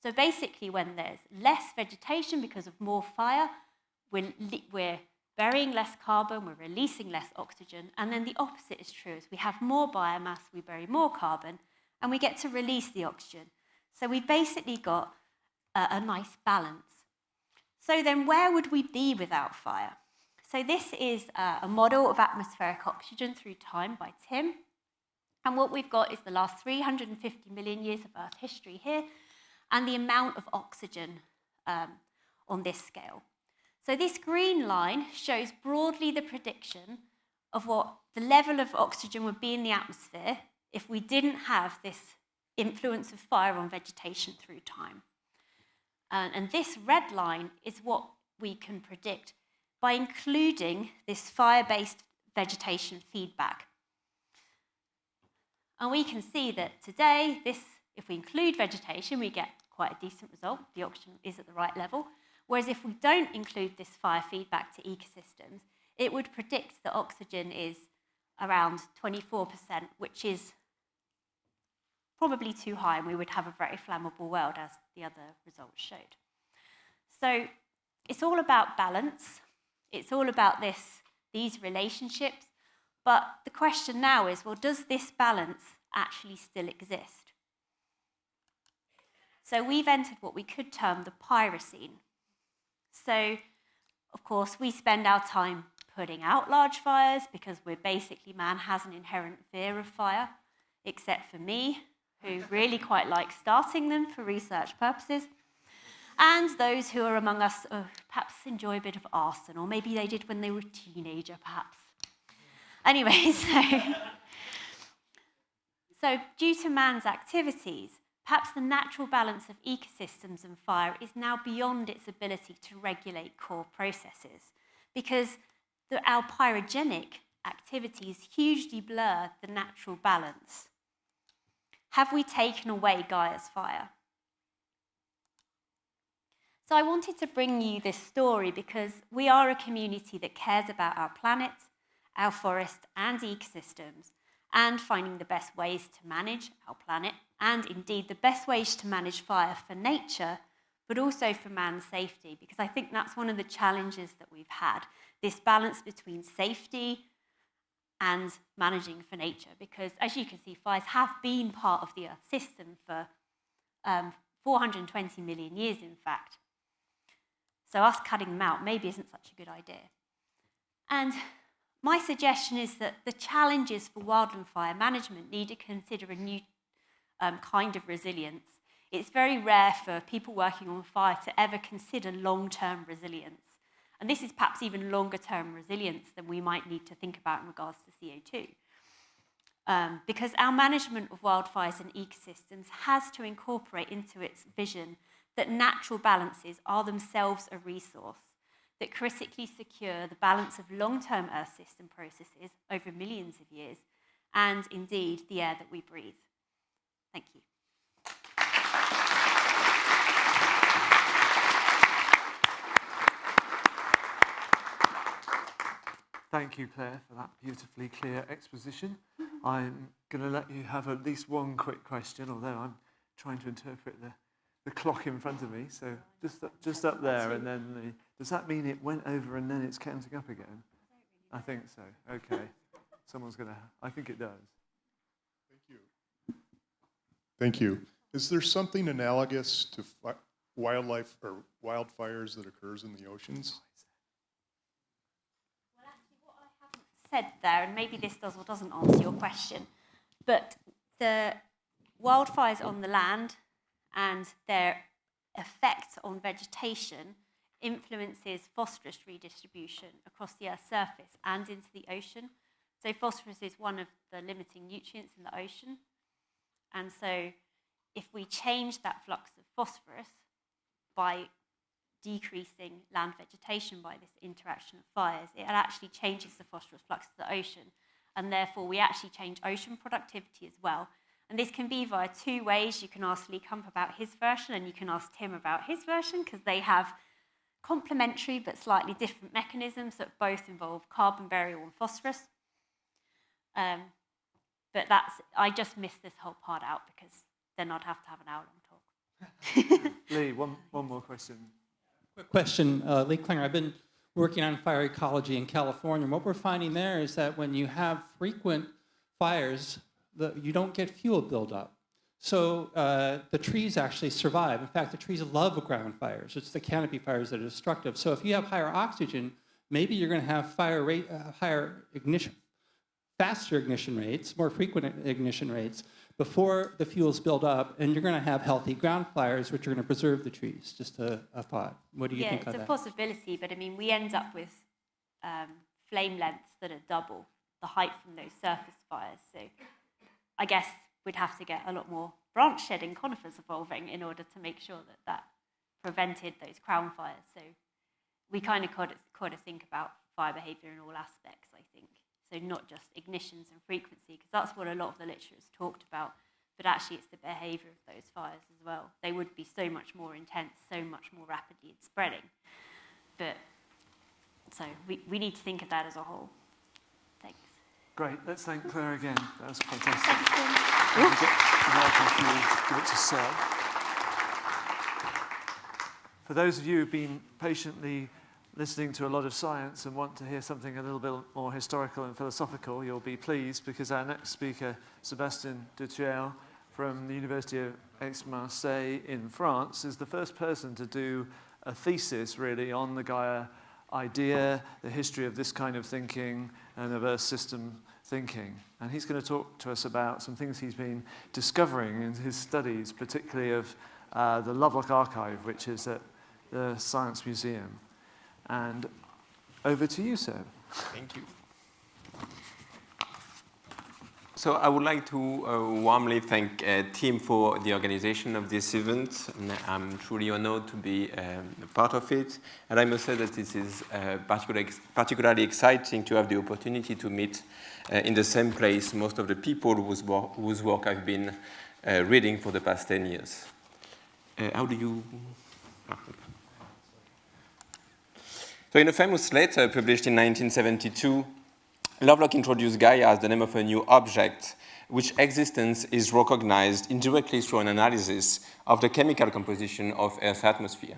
So basically, when there's less vegetation because of more fire, we're burying less carbon, we're releasing less oxygen, and then the opposite is true. As we have more biomass, we bury more carbon, and we get to release the oxygen. So we've basically got a nice balance. So then where would we be without fire? So this is a model of atmospheric oxygen through time by Tim. And what we've got is the last 350 million years of Earth history here, and the amount of oxygen on this scale. So this green line shows broadly the prediction of what the level of oxygen would be in the atmosphere if we didn't have this influence of fire on vegetation through time. And this red line is what we can predict by including this fire-based vegetation feedback. And we can see that today, if we include vegetation, we get quite a decent result. The oxygen is at the right level. Whereas if we don't include this fire feedback to ecosystems, it would predict that oxygen is around 24%, which is probably too high, and we would have a very flammable world, as the other results showed. So it's all about balance. It's all about these relationships. But the question now is, well, does this balance actually still exist? So we've entered what we could term the Pyrocene. So, of course, we spend our time putting out large fires because man has an inherent fear of fire, except for me, who really quite like starting them for research purposes, and those who are among us perhaps enjoy a bit of arson, or maybe they did when they were a teenager, perhaps. Anyway, so due to man's activities, perhaps the natural balance of ecosystems and fire is now beyond its ability to regulate core processes, because our pyrogenic activities hugely blur the natural balance. Have we taken away Gaia's fire? So I wanted to bring you this story because we are a community that cares about our planet, our forest and ecosystems, and finding the best ways to manage our planet, and indeed the best ways to manage fire for nature, but also for man's safety, because I think that's one of the challenges that we've had, this balance between safety and managing for nature, because as you can see, fires have been part of the Earth system for 420 million years, in fact. So us cutting them out maybe isn't such a good idea. And my suggestion is that the challenges for wildland fire management need to consider a new kind of resilience. It's very rare for people working on fire to ever consider long-term resilience. And this is perhaps even longer-term resilience than we might need to think about in regards to CO2. Because our management of wildfires and ecosystems has to incorporate into its vision that natural balances are themselves a resource that critically secure the balance of long-term Earth system processes over millions of years, and indeed the air that we breathe. Thank you. Thank you, Claire, for that beautifully clear exposition. I'm going to let you have at least one quick question, although I'm trying to interpret the clock in front of me. So just up there, and then does that mean it went over and then it's counting up again? I think so. Okay. Someone's going to... I think it does. Thank you. Thank you. Is there something analogous to wildlife or wildfires that occurs in the oceans? Said there, and maybe this does or doesn't answer your question, but the wildfires on the land and their effect on vegetation influences phosphorus redistribution across the Earth's surface and into the ocean. So phosphorus is one of the limiting nutrients in the ocean. And so if we change that flux of phosphorus by decreasing land vegetation by this interaction of fires, it actually changes the phosphorus flux of the ocean, and therefore we actually change ocean productivity as well. And this can be via two ways. You can ask Lee Kump about his version, and you can ask Tim about his version, because they have complementary but slightly different mechanisms that both involve carbon burial and phosphorus. But I just missed this whole part out because then I'd have to have an hour-long talk. Lee, one more question. Quick question, Lee Klinger. I've been working on fire ecology in California, and what we're finding there is that when you have frequent fires, you don't get fuel buildup. So the trees actually survive. In fact, the trees love ground fires. It's the canopy fires that are destructive. So if you have higher oxygen, maybe you're going to have higher ignition, faster ignition rates, more frequent ignition rates. before the fuels build up, and you're going to have healthy ground fires, which are going to preserve the trees. Just a thought. What do you think of that? Yeah, it's a possibility, but I mean, we end up with flame lengths that are double the height from those surface fires. So I guess we'd have to get a lot more branch shedding conifers evolving in order to make sure that that prevented those crown fires. So we kind of got to think about fire behaviour in all aspects, I think. So not just ignitions and frequency, because that's what a lot of the literature has talked about, but actually it's the behaviour of those fires as well. They would be so much more intense, so much more rapidly spreading. But so we need to think of that as a whole. Thanks. Great. Let's thank Claire again. That was fantastic. Give it to Seb. For those of you who've been patiently listening to a lot of science and want to hear something a little bit more historical and philosophical, you'll be pleased because our next speaker, Sébastien Duthiel from the University of Aix-Marseille in France, is the first person to do a thesis really on the Gaia idea, the history of this kind of thinking and of Earth system thinking. And he's going to talk to us about some things he's been discovering in his studies, particularly of the Lovelock Archive, which is at the Science Museum. And over to you, Seb. Thank you. So I would like to warmly thank Tim for the organization of this event. And I'm truly honored to be a part of it. And I must say that this is particularly exciting to have the opportunity to meet in the same place most of the people whose work I've been reading for the past 10 years. How do you... So in a famous letter published in 1972, Lovelock introduced Gaia as the name of a new object, which existence is recognized indirectly through an analysis of the chemical composition of Earth's atmosphere.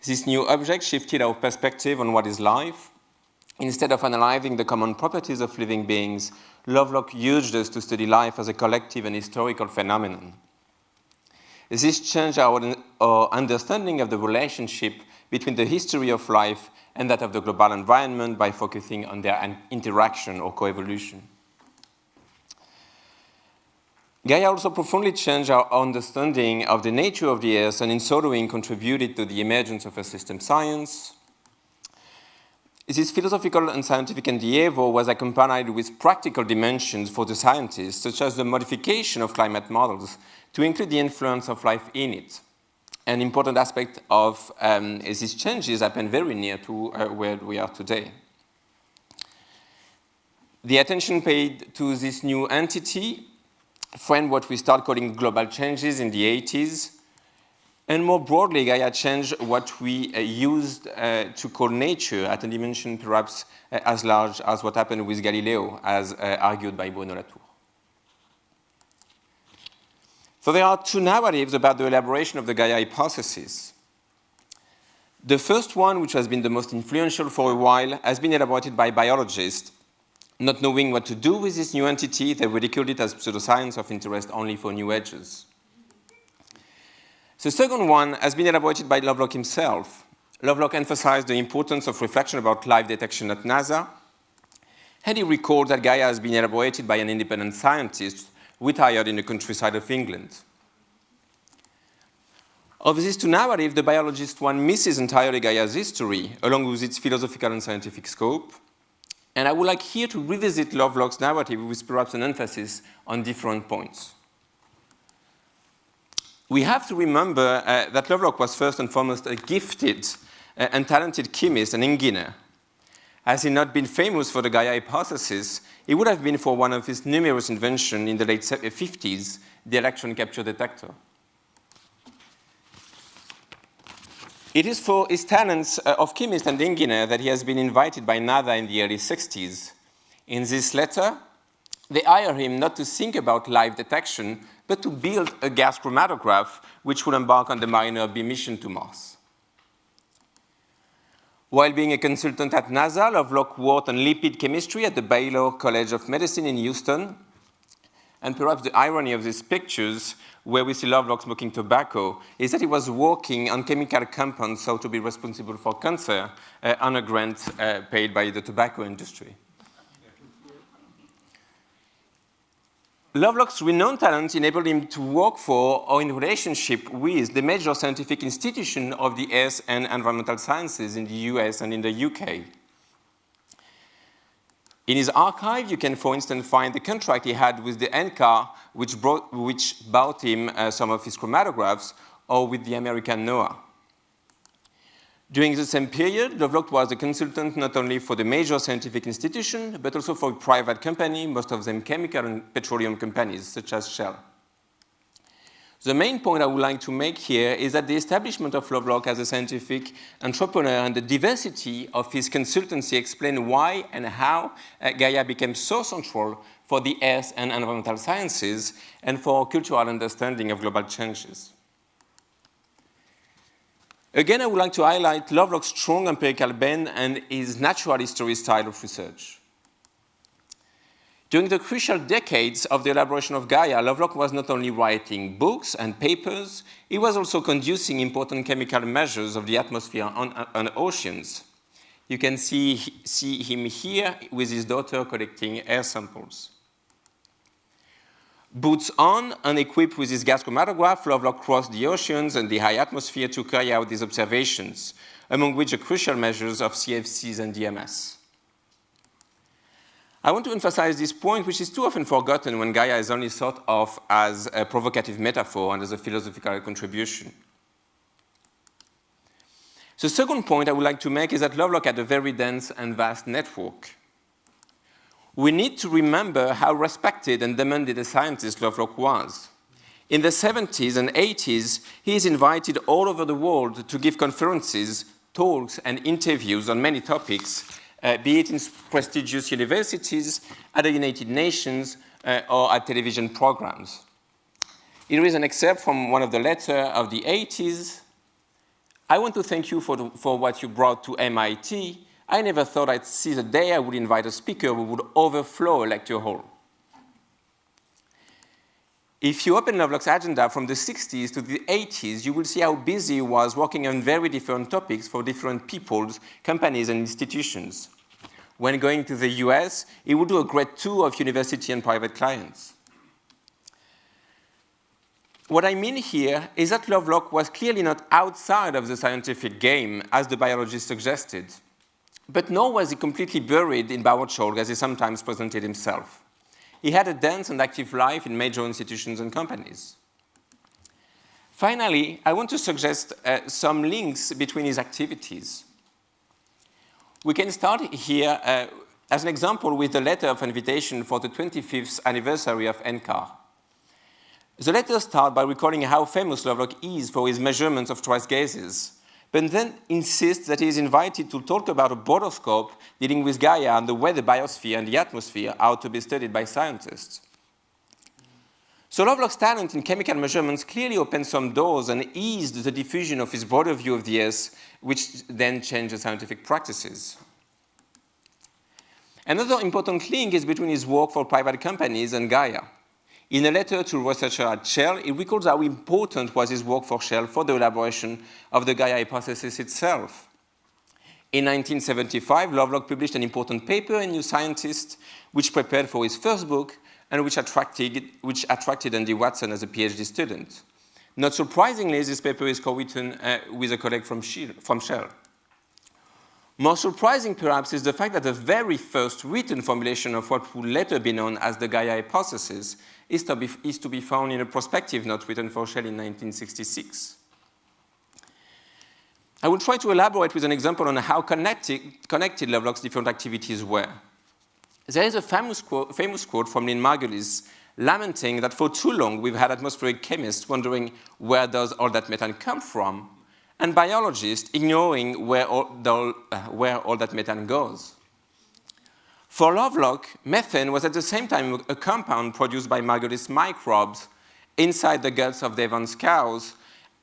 This new object shifted our perspective on what is life. Instead of analyzing the common properties of living beings, Lovelock urged us to study life as a collective and historical phenomenon. This changed our understanding of the relationship between the history of life and that of the global environment by focusing on their interaction or coevolution. Gaia also profoundly changed our understanding of the nature of the Earth and in so doing contributed to the emergence of a system science. This philosophical and scientific endeavour was accompanied with practical dimensions for the scientists, such as the modification of climate models to include the influence of life in it. An important aspect of these changes happened very near to where we are today. The attention paid to this new entity framed what we start calling global changes in the 80s. And more broadly, Gaia changed what we used to call nature at a dimension perhaps as large as what happened with Galileo, as argued by Bruno Latour. So there are two narratives about the elaboration of the Gaia hypothesis. The first one, which has been the most influential for a while, has been elaborated by biologists. Not knowing what to do with this new entity, they ridiculed it as pseudoscience of interest only for new ages. The second one has been elaborated by Lovelock himself. Lovelock emphasized the importance of reflection about life detection at NASA, and he recalled that Gaia has been elaborated by an independent scientist retired in the countryside of England. Of these two narratives, the biologist one misses entirely Gaia's history, along with its philosophical and scientific scope. And I would like here to revisit Lovelock's narrative with perhaps an emphasis on different points. We have to remember that Lovelock was first and foremost a gifted and talented chemist and engineer. Had he not been famous for the Gaia hypothesis, it would have been for one of his numerous inventions in the late 50s, the electron capture detector. It is for his talents of chemist and engineer that he has been invited by NASA in the early 60s. In this letter, they hire him not to think about live detection, but to build a gas chromatograph which would embark on the Mariner B mission to Mars. While being a consultant at NASA, Lovelock worked on lipid chemistry at the Baylor College of Medicine in Houston. And perhaps the irony of these pictures, where we see Lovelock smoking tobacco, is that he was working on chemical compounds thought to be responsible for cancer on a grant paid by the tobacco industry. Lovelock's renowned talent enabled him to work for or in relationship with the major scientific institution of the earth and environmental sciences in the US and in the UK. In his archive, you can, for instance, find the contract he had with the NCAR, which bought him some of his chromatographs, or with the American NOAA. During the same period, Lovelock was a consultant not only for the major scientific institution, but also for private companies, most of them chemical and petroleum companies, such as Shell. The main point I would like to make here is that the establishment of Lovelock as a scientific entrepreneur and the diversity of his consultancy explain why and how Gaia became so central for the earth and environmental sciences and for cultural understanding of global changes. Again, I would like to highlight Lovelock's strong empirical bent and his natural history style of research. During the crucial decades of the elaboration of Gaia, Lovelock was not only writing books and papers, he was also conducting important chemical measures of the atmosphere and oceans. You can see him here with his daughter collecting air samples. Boots on and equipped with his gas chromatograph, Lovelock crossed the oceans and the high atmosphere to carry out these observations, among which are crucial measures of CFCs and DMS. I want to emphasize this point, which is too often forgotten when Gaia is only thought of as a provocative metaphor and as a philosophical contribution. The second point I would like to make is that Lovelock had a very dense and vast network. We need to remember how respected and demanded a scientist Lovelock was. In the 70s and 80s, he is invited all over the world to give conferences, talks, and interviews on many topics, be it in prestigious universities, at the United Nations, or at television programs. Here is an excerpt from one of the letters of the 80s. I want to thank you for what you brought to MIT. I never thought I'd see the day I would invite a speaker who would overflow a lecture hall. If you open Lovelock's agenda from the 60s to the 80s, you will see how busy he was working on very different topics for different peoples, companies, and institutions. When going to the US, he would do a great tour of university and private clients. What I mean here is that Lovelock was clearly not outside of the scientific game, as the biologist suggested, but nor was he completely buried in Bauerscholk, as he sometimes presented himself. He had a dense and active life in major institutions and companies. Finally, I want to suggest some links between his activities. We can start here as an example with the letter of invitation for the 25th anniversary of NCAR. The letter starts by recalling how famous Lovelock is for his measurements of trace gases, but then insists that he is invited to talk about a broader scope dealing with Gaia and the way the biosphere and the atmosphere are to be studied by scientists. So Lovelock's talent in chemical measurements clearly opened some doors and eased the diffusion of his broader view of the Earth, which then changed the scientific practices. Another important link is between his work for private companies and Gaia. In a letter to researchers at Shell, he recalls how important was his work for Shell for the elaboration of the Gaia hypothesis itself. In 1975, Lovelock published an important paper in New Scientist, which prepared for his first book and which attracted Andy Watson as a PhD student. Not surprisingly, this paper is co-written with a colleague from Shell. More surprising, perhaps, is the fact that the very first written formulation of what would later be known as the Gaia hypothesis is to be found in a prospective note written for Shell in 1966. I will try to elaborate with an example on how connected Lovelock's different activities were. There is a famous quote from Lynn Margulis lamenting that for too long we've had atmospheric chemists wondering where does all that methane come from, and biologists ignoring where all that methane goes. For Lovelock, methane was at the same time a compound produced by Margulis microbes inside the guts of Devon's cows,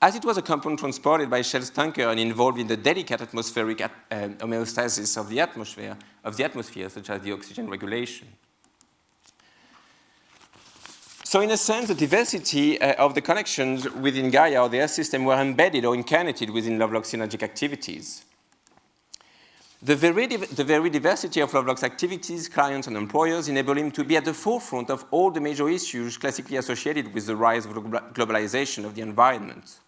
as it was a compound transported by Shell's tanker and involved in the delicate atmospheric homeostasis of the atmosphere, such as the oxygen regulation. So in a sense, the diversity of the connections within Gaia or the Earth system were embedded or incarnated within Lovelock's synergic activities. The very diversity of Lovelock's activities, clients, and employers enable him to be at the forefront of all the major issues classically associated with the rise of globalization of the environment.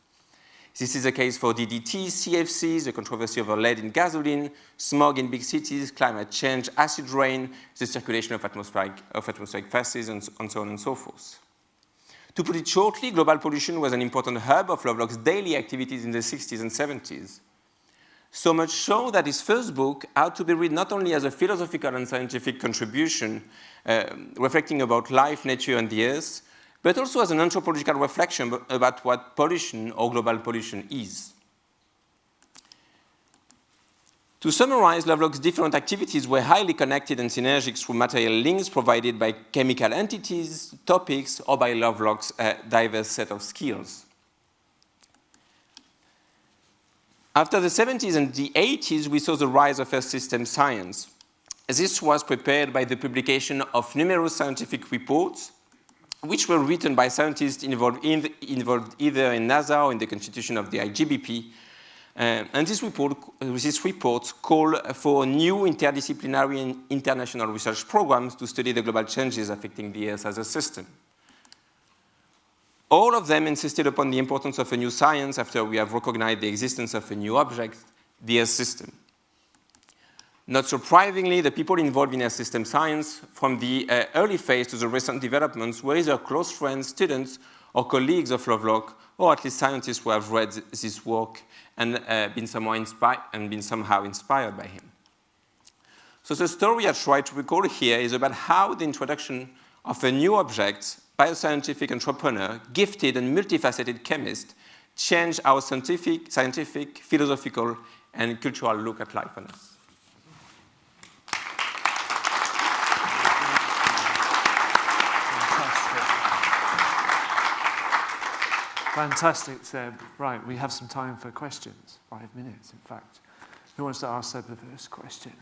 This is the case for DDT, CFCs, the controversy over lead in gasoline, smog in big cities, climate change, acid rain, the circulation of atmospheric gases, and so on and so forth. To put it shortly, global pollution was an important hub of Lovelock's daily activities in the 60s and 70s. So much so that his first book ought to be read not only as a philosophical and scientific contribution reflecting about life, nature, and the earth, but also as an anthropological reflection about what pollution or global pollution is. To summarize, Lovelock's different activities were highly connected and synergic through material links provided by chemical entities, topics, or by Lovelock's diverse set of skills. After the 70s and the 80s, we saw the rise of Earth system science. This was prepared by the publication of numerous scientific reports, which were written by scientists involved either in NASA or in the constitution of the IGBP. And these reports call for new interdisciplinary and international research programs to study the global changes affecting the Earth as a system. All of them insisted upon the importance of a new science after we have recognized the existence of a new object, the Earth system. Not surprisingly, the people involved in Earth system science, from the early phase to the recent developments, were either close friends, students, or colleagues of Lovelock, or at least scientists who have read this work and been somehow inspired by him. So the story I try to recall here is about how the introduction of a new object by a scientific entrepreneur, gifted and multifaceted chemist, changed our scientific, philosophical, and cultural look at life on Earth. Fantastic, Seb. Right, we have some time for questions. 5 minutes, in fact. Who wants to ask Seb the first question?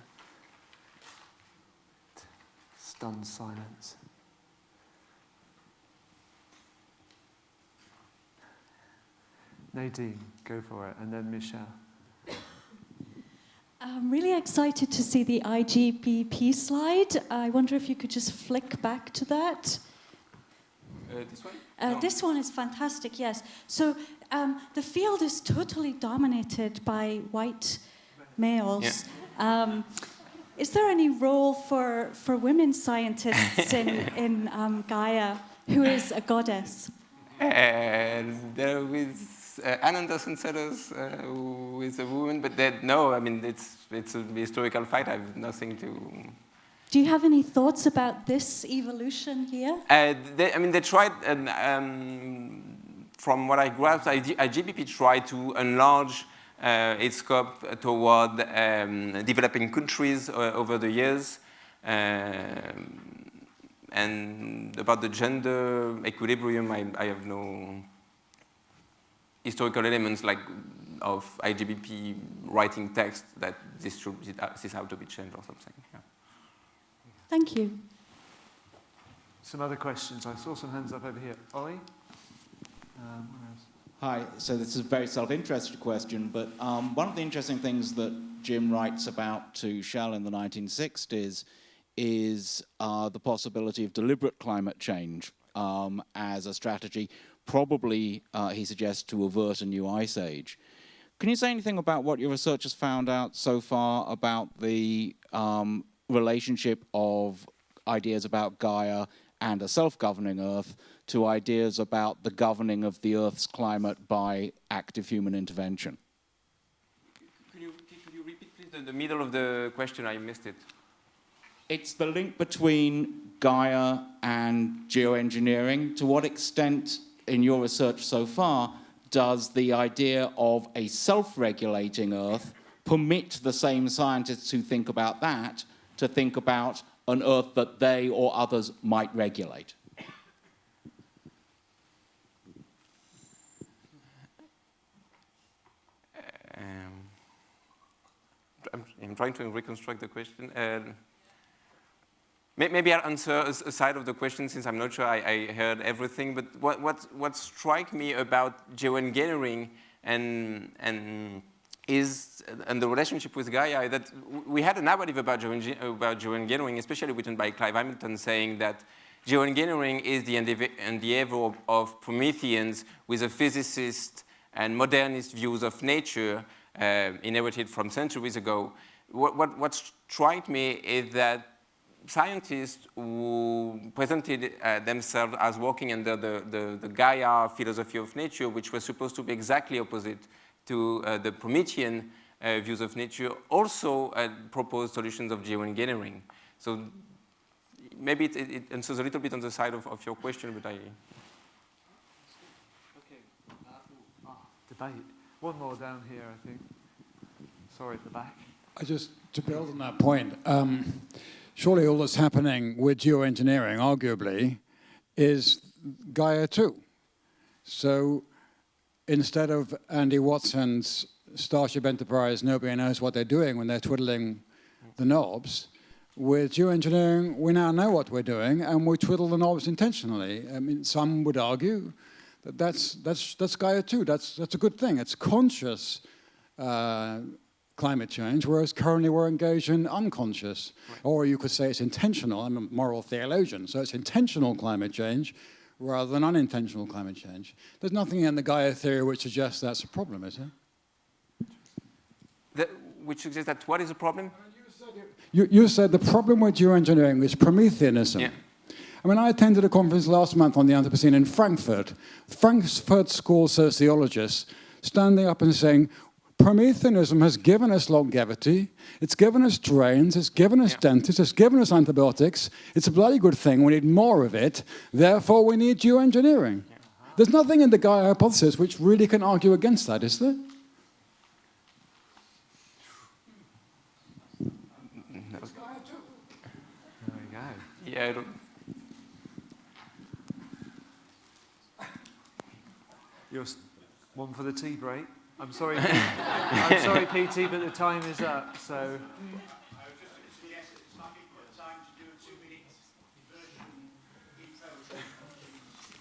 Stunned silence. Nadine, go for it, and then Michelle. I'm really excited to see the IGBP slide. I wonder if you could just flick back to that. This one? No. This one is fantastic, yes. So the field is totally dominated by white males. Yeah. Is there any role for women scientists in Gaia, who is a goddess? There is Anne Anderson-Sellers, who is a woman, but no, I mean, it's a historical fight. I have nothing to... Do you have any thoughts about this evolution here? They tried, from what I grasped, IGBP tried to enlarge its scope toward developing countries over the years. And about the gender equilibrium, I have no historical elements like of IGBP writing text that this have to be changed or something. Yeah. Thank you. Some other questions. I saw some hands up over here. Ollie? Hi, so this is a very self-interested question, but one of the interesting things that Jim writes about to Shell in the 1960s is the possibility of deliberate climate change as a strategy, probably, he suggests, to avert a new ice age. Can you say anything about what your research has found out so far about the relationship of ideas about Gaia and a self-governing Earth to ideas about the governing of the Earth's climate by active human intervention? Could you repeat, please, the middle of the question? I missed it. It's the link between Gaia and geoengineering. To what extent, in your research so far, does the idea of a self-regulating Earth permit the same scientists who think about that to think about an Earth that they or others might regulate? I'm trying to reconstruct the question. Maybe I'll answer a side of the question since I'm not sure I heard everything. But what struck me about geoengineering and and the relationship with Gaia, that we had a narrative about geoengineering, especially written by Clive Hamilton, saying that geoengineering is the endeavour of Prometheans with a physicist and modernist views of nature inherited from centuries ago. What struck me is that scientists who presented themselves as working under the Gaia philosophy of nature, which was supposed to be exactly opposite to the Promethean views of nature, also proposed solutions of geoengineering. So maybe it answers a little bit on the side of your question, but I... Debate. One more down here, I think. Sorry, at the back. To build on that point, surely all that's happening with geoengineering, arguably, is Gaia 2. So instead of Andy Watson's Starship Enterprise, nobody knows what they're doing when they're twiddling the knobs, with geoengineering, we now know what we're doing, and we twiddle the knobs intentionally. I mean, some would argue that that's Gaia 2. That's a good thing. It's conscious climate change, whereas currently we're engaged in unconscious. Right. Or you could say it's intentional. I'm a moral theologian, so it's intentional climate change rather than unintentional climate change. There's nothing in the Gaia theory which suggests that's a problem, is there? Which suggests that what is the problem? You said the problem with geoengineering is Prometheanism. Yeah. I mean, I attended a conference last month on the Anthropocene in Frankfurt. Frankfurt School sociologists standing up and saying, Prometheanism has given us longevity, it's given us drains, it's given us dentists, it's given us antibiotics. It's a bloody good thing, we need more of it, therefore we need geoengineering. There's nothing in the Gaia hypothesis which really can argue against that, is there? Yeah, I don't... You're one for the tea break. I'm sorry, I'm sorry, PT, but the time is up. So. I was just going to suggest that some people have time to do a 2-minute version intro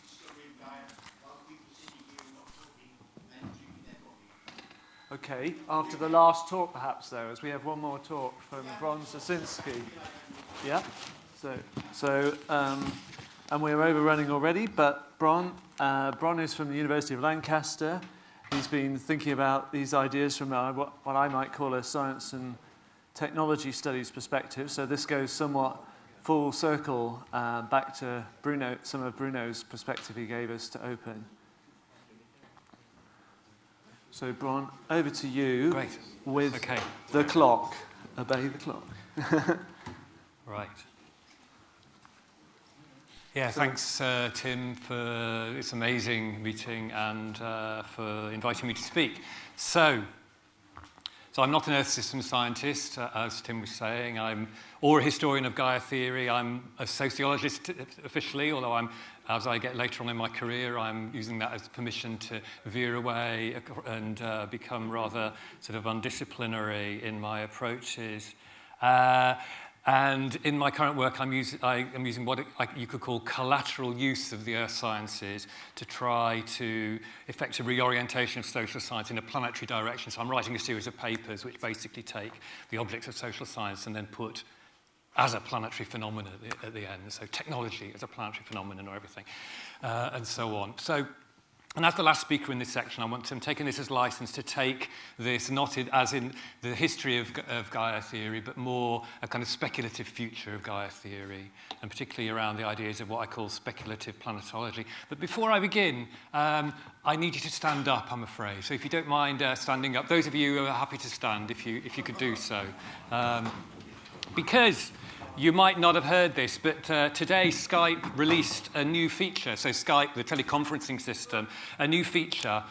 story of Gaia while people sitting here and not talking and drinking their coffee. Okay. After the last talk, perhaps though, as we have one more talk from Bron Zasinski. Yeah. And we're overrunning already, but Bron is from the University of Lancaster. He's been thinking about these ideas from what I might call a science and technology studies perspective. So this goes somewhat full circle back to Bruno, some of Bruno's perspective he gave us to open. So Bron, over to you. Great. With the clock. Obey the clock. Right. Yeah, thanks, Tim, for this amazing meeting and for inviting me to speak. So I'm not an Earth system scientist, as Tim was saying. I'm or a historian of Gaia theory. I'm a sociologist officially, although as I get later on in my career, I'm using that as permission to veer away and become rather sort of undisciplinary in my approaches. And in my current work, I'm using what you could call collateral use of the earth sciences to try to effect a reorientation of social science in a planetary direction. So I'm writing a series of papers which basically take the objects of social science and then put as a planetary phenomenon at the end. So technology as a planetary phenomenon or everything, and so on. And as the last speaker in this section, I'm taking this as license to take this, not as in the history of Gaia theory, but more a kind of speculative future of Gaia theory, and particularly around the ideas of what I call speculative planetology. But before I begin, I need you to stand up, I'm afraid. So if you don't mind standing up, those of you who are happy to stand, if you could do so. Because you might not have heard this, but today Skype released a new feature. So Skype, the teleconferencing system, a new feature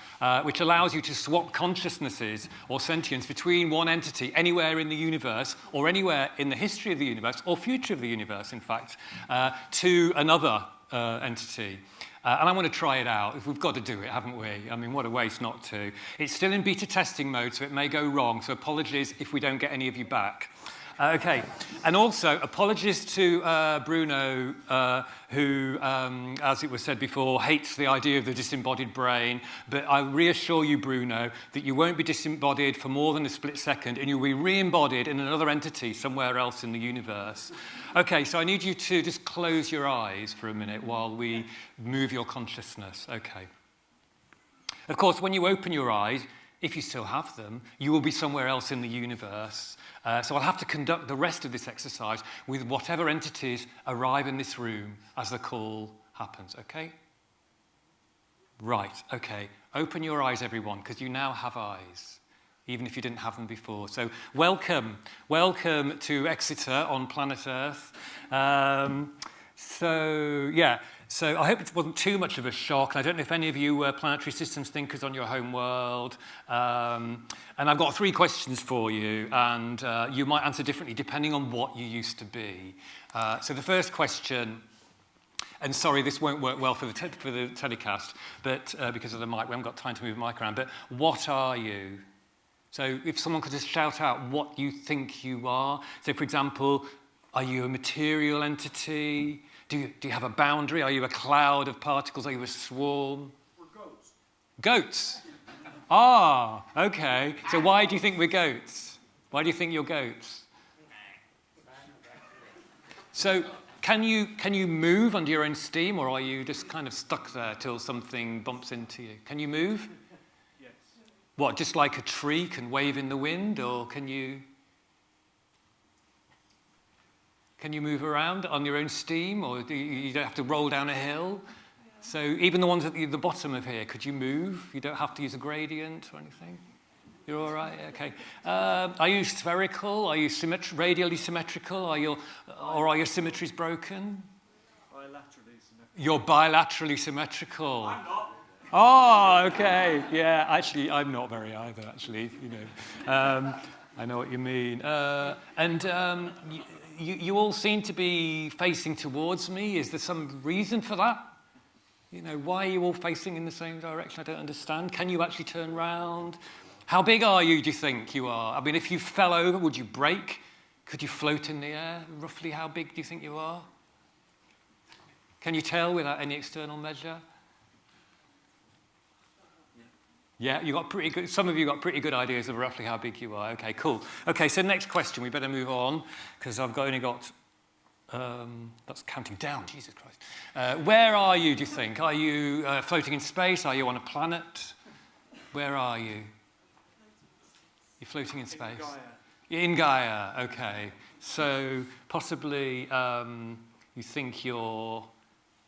which allows you to swap consciousnesses or sentience between one entity anywhere in the universe or anywhere in the history of the universe or future of the universe, in fact, to another entity. And I want to try it out. We've got to do it, haven't we? I mean, what a waste not to. It's still in beta testing mode, so it may go wrong. So apologies if we don't get any of you back. Okay. And also, apologies to Bruno, who, as it was said before, hates the idea of the disembodied brain. But I reassure you, Bruno, that you won't be disembodied for more than a split second, and you'll be re-embodied in another entity somewhere else in the universe. Okay, so I need you to just close your eyes for a minute while we move your consciousness. Okay. Of course, when you open your eyes, if you still have them, you will be somewhere else in the universe. So I'll have to conduct the rest of this exercise with whatever entities arrive in this room as the call happens, okay? Right, okay. Open your eyes, everyone, because you now have eyes, even if you didn't have them before. So welcome to Exeter on planet Earth. So I hope it wasn't too much of a shock. I don't know if any of you were planetary systems thinkers on your home world. And I've got 3 questions for you, and you might answer differently depending on what you used to be. So the first question, and sorry, this won't work well for the telecast, but because of the mic, we haven't got time to move the mic around, but what are you? So if someone could just shout out what you think you are. So for example, are you a material entity? Do you have a boundary? Are you a cloud of particles? Are you a swarm? We're goats. Goats? Ah, okay. So why do you think we're goats? Why do you think you're goats? So can you move under your own steam, or are you just kind of stuck there till something bumps into you? Can you move? Yes. What, just like a tree can wave in the wind, or can you move around on your own steam, or you don't have to roll down a hill? So even the ones at the bottom of here, could you move? You don't have to use a gradient or anything? You're all right? Okay. Are you spherical? Are you radially symmetrical? Or are your symmetries broken? Bilaterally symmetrical. You're bilaterally symmetrical. I'm not. Oh, okay. Yeah, actually, I'm not very either, actually. I know what you mean. You all seem to be facing towards me. Is there some reason for that? Why are you all facing in the same direction? I don't understand. Can you actually turn round? How big are you, do you think you are? I mean, if you fell over, would you break? Could you float in the air? Roughly how big do you think you are? Can you tell without any external measure? Yeah, some of you got pretty good ideas of roughly how big you are. Okay, cool. Okay, so next question. We better move on, because I've only got, that's counting down, Jesus Christ. Where are you, do you think? Are you floating in space? Are you on a planet? Where are you? You're floating in space? In Gaia, okay. So possibly you think you're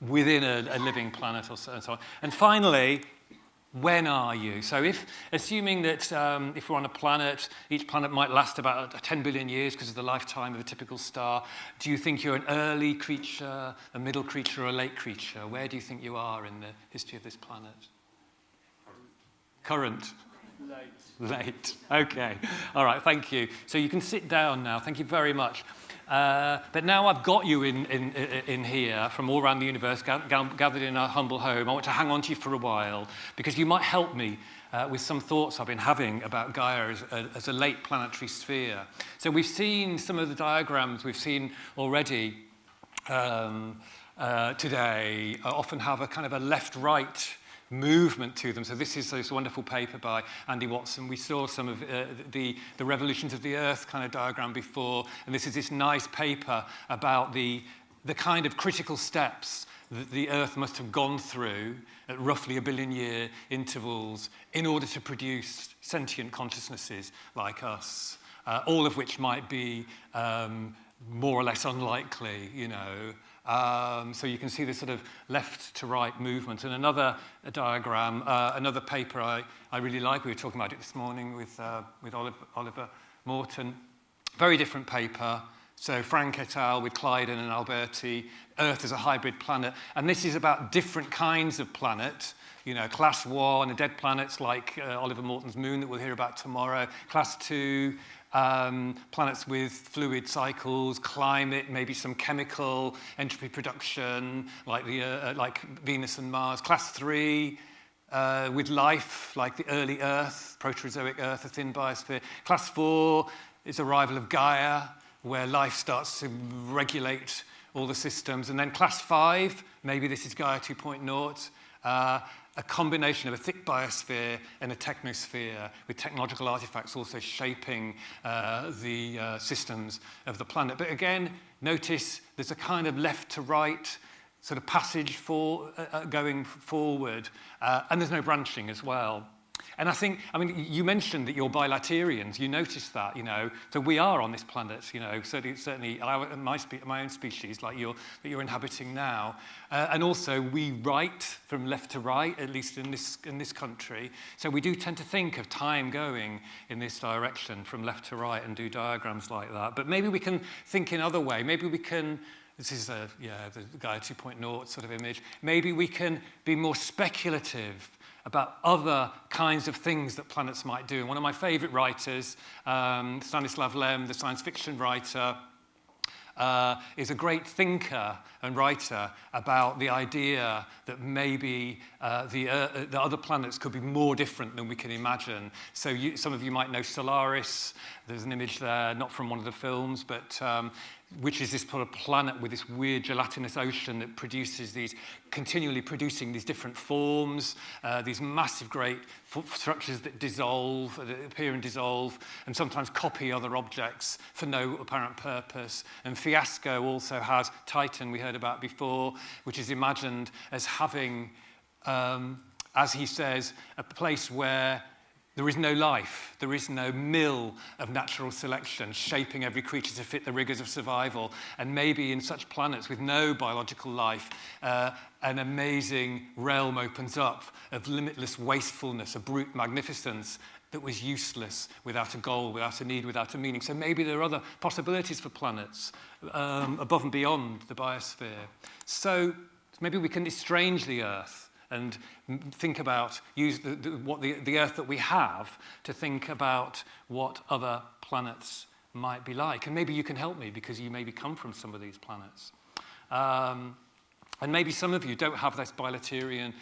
within a living planet or so and so on. And finally, when are you? So assuming that if we're on a planet, each planet might last about 10 billion years because of the lifetime of a typical star, do you think you're an early creature, a middle creature, or a late creature? Where do you think you are in the history of this planet? Current? Late. Okay. All right, thank you. So you can sit down now. Thank you very much. But now I've got you in here from all around the universe, gathered in our humble home. I want to hang on to you for a while, because you might help me with some thoughts I've been having about Gaia as a late planetary sphere. So we've seen some of the diagrams we've seen already today often have a kind of a left-right movement to them. So this is this wonderful paper by Andy Watson. We saw some of the revolutions of the Earth kind of diagram before, and this is this nice paper about the kind of critical steps that the Earth must have gone through at roughly 1 billion year intervals in order to produce sentient consciousnesses like us, all of which might be more or less unlikely, so you can see this sort of left to right movement. And another diagram, another paper I really like, we were talking about it this morning with Oliver Morton. Very different paper. So Frank et al. With Clyden and Alberti, Earth as a hybrid planet. And this is about different kinds of planet. Class 1, the dead planets like Oliver Morton's moon that we'll hear about tomorrow. Class 2, planets with fluid cycles, climate, maybe some chemical entropy production, like Venus and Mars. Class 3, with life, like the early Earth, Proterozoic Earth, a thin biosphere. Class 4 is arrival of Gaia, where life starts to regulate all the systems. And then class 5, maybe this is Gaia 2.0, a combination of a thick biosphere and a technosphere, with technological artifacts also shaping the systems of the planet. But again, notice there's a kind of left to right sort of passage going forward, and there's no branching as well. And I think, I mean, you mentioned that you're bilaterians. You noticed that, you know. So we are on this planet, you know. Certainly my own species, like that you're inhabiting now. And also, we write from left to right, at least in this country. So we do tend to think of time going in this direction, from left to right, and do diagrams like that. But maybe we can think in other way. Maybe we can. This is the Gaia 2.0 sort of image. Maybe we can be more speculative about other kinds of things that planets might do. And one of my favorite writers, Stanislav Lem, the science fiction writer, is a great thinker and writer about the idea that maybe the other planets could be more different than we can imagine. So some of you might know Solaris. There's an image there, not from one of the films, but which is this sort of planet with this weird gelatinous ocean that continually producing these different forms, these massive great structures that dissolve, that appear and dissolve, and sometimes copy other objects for no apparent purpose. And Fiasco also has Titan, we heard about before, which is imagined as having, as he says, a place where there is no life, there is no mill of natural selection shaping every creature to fit the rigors of survival. And maybe in such planets with no biological life, an amazing realm opens up of limitless wastefulness, a brute magnificence that was useless, without a goal, without a need, without a meaning. So maybe there are other possibilities for planets above and beyond the biosphere. So maybe we can estrange the Earth and think about, use the Earth that we have to think about what other planets might be like. And maybe you can help me, because you maybe come from some of these planets. And maybe some of you don't have this bilaterian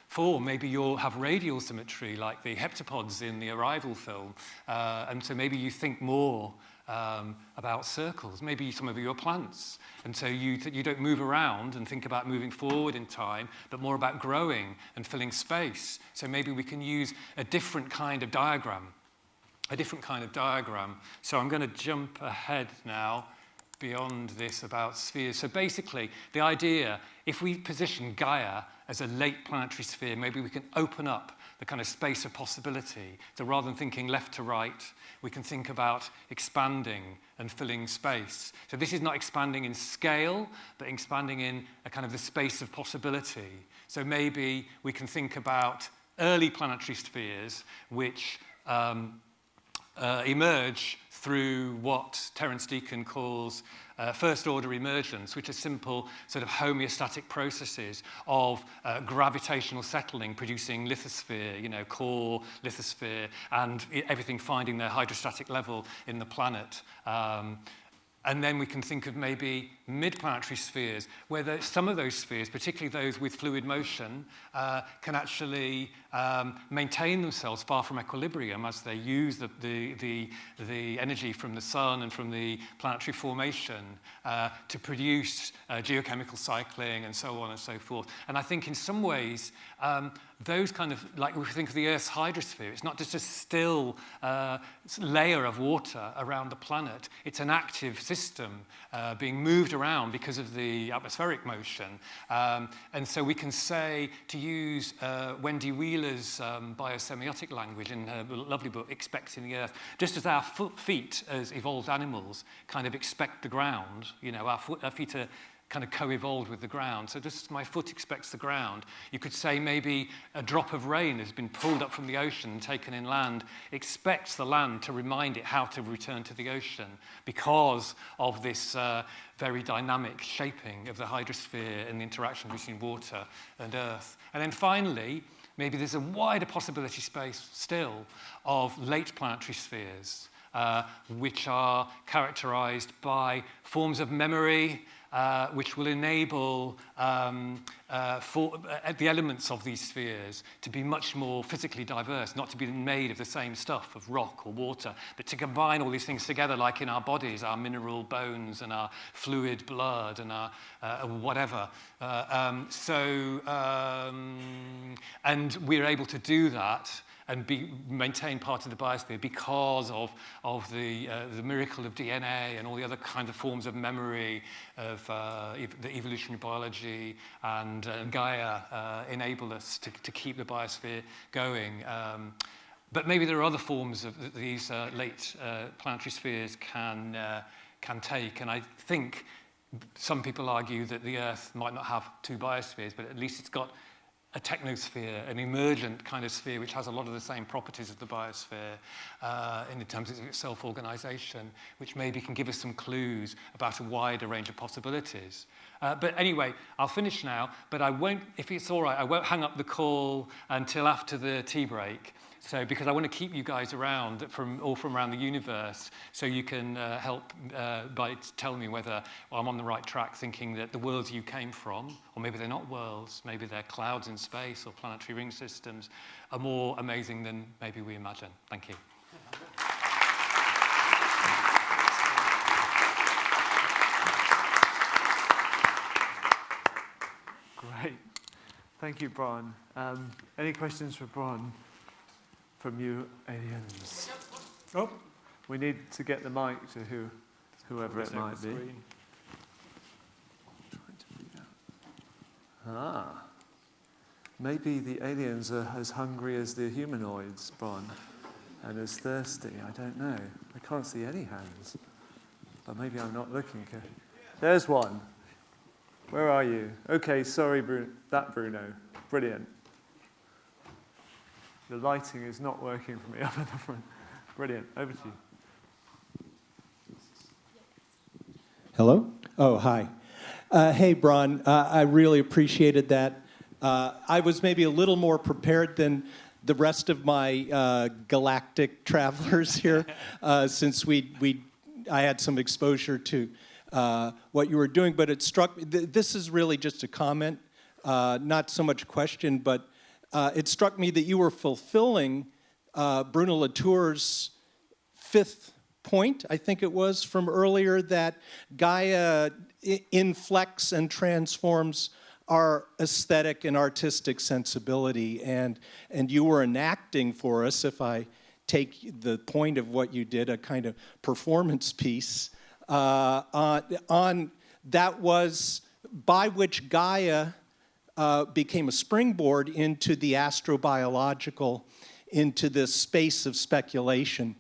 form. Maybe you'll have radial symmetry, like the heptapods in the Arrival film. And so maybe you think more about circles. Maybe some of you are plants, and so you don't move around and think about moving forward in time, but more about growing and filling space. So maybe we can use a different kind of diagram. So I'm going to jump ahead now beyond this about spheres. So basically, the idea, if we position Gaia as a late planetary sphere, maybe we can open up the kind of space of possibility. So rather than thinking left to right, we can think about expanding and filling space. So this is not expanding in scale, but expanding in a kind of the space of possibility. So maybe we can think about early planetary spheres which emerge through what Terence Deacon calls first-order emergence, which are simple sort of homeostatic processes of gravitational settling, producing lithosphere, you know, core lithosphere, and everything finding their hydrostatic level in the planet. And then we can think of maybe mid-planetary spheres, where some of those spheres, particularly those with fluid motion, can actually maintain themselves far from equilibrium as they use the energy from the sun and from the planetary formation to produce geochemical cycling and so on and so forth. And I think in some ways, those kind of, like if we think of the Earth's hydrosphere, it's not just a still layer of water around the planet. It's an active system being moved around because of the atmospheric motion. And so we can say, to use Wendy Wheeler's biosemiotic language in her lovely book, Expecting the Earth, just as our feet as evolved animals kind of expect the ground, you know, our feet are kind of co-evolved with the ground. So just as my foot expects the ground, you could say maybe a drop of rain has been pulled up from the ocean and taken inland, expects the land to remind it how to return to the ocean because of this very dynamic shaping of the hydrosphere and the interaction between water and earth. And then finally, maybe there's a wider possibility space still of late planetary spheres, which are characterized by forms of memory, which will enable the elements of these spheres to be much more physically diverse, not to be made of the same stuff, of rock or water, but to combine all these things together, like in our bodies, our mineral bones and our fluid blood and our whatever. And we're able to do that and maintain part of the biosphere because of the miracle of DNA and all the other kinds of forms of memory of the evolutionary biology and Gaia enable us to keep the biosphere going. But maybe there are other forms of these late planetary spheres can take, and I think some people argue that the Earth might not have two biospheres, but at least it's got a technosphere, an emergent kind of sphere which has a lot of the same properties of the biosphere in terms of its self-organization, which maybe can give us some clues about a wider range of possibilities. But anyway, I'll finish now, but I won't, if it's all right, I won't hang up the call until after the tea break. So, because I want to keep you guys around from around the universe, so you can help by telling me whether I'm on the right track, thinking that the worlds you came from, or maybe they're not worlds, maybe they're clouds in space or planetary ring systems, are more amazing than maybe we imagine. Thank you. Great. Thank you, Bron. Any questions for Bron? From you aliens. Oh, we need to get the mic to whoever it might be. Maybe the aliens are as hungry as the humanoids, Bron, and as thirsty. I don't know. I can't see any hands, but maybe I'm not looking. There's one. Where are you? Okay, sorry, Bruno. Brilliant. The lighting is not working for me up at the front. Brilliant. Over to you. Hello? Oh, hi. Hey, Bron. I really appreciated that. I was maybe a little more prepared than the rest of my galactic travelers here, since I had some exposure to what you were doing. But it struck me, this is really just a comment, not so much a question, but it struck me that you were fulfilling Bruno Latour's fifth point, I think it was, from earlier, that Gaia inflects and transforms our aesthetic and artistic sensibility. And you were enacting for us, if I take the point of what you did, a kind of performance piece on that was by which Gaia became a springboard into the astrobiological, into this space of speculation.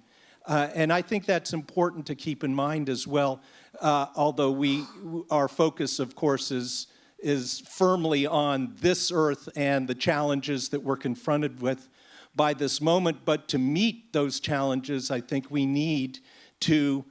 And I think that's important to keep in mind as well, although our focus, of course, is firmly on this Earth and the challenges that we're confronted with by this moment. But to meet those challenges, I think we need to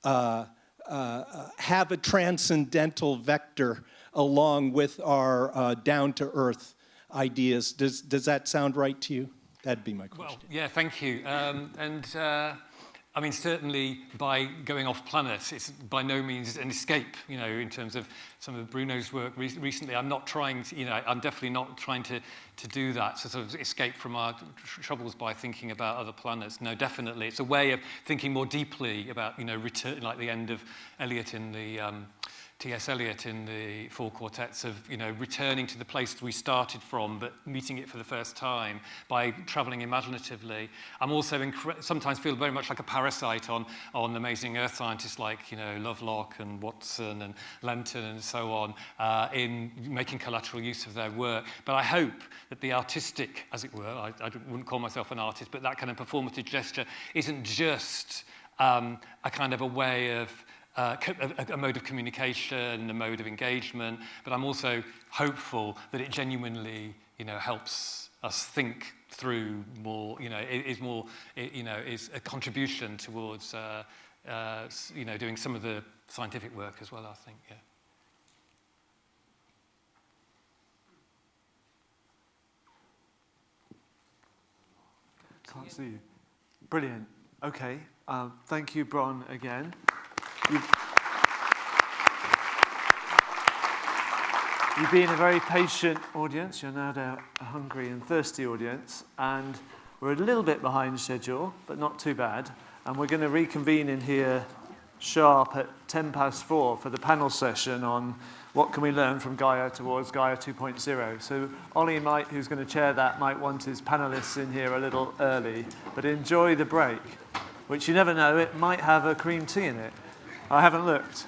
have a transcendental vector along with our down-to-earth ideas. Does that sound right to you? That'd be my question. Well, yeah, thank you. I mean, certainly by going off planet, it's by no means an escape, in terms of some of Bruno's work recently. I'm not trying to, I'm definitely not trying to do that, to sort of escape from our troubles by thinking about other planets. No, definitely. It's a way of thinking more deeply about, return, like the end of Eliot in the, T.S. Eliot in the Four Quartets, of returning to the place we started from, but meeting it for the first time by travelling imaginatively. I'm also sometimes feel very much like a parasite on amazing Earth scientists like Lovelock and Watson and Lenton and so on, in making collateral use of their work. But I hope that the artistic, as it were, I wouldn't call myself an artist, but that kind of performative gesture isn't just a kind of a way of a mode of communication, a mode of engagement, but I'm also hopeful that it genuinely, helps us think through more, is a contribution towards, doing some of the scientific work as well, I think, yeah. Can't see you. Brilliant. Okay. Thank you, Bron, again. You've been a very patient audience. You're now a hungry and thirsty audience. And we're a little bit behind schedule, but not too bad. And we're going to reconvene in here sharp at 4:10 for the panel session on what can we learn from Gaia towards Gaia 2.0. So Ollie might, who's going to chair that, might want his panelists in here a little early. But enjoy the break, which you never know, it might have a cream tea in it. I haven't looked.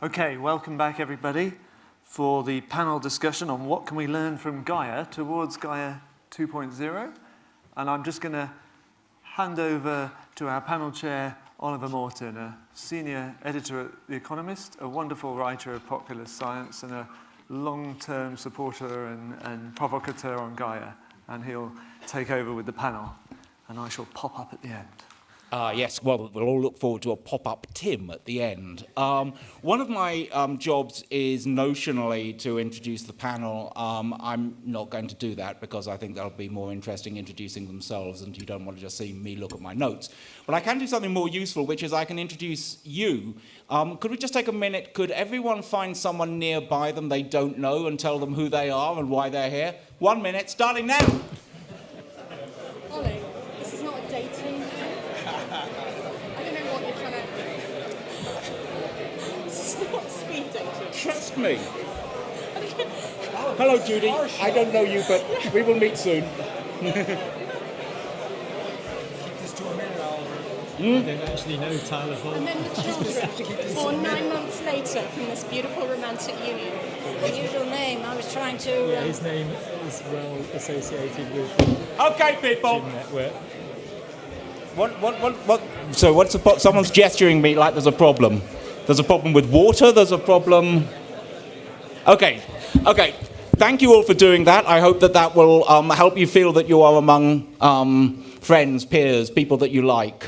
Okay, welcome back everybody for the panel discussion on what can we learn from Gaia towards Gaia 2.0. And I'm just going to hand over to our panel chair, Oliver Morton, a senior editor at The Economist, a wonderful writer of popular science and a long-term supporter and provocateur on Gaia. And he'll take over with the panel, and I shall pop up at the end. Yes, well, we'll all look forward to a pop-up Tim at the end. One of my jobs is notionally to introduce the panel. I'm not going to do that because I think that'll be more interesting introducing themselves, and you don't want to just see me look at my notes. But I can do something more useful, which is I can introduce you. Could we just take a minute? Could everyone find someone nearby them they don't know and tell them who they are and why they're here? 1 minute, starting now. Ollie, this is not a dating. I don't know what you're trying to... This is not speed dating. Trust me. Hello, Judy. I don't know you, but we will meet soon. Keep this to a minute, Oliver. I don't actually know Tyler Hall. And then the children, born 9 months later from this beautiful romantic union. Unusual name. I was trying to... Yeah, his name is well associated with... Okay, people. Gym Network. What? So what's the someone's gesturing me like there's a problem. There's a problem with water. There's a problem... Okay. Thank you all for doing that. I hope that will help you feel that you are among friends, peers, people that you like,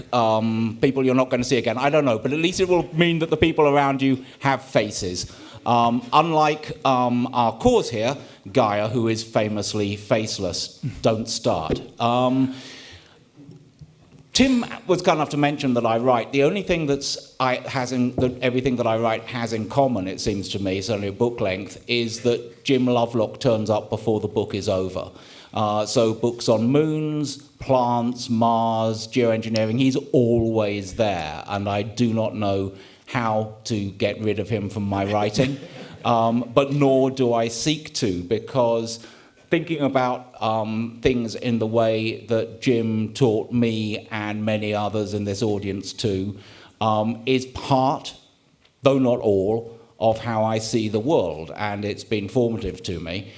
people you're not going to see again. I don't know, but at least it will mean that the people around you have faces. Unlike our cause here, Gaia, who is famously faceless. Don't start. Tim was kind enough to mention that I write. The only thing that everything that I write has in common, it seems to me, certainly at book length, is that Jim Lovelock turns up before the book is over. So books on moons, plants, Mars, geoengineering, he's always there, and I do not know how to get rid of him from my writing, but nor do I seek to, because thinking about things in the way that Jim taught me and many others in this audience too, is part, though not all, of how I see the world, and it's been formative to me.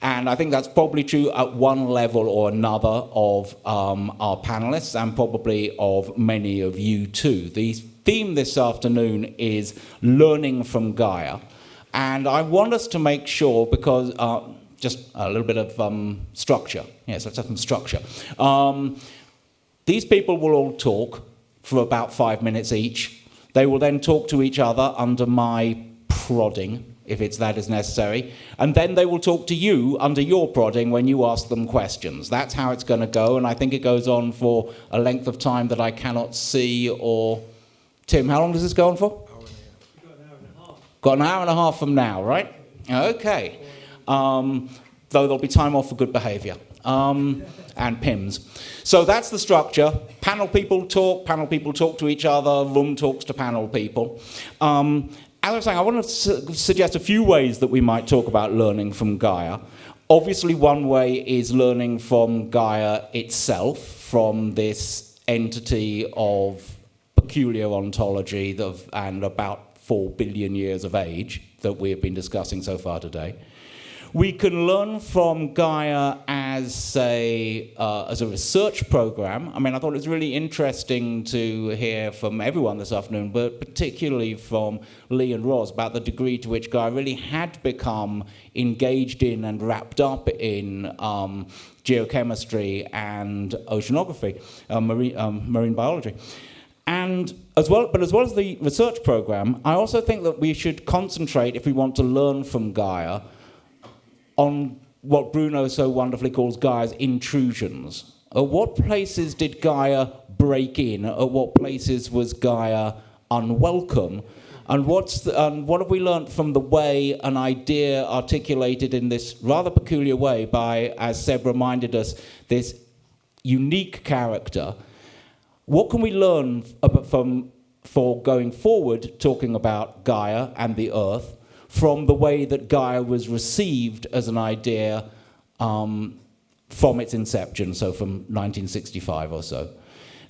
And I think that's probably true at one level or another of our panelists, and probably of many of you too. The theme this afternoon is learning from Gaia, and I want us to make sure, because just a little bit of structure. Yes, let's have some structure. These people will all talk for about 5 minutes each. They will then talk to each other under my prodding, if that is necessary, and then they will talk to you under your prodding when you ask them questions. That's how it's going to go, and I think it goes on for a length of time that I cannot see. Or Tim, how long does this go on for? Got an hour and a half from now, right? Okay. Though there'll be time off for good behaviour and PIMS. So that's the structure. Panel people talk to each other, room talks to panel people. As I was saying, I want to suggest a few ways that we might talk about learning from Gaia. Obviously, one way is learning from Gaia itself, from this entity of peculiar ontology and about 4 billion years of age that we have been discussing so far today. We can learn from Gaia as a research program. I mean, I thought it was really interesting to hear from everyone this afternoon, but particularly from Lee and Roz, about the degree to which Gaia really had become engaged in and wrapped up in geochemistry and oceanography, marine biology. And as well as the research program, I also think that we should concentrate, if we want to learn from Gaia, on what Bruno so wonderfully calls Gaia's intrusions. At what places did Gaia break in? At what places was Gaia unwelcome? And what have we learnt from the way an idea articulated in this rather peculiar way by, as Seb reminded us, this unique character? What can we learn for going forward, talking about Gaia and the Earth, from the way that Gaia was received as an idea from its inception, so from 1965 or so?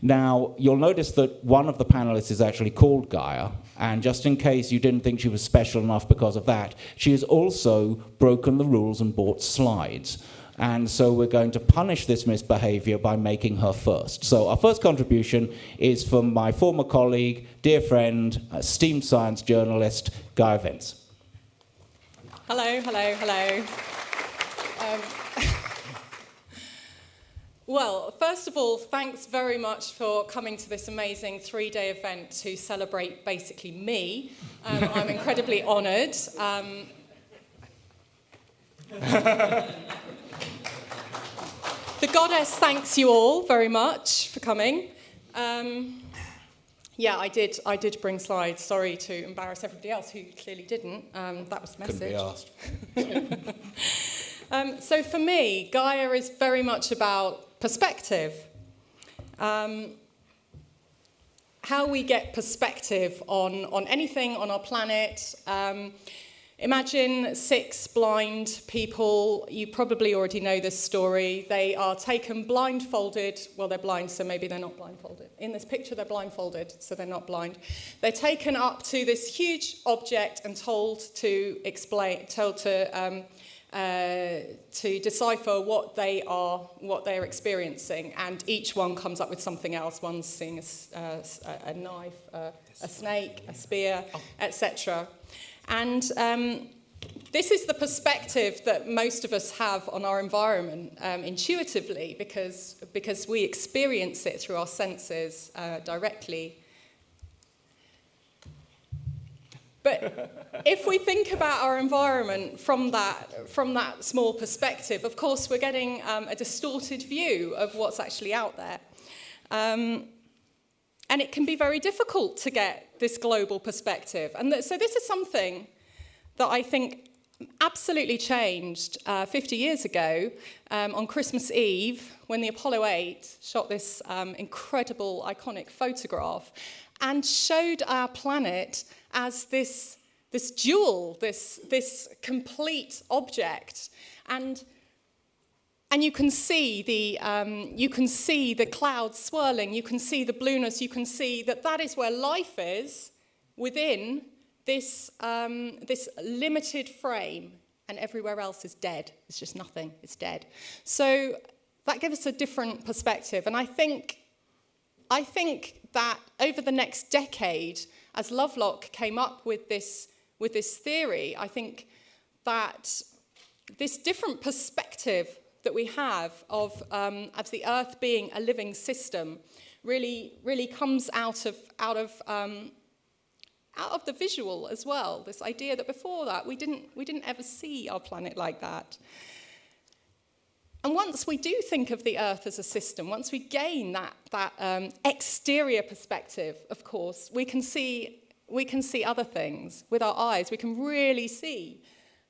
Now, you'll notice that one of the panelists is actually called Gaia, and just in case you didn't think she was special enough because of that, she has also broken the rules and bought slides. And so we're going to punish this misbehavior by making her first. So our first contribution is from my former colleague, dear friend, esteemed science journalist, Gaia Vince. Hello, hello, hello. Well, first of all, thanks very much for coming to this amazing 3-day event to celebrate basically me. I'm incredibly honoured. The goddess thanks you all very much for coming. Yeah, I did bring slides. Sorry to embarrass everybody else who clearly didn't. That was the message. Couldn't be asked. So for me, Gaia is very much about perspective. How we get perspective on anything on our planet. Imagine 6 blind people. You probably already know this story. They are taken blindfolded. Well, they're blind, so maybe they're not blindfolded. In this picture, they're blindfolded, so they're not blind. They're taken up to this huge object and told to decipher what they're experiencing, and each one comes up with something else. One's seeing a knife, a snake, a spear, etc. And this is the perspective that most of us have on our environment intuitively, because we experience it through our senses directly. But if we think about our environment from that small perspective, of course, we're getting a distorted view of what's actually out there. And it can be very difficult to get this global perspective. And so this is something that I think absolutely changed 50 years ago on Christmas Eve, when the Apollo 8 shot this incredible, iconic photograph and showed our planet as this jewel, this complete object. And you can see the clouds swirling. You can see the blueness. You can see that is where life is within this limited frame, and everywhere else is dead. It's just nothing. It's dead. So that gives us a different perspective. And I think that over the next decade, as Lovelock came up with this theory, I think that this different perspective that we have of the Earth being a living system really comes out of the visual as well. This idea that before that we didn't ever see our planet like that. And once we do think of the Earth as a system, once we gain that exterior perspective, of course, we can see other things with our eyes. We can really see.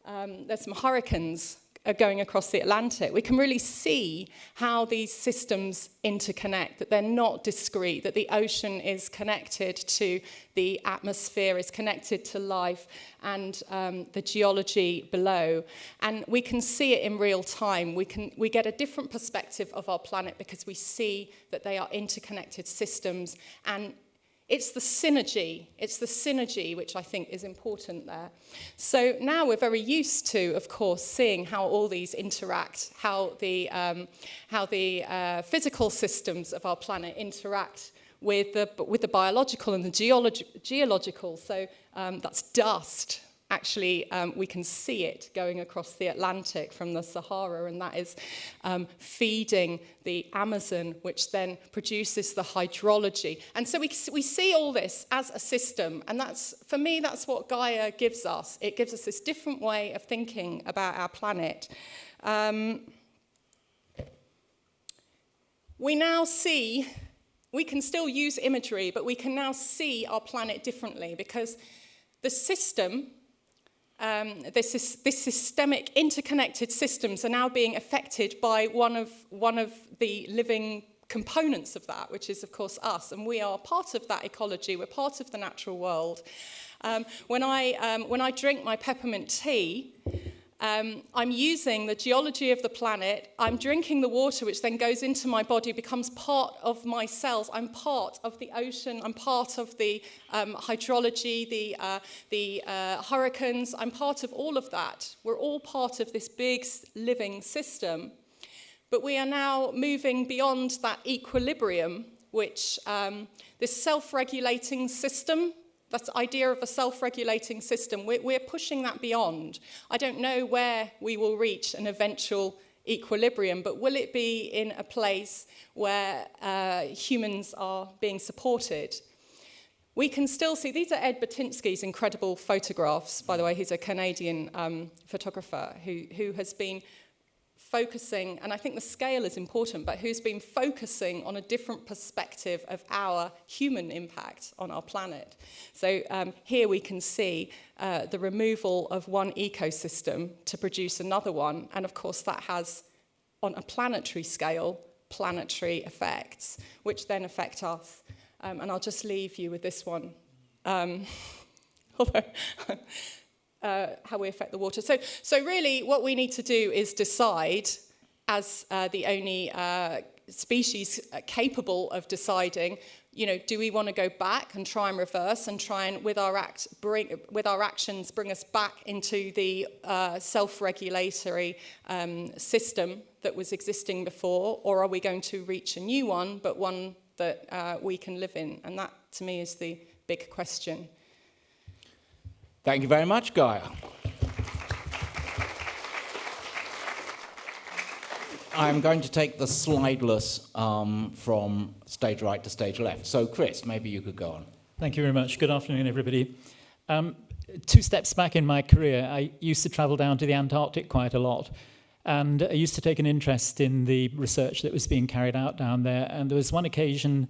There's some hurricanes going across the Atlantic. We can really see how these systems interconnect, that they're not discrete, that the ocean is connected to the atmosphere, is connected to life and the geology below. And we can see it in real time. We get a different perspective of our planet because we see that they are interconnected systems, and it's the synergy which I think is important there. So now we're very used to, of course, seeing how all these interact, how the physical systems of our planet interact with the biological and the geological. So that's dust. Actually, we can see it going across the Atlantic from the Sahara, and that is feeding the Amazon, which then produces the hydrology. And so we see all this as a system, and for me, that's what Gaia gives us. It gives us this different way of thinking about our planet. we now see, we can still use imagery, but we can now see our planet differently because the system, this systemic interconnected systems are now being affected by one of the living components of that, which is, of course, us. And we are part of that ecology. We're part of the natural world. When I drink my peppermint tea, I'm using the geology of the planet. I'm drinking the water, which then goes into my body, becomes part of my cells. I'm part of the ocean. I'm part of the hydrology, the hurricanes. I'm part of all of that. We're all part of this big living system. But we are now moving beyond that equilibrium, which this self-regulating system, that idea of a self-regulating system, we're pushing that beyond. I don't know where we will reach an eventual equilibrium, but will it be in a place where humans are being supported? We can still see, these are Ed Batinsky's incredible photographs. By the way, he's a Canadian photographer who has been focusing, and I think the scale is important, but who's been focusing on a different perspective of our human impact on our planet. So here we can see the removal of one ecosystem to produce another one, and of course that has, on a planetary scale, planetary effects, which then affect us. And I'll just leave you with this one. Although... how we affect the water. So really what we need to do is decide, as the only species capable of deciding, do we want to go back and try and reverse and try and with our actions bring us back into the self-regulatory system that was existing before, or are we going to reach a new one, but one that we can live in? And that, to me, is the big question. Thank you very much, Gaia. I'm going to take the slideless from stage right to stage left. So, Chris, maybe you could go on. Thank you very much. Good afternoon, everybody. 2 steps back in my career, I used to travel down to the Antarctic quite a lot. And I used to take an interest in the research that was being carried out down there. And there was one occasion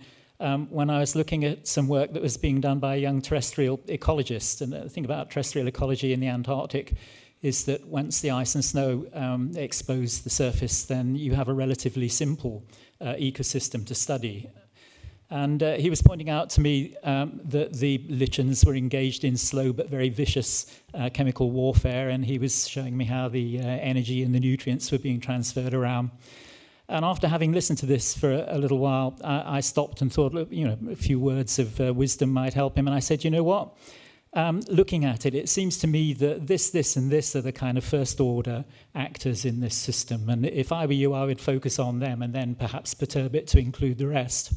when I was looking at some work that was being done by a young terrestrial ecologist. And the thing about terrestrial ecology in the Antarctic is that once the ice and snow expose the surface, then you have a relatively simple ecosystem to study. And he was pointing out to me that the lichens were engaged in slow but very vicious chemical warfare, and he was showing me how the energy and the nutrients were being transferred around. And after having listened to this for a little while, I stopped and thought, a few words of wisdom might help him. And I said, you know what? Looking at it, it seems to me that this, and this are the kind of first-order actors in this system. And if I were you, I would focus on them and then perhaps perturb it to include the rest.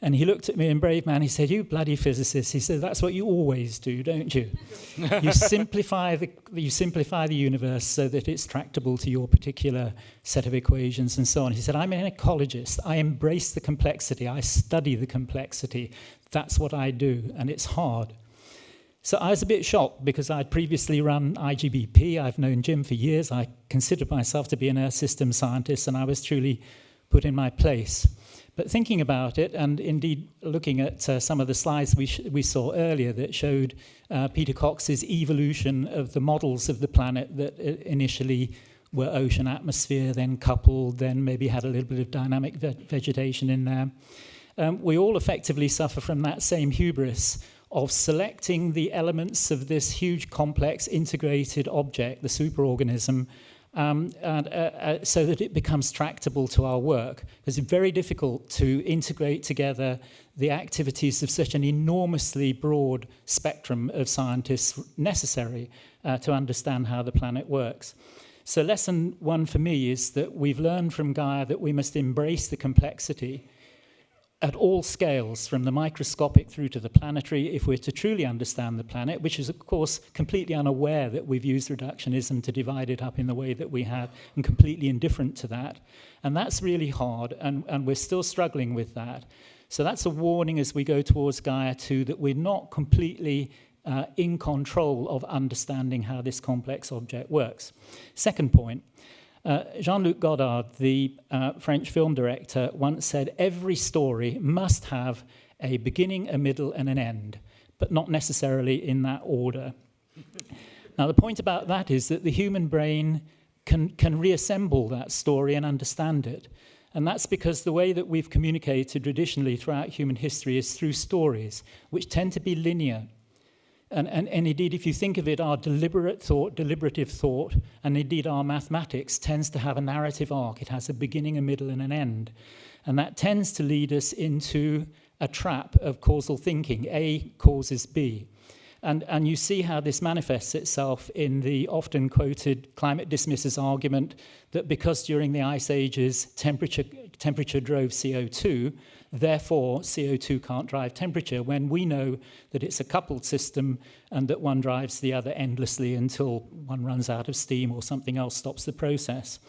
And he looked at me in brave man, he said, you bloody physicist, he said, that's what you always do, don't you? You simplify the universe so that it's tractable to your particular set of equations and so on. He said, I'm an ecologist. I embrace the complexity. I study the complexity. That's what I do, and it's hard. So I was a bit shocked because I'd previously run IGBP. I've known Jim for years. I considered myself to be an Earth system scientist, and I was truly put in my place. But thinking about it, and indeed looking at some of the slides we saw earlier that showed Peter Cox's evolution of the models of the planet that initially were ocean atmosphere, then coupled, then maybe had a little bit of dynamic vegetation in there. We all effectively suffer from that same hubris of selecting the elements of this huge, complex, integrated object, the superorganism, so that it becomes tractable to our work. It's very difficult to integrate together the activities of such an enormously broad spectrum of scientists necessary to understand how the planet works. So lesson 1 for me is that we've learned from Gaia that we must embrace the complexity at all scales, from the microscopic through to the planetary, if we're to truly understand the planet, which is, of course, completely unaware that we've used reductionism to divide it up in the way that we have, and completely indifferent to that. And that's really hard, and we're still struggling with that. So that's a warning as we go towards Gaia 2, that we're not completely in control of understanding how this complex object works. Second point, Jean-Luc Godard, the French film director, once said, every story must have a beginning, a middle, and an end, but not necessarily in that order. Now, the point about that is that the human brain can reassemble that story and understand it. And that's because the way that we've communicated traditionally throughout human history is through stories, which tend to be linear. And indeed, if you think of it, our deliberative thought, and indeed our mathematics tends to have a narrative arc. It has a beginning, a middle, and an end. And that tends to lead us into a trap of causal thinking. A causes B. And you see how this manifests itself in the often quoted climate dismissers argument that because during the ice ages temperature drove CO2, therefore CO2 can't drive temperature, when we know that it's a coupled system and that one drives the other endlessly until one runs out of steam or something else stops the process.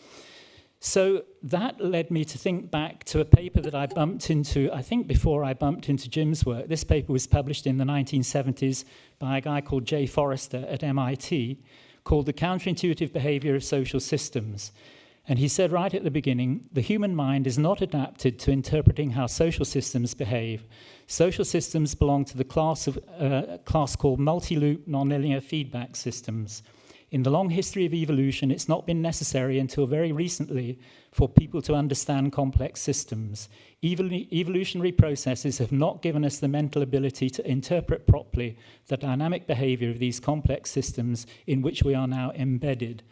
So that led me to think back to a paper that I bumped into, I think before I bumped into Jim's work. This paper was published in the 1970s by a guy called Jay Forrester at MIT, called The Counterintuitive Behavior of Social Systems. And he said right at the beginning, the human mind is not adapted to interpreting how social systems behave. Social systems belong to the class called multi-loop nonlinear feedback systems. In the long history of evolution, it's not been necessary until very recently for people to understand complex systems. Evolutionary processes have not given us the mental ability to interpret properly the dynamic behavior of these complex systems in which we are now embedded.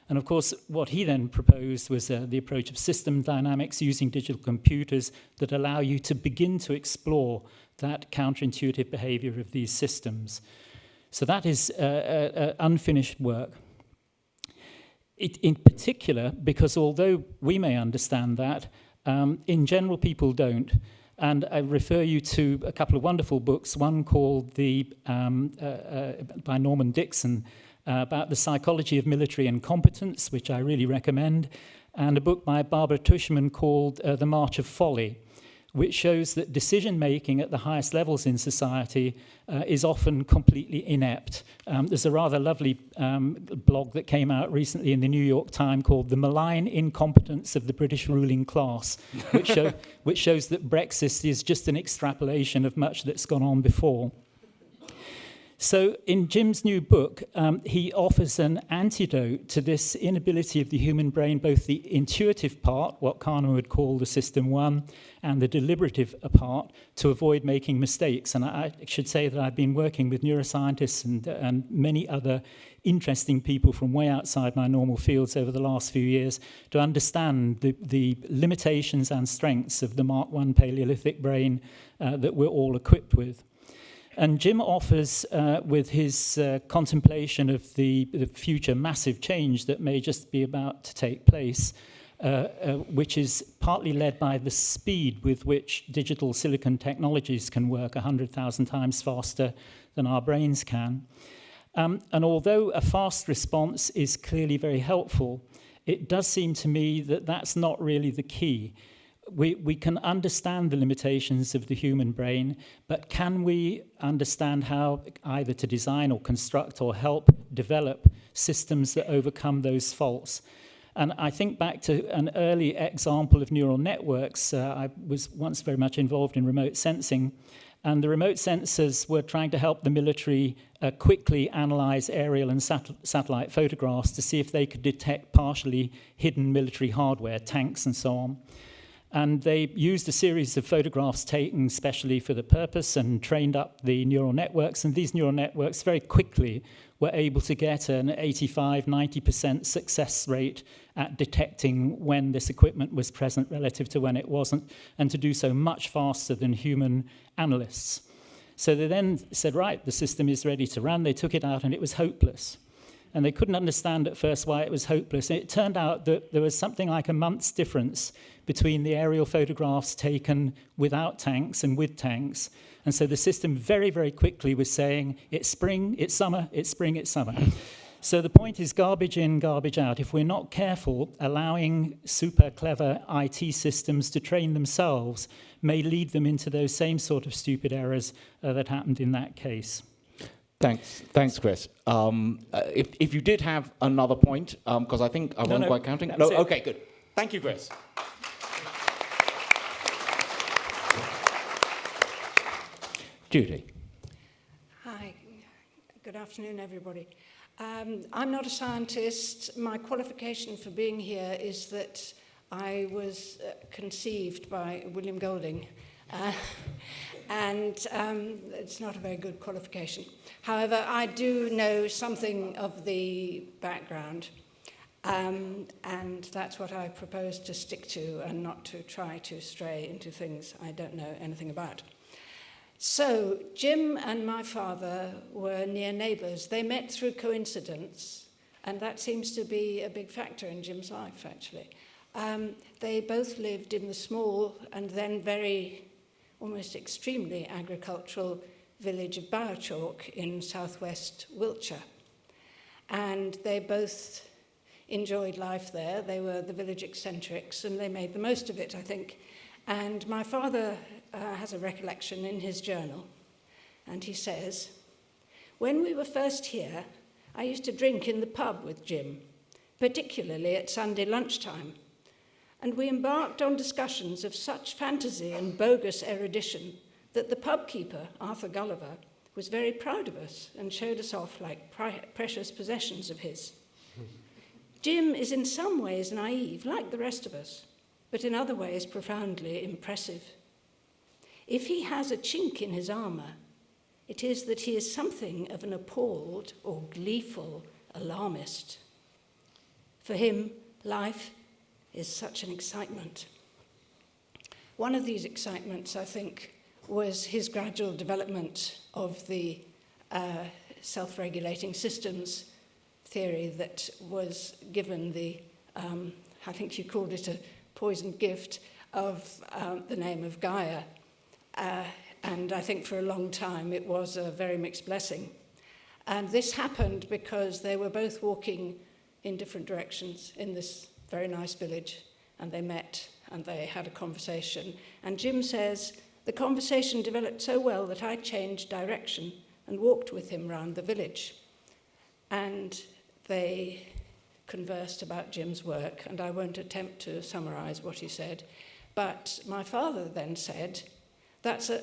And of course, what he then proposed was the approach of system dynamics using digital computers that allow you to begin to explore that counterintuitive behavior of these systems. So that is unfinished work. In particular, because although we may understand that, in general people don't. And I refer you to a couple of wonderful books, one called by Norman Dixon, about the psychology of military incompetence, which I really recommend, and a book by Barbara Tushman called The March of Folly, which shows that decision-making at the highest levels in society is often completely inept. There's a rather lovely blog that came out recently in the New York Times called The Malign Incompetence of the British Ruling Class, which shows that Brexit is just an extrapolation of much that's gone on before. So in Jim's new book, he offers an antidote to this inability of the human brain, both the intuitive part, what Kahneman would call the system one, and the deliberative part, to avoid making mistakes. And I should say that I've been working with neuroscientists and many other interesting people from way outside my normal fields over the last few years to understand the limitations and strengths of the Mark I Paleolithic brain that we're all equipped with. And Jim offers, with his contemplation of the future massive change that may just be about to take place, which is partly led by the speed with which digital silicon technologies can work 100,000 times faster than our brains can. And although a fast response is clearly very helpful, it does seem to me that that's not really the key. We can understand the limitations of the human brain, but can we understand how either to design or construct or help develop systems that overcome those faults? And I think back to an early example of neural networks. I was once very much involved in remote sensing, and the remote sensors were trying to help the military quickly analyze aerial and satellite photographs to see if they could detect partially hidden military hardware, tanks and so on. And they used a series of photographs taken specially for the purpose and trained up the neural networks. And these neural networks very quickly were able to get an 85-90% success rate at detecting when this equipment was present relative to when it wasn't, and to do so much faster than human analysts. So they then said, right, the system is ready to run. They took it out and it was hopeless. And they couldn't understand at first why it was hopeless. And it turned out that there was something like a month's difference between the aerial photographs taken without tanks and with tanks. And so the system very, very quickly was saying, it's spring, it's summer, it's spring, it's summer. So the point is garbage in, garbage out. If we're not careful, allowing super clever IT systems to train themselves may lead them into those same sort of stupid errors that happened in that case. Thanks, Chris. If you did have another point, because I think I wasn't quite counting. No, okay, good. Thank you, Chris. Judy. Hi, good afternoon, everybody. I'm not a scientist. My qualification for being here is that I was conceived by William Golding, and it's not a very good qualification. However, I do know something of the background, and that's what I propose to stick to and not to try to stray into things I don't know anything about. So, Jim and my father were near neighbours. They met through coincidence, and that seems to be a big factor in Jim's life, actually. They both lived in the small and then very, almost extremely agricultural village of Biosphere in southwest Wiltshire. And they both enjoyed life there. They were the village eccentrics, and they made the most of it, I think. And my father has a recollection in his journal, and he says, "When we were first here, I used to drink in the pub with Jim, particularly at Sunday lunchtime, and we embarked on discussions of such fantasy and bogus erudition that the pub keeper, Arthur Gulliver, was very proud of us and showed us off like precious possessions of his. Jim is in some ways naive, like the rest of us, but in other ways profoundly impressive. If he has a chink in his armour, it is that he is something of an appalled or gleeful alarmist. For him, life is such an excitement." One of these excitements, I think, was his gradual development of the self-regulating systems theory that was given the, I think you called it a poisoned gift, of the name of Gaia. And I think for a long time it was a very mixed blessing. And this happened because they were both walking in different directions in this very nice village, and they met and they had a conversation. And Jim says, "The conversation developed so well that I changed direction and walked with him round the village." And they conversed about Jim's work, and I won't attempt to summarize what he said. But my father then said, "That's an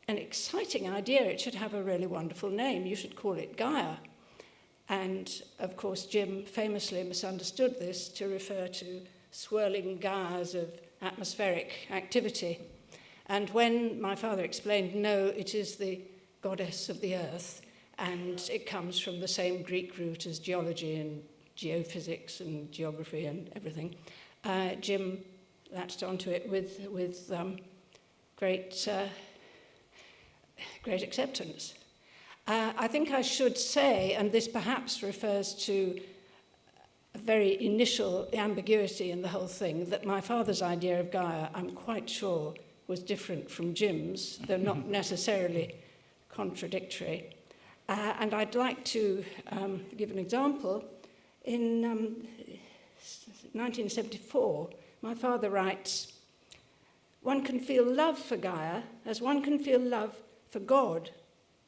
exciting idea. It should have a really wonderful name. You should call it Gaia." And, of course, Jim famously misunderstood this to refer to swirling Gaias of atmospheric activity. And when my father explained, no, it is the goddess of the earth, and it comes from the same Greek root as geology and geophysics and geography and everything, Jim latched onto it with great acceptance. I think I should say, and this perhaps refers to a very initial ambiguity in the whole thing, that my father's idea of Gaia, I'm quite sure, was different from Jim's, though not necessarily contradictory. And I'd like to give an example. In 1974, my father writes, "One can feel love for Gaia as one can feel love for God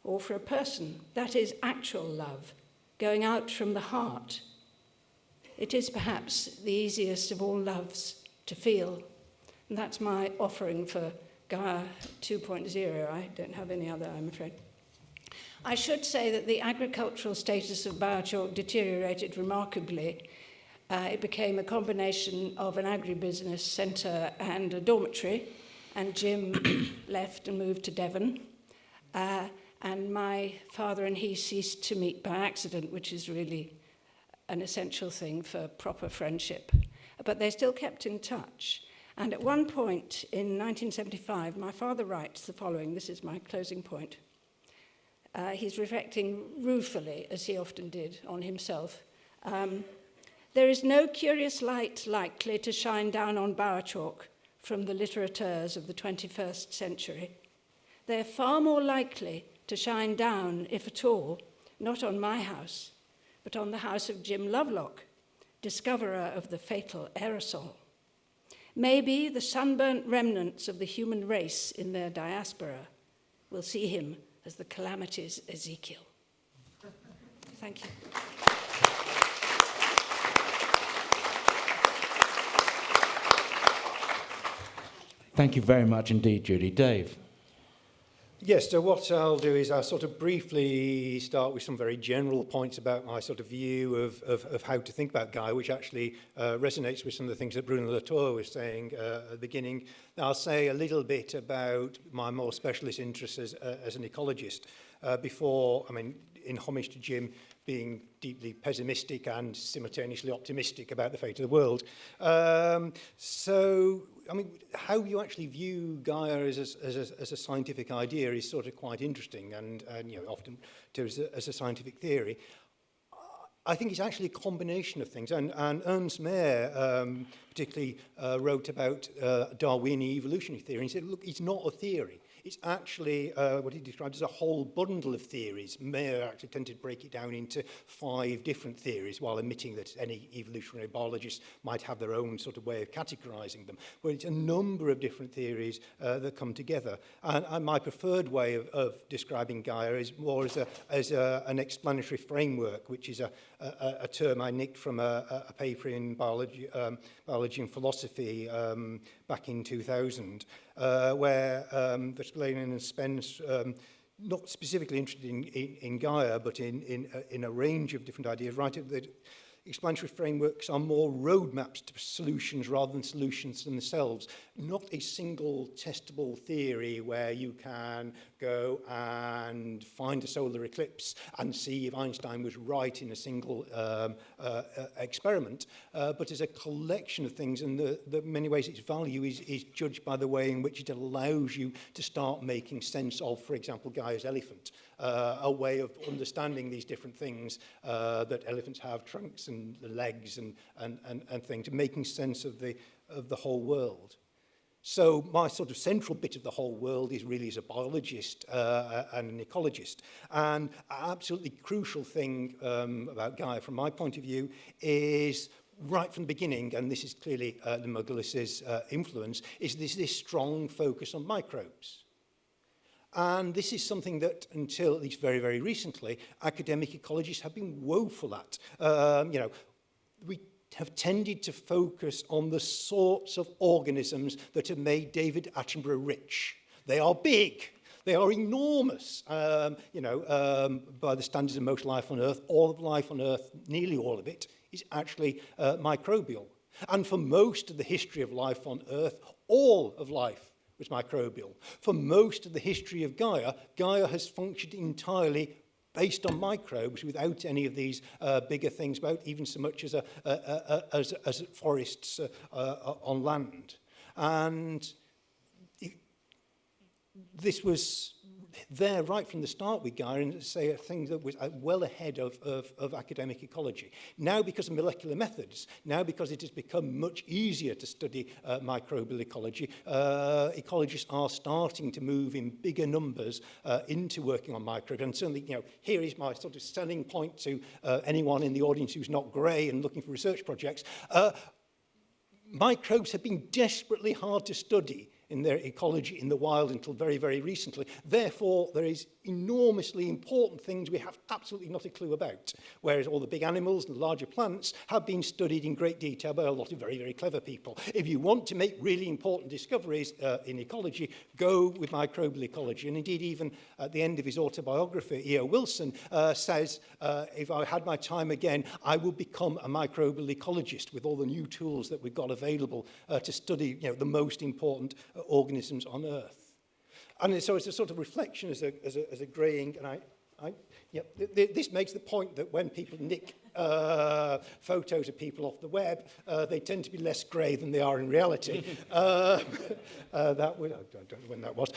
or for a person. That is actual love, going out from the heart. It is perhaps the easiest of all loves to feel." And that's my offering for Gaia 2.0. I don't have any other, I'm afraid. I should say that the agricultural status of Biosphere deteriorated remarkably. It became a combination of an agribusiness centre and a dormitory, and Jim left and moved to Devon. And my father and he ceased to meet by accident, which is really an essential thing for proper friendship. But they still kept in touch. And at one point in 1975, my father writes the following. This is my closing point. He's reflecting ruefully, as he often did, on himself. "There is no curious light likely to shine down on Biosphere from the littérateurs of the 21st century. They are far more likely to shine down, if at all, not on my house, but on the house of Jim Lovelock, discoverer of the fatal aerosol. Maybe the sunburnt remnants of the human race in their diaspora will see him as the calamities Ezekiel." Thank you. Thank you very much indeed, Judy. Dave. Yes, so what I'll do is I'll sort of briefly start with some very general points about my sort of view of how to think about Gaia, which actually resonates with some of the things that Bruno Latour was saying at the beginning. I'll say a little bit about my more specialist interests as an ecologist before, I mean, in homage to Jim, being deeply pessimistic and simultaneously optimistic about the fate of the world. So, I mean, how you actually view Gaia as a scientific idea is sort of quite interesting, and you know, often as a scientific theory. I think it's actually a combination of things, and Ernst Mayr particularly wrote about Darwinian evolutionary theory, and he said, look, it's not a theory. It's actually what he described as a whole bundle of theories. Mayr actually tended to break it down into 5 different theories, while admitting that any evolutionary biologist might have their own sort of way of categorizing them. But it's a number of different theories that come together. And my preferred way of describing Gaia is more as an explanatory framework, which is a term I nicked from a paper in Biology and Philosophy back in 2000, where Versplenen and Spence, not specifically interested in Gaia, but in a range of different ideas, right? That explanatory frameworks are more roadmaps to solutions rather than solutions themselves. Not a single testable theory where you can go and find a solar eclipse and see if Einstein was right in a single experiment, but as a collection of things, and the many ways its value is judged by the way in which it allows you to start making sense of, for example, Gaia's elephant. A way of understanding these different things, that elephants have trunks and legs and things, and making sense of the whole world. So my sort of central bit of the whole world is really as a biologist and an ecologist. And an absolutely crucial thing about Gaia, from my point of view, is right from the beginning, and this is clearly the Margulis's influence, is this strong focus on microbes. And this is something that, until at least very, very recently, academic ecologists have been woeful at. You know, we have tended to focus on the sorts of organisms that have made David Attenborough rich. They are big. They are enormous. You know, by the standards of most life on Earth, all of life on Earth, nearly all of it, is actually microbial. And for most of the history of life on Earth, all of life was microbial. For most of the history of Gaia, Gaia has functioned entirely based on microbes, without any of these bigger things, about even so much as forests on land. And this was there right from the start with Gaia, and say a thing that was well ahead of academic ecology. Now, because of molecular methods, now because it has become much easier to study microbial ecology, ecologists are starting to move in bigger numbers into working on microbes. And certainly, you know, here is my sort of selling point to anyone in the audience who's not grey and looking for research projects. Microbes have been desperately hard to study in their ecology in the wild until very, very recently. Therefore, there is enormously important things we have absolutely not a clue about, whereas all the big animals and larger plants have been studied in great detail by a lot of very, very clever people. If you want to make really important discoveries in ecology, go with microbial ecology. And indeed, even at the end of his autobiography, E.O. Wilson says, if I had my time again, I would become a microbial ecologist with all the new tools that we've got available to study, you know, the most important organisms on Earth. And so it's a sort of reflection as a greying, and this makes the point that when people nick photos of people off the web, they tend to be less grey than they are in reality. I don't know when that was.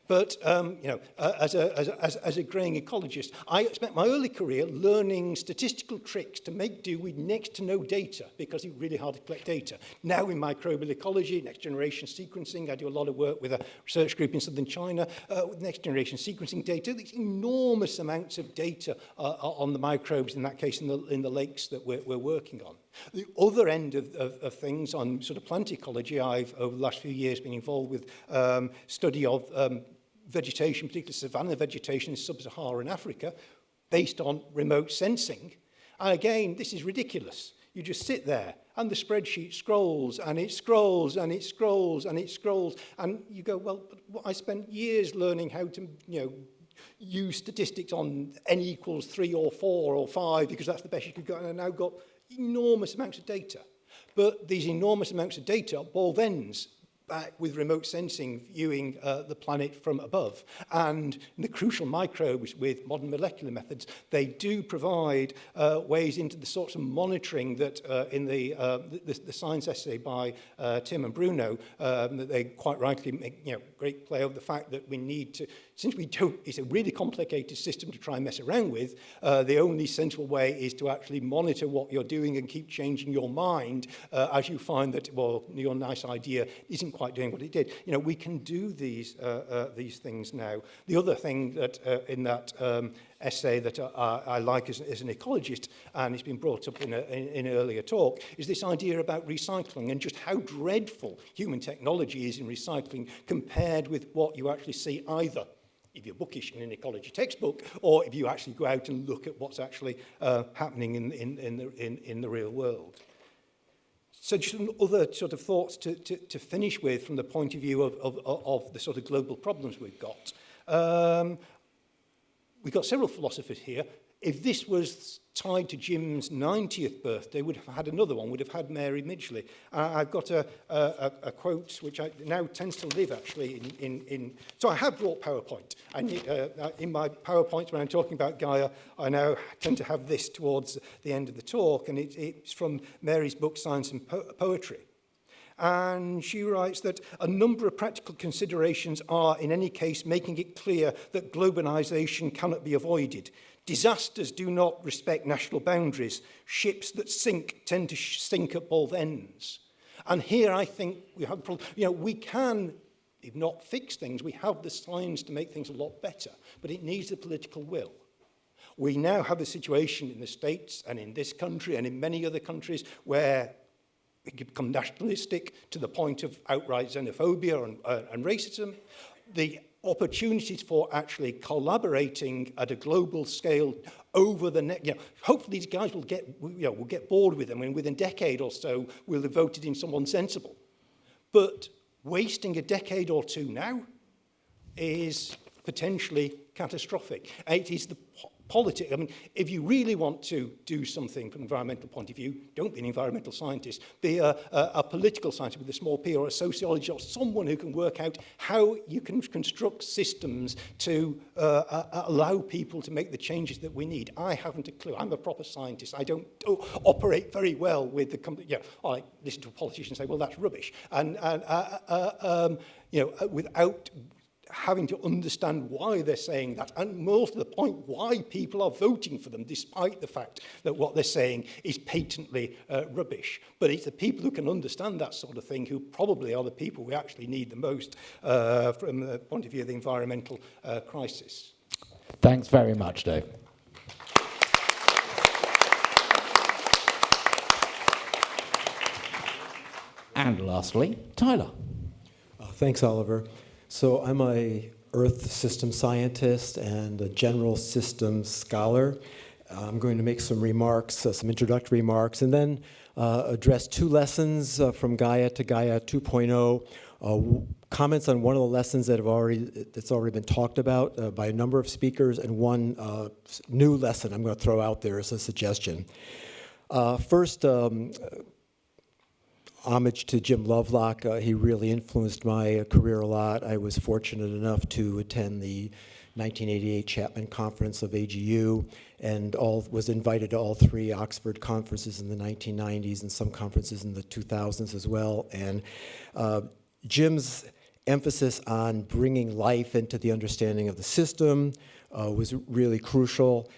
But you know, as a greying ecologist, I spent my early career learning statistical tricks to make do with next to no data, because it's really hard to collect data. Now in microbial ecology, next generation sequencing, I do a lot of work with a research group in southern China with next generation sequencing data. There's enormous amounts of data on the microbes, in that case in the lakes that we're working on. The other end of things on sort of plant ecology, I've over the last few years been involved with study of vegetation, particularly savanna vegetation in sub-Saharan Africa. based on remote sensing. And again, this is ridiculous. You just sit there and the spreadsheet scrolls and it scrolls and it scrolls and it scrolls. And you go, well, I spent years learning how to, use statistics on n equals 3 or 4 or 5 because that's the best you could get. And I've now got enormous amounts of data. But these enormous amounts of data are ball ends back with remote sensing viewing the planet from above. And the crucial microbes with modern molecular methods, they do provide ways into the sorts of monitoring that in the science essay by Tim and Bruno, that they quite rightly make great play of the fact that we need to, since we don't, it's a really complicated system to try and mess around with, the only sensible way is to actually monitor what you're doing and keep changing your mind as you find that, well, your nice idea isn't quite doing what it did. We can do these things now. The other thing that in that essay that I like as an ecologist, and it's been brought up in an earlier talk, is this idea about recycling and just how dreadful human technology is in recycling compared with what you actually see either if you're bookish in an ecology textbook, or if you actually go out and look at what's actually happening in the real world. So just some other sort of thoughts to finish with from the point of view of the sort of global problems we've got. We've got several philosophers here. If this was tied to Jim's 90th birthday, would have had another one, would have had Mary Midgley. I've got a quote which now tends to live actually so I have brought PowerPoint. And in my PowerPoints when I'm talking about Gaia, I now tend to have this towards the end of the talk, and it's from Mary's book, Science and Poetry. And she writes that a number of practical considerations are, in any case, making it clear that globalization cannot be avoided. Disasters do not respect national boundaries. Ships that sink tend to sink at both ends. And here I think we have a problem. We can, if not fix things, we have the science to make things a lot better, but it needs the political will. We now have a situation in the States and in this country and in many other countries where we become nationalistic to the point of outright xenophobia and racism. The opportunities for actually collaborating at a global scale over the next, hopefully these guys will get bored with them, and within a decade or so we'll have voted in someone sensible. But wasting a decade or two now is potentially catastrophic. It is the politics. I mean, if you really want to do something from an environmental point of view, don't be an environmental scientist. Be a political scientist with a small p, or a sociologist, or someone who can work out how you can construct systems to allow people to make the changes that we need. I haven't a clue. I'm a proper scientist. I don't operate very well with the company. I listen to a politician say, well, that's rubbish. And without having to understand why they're saying that, and more to the point, why people are voting for them, despite the fact that what they're saying is patently rubbish. But it's the people who can understand that sort of thing who probably are the people we actually need the most from the point of view of the environmental crisis. Thanks very much, Dave. And lastly, Tyler. Thanks, Oliver. So I'm a Earth system scientist and a general systems scholar. I'm going to make some remarks, some introductory remarks, and then address two lessons from Gaia to Gaia 2.0, comments on one of the lessons that's already been talked about by a number of speakers, and one new lesson I'm going to throw out there as a suggestion. First, homage to Jim Lovelock. He really influenced my career a lot. I was fortunate enough to attend the 1988 Chapman Conference of AGU and was invited to all three Oxford conferences in the 1990s and some conferences in the 2000s as well. And Jim's emphasis on bringing life into the understanding of the system was really crucial.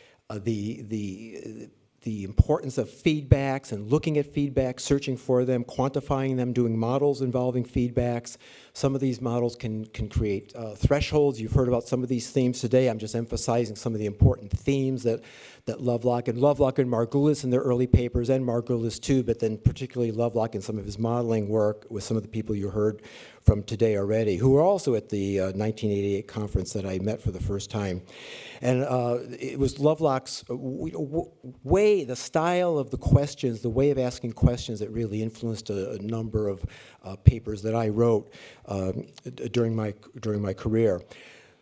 The importance of feedbacks and looking at feedbacks, searching for them, quantifying them, doing models involving feedbacks. Some of these models can create thresholds. You've heard about some of these themes today. I'm just emphasizing some of the important themes that Lovelock and Margulis in their early papers, and Margulis too, but then particularly Lovelock in some of his modeling work with some of the people you heard from today already, who were also at the 1988 conference that I met for the first time. And it was Lovelock's way, the style of the questions, the way of asking questions that really influenced a number of papers that I wrote during my career.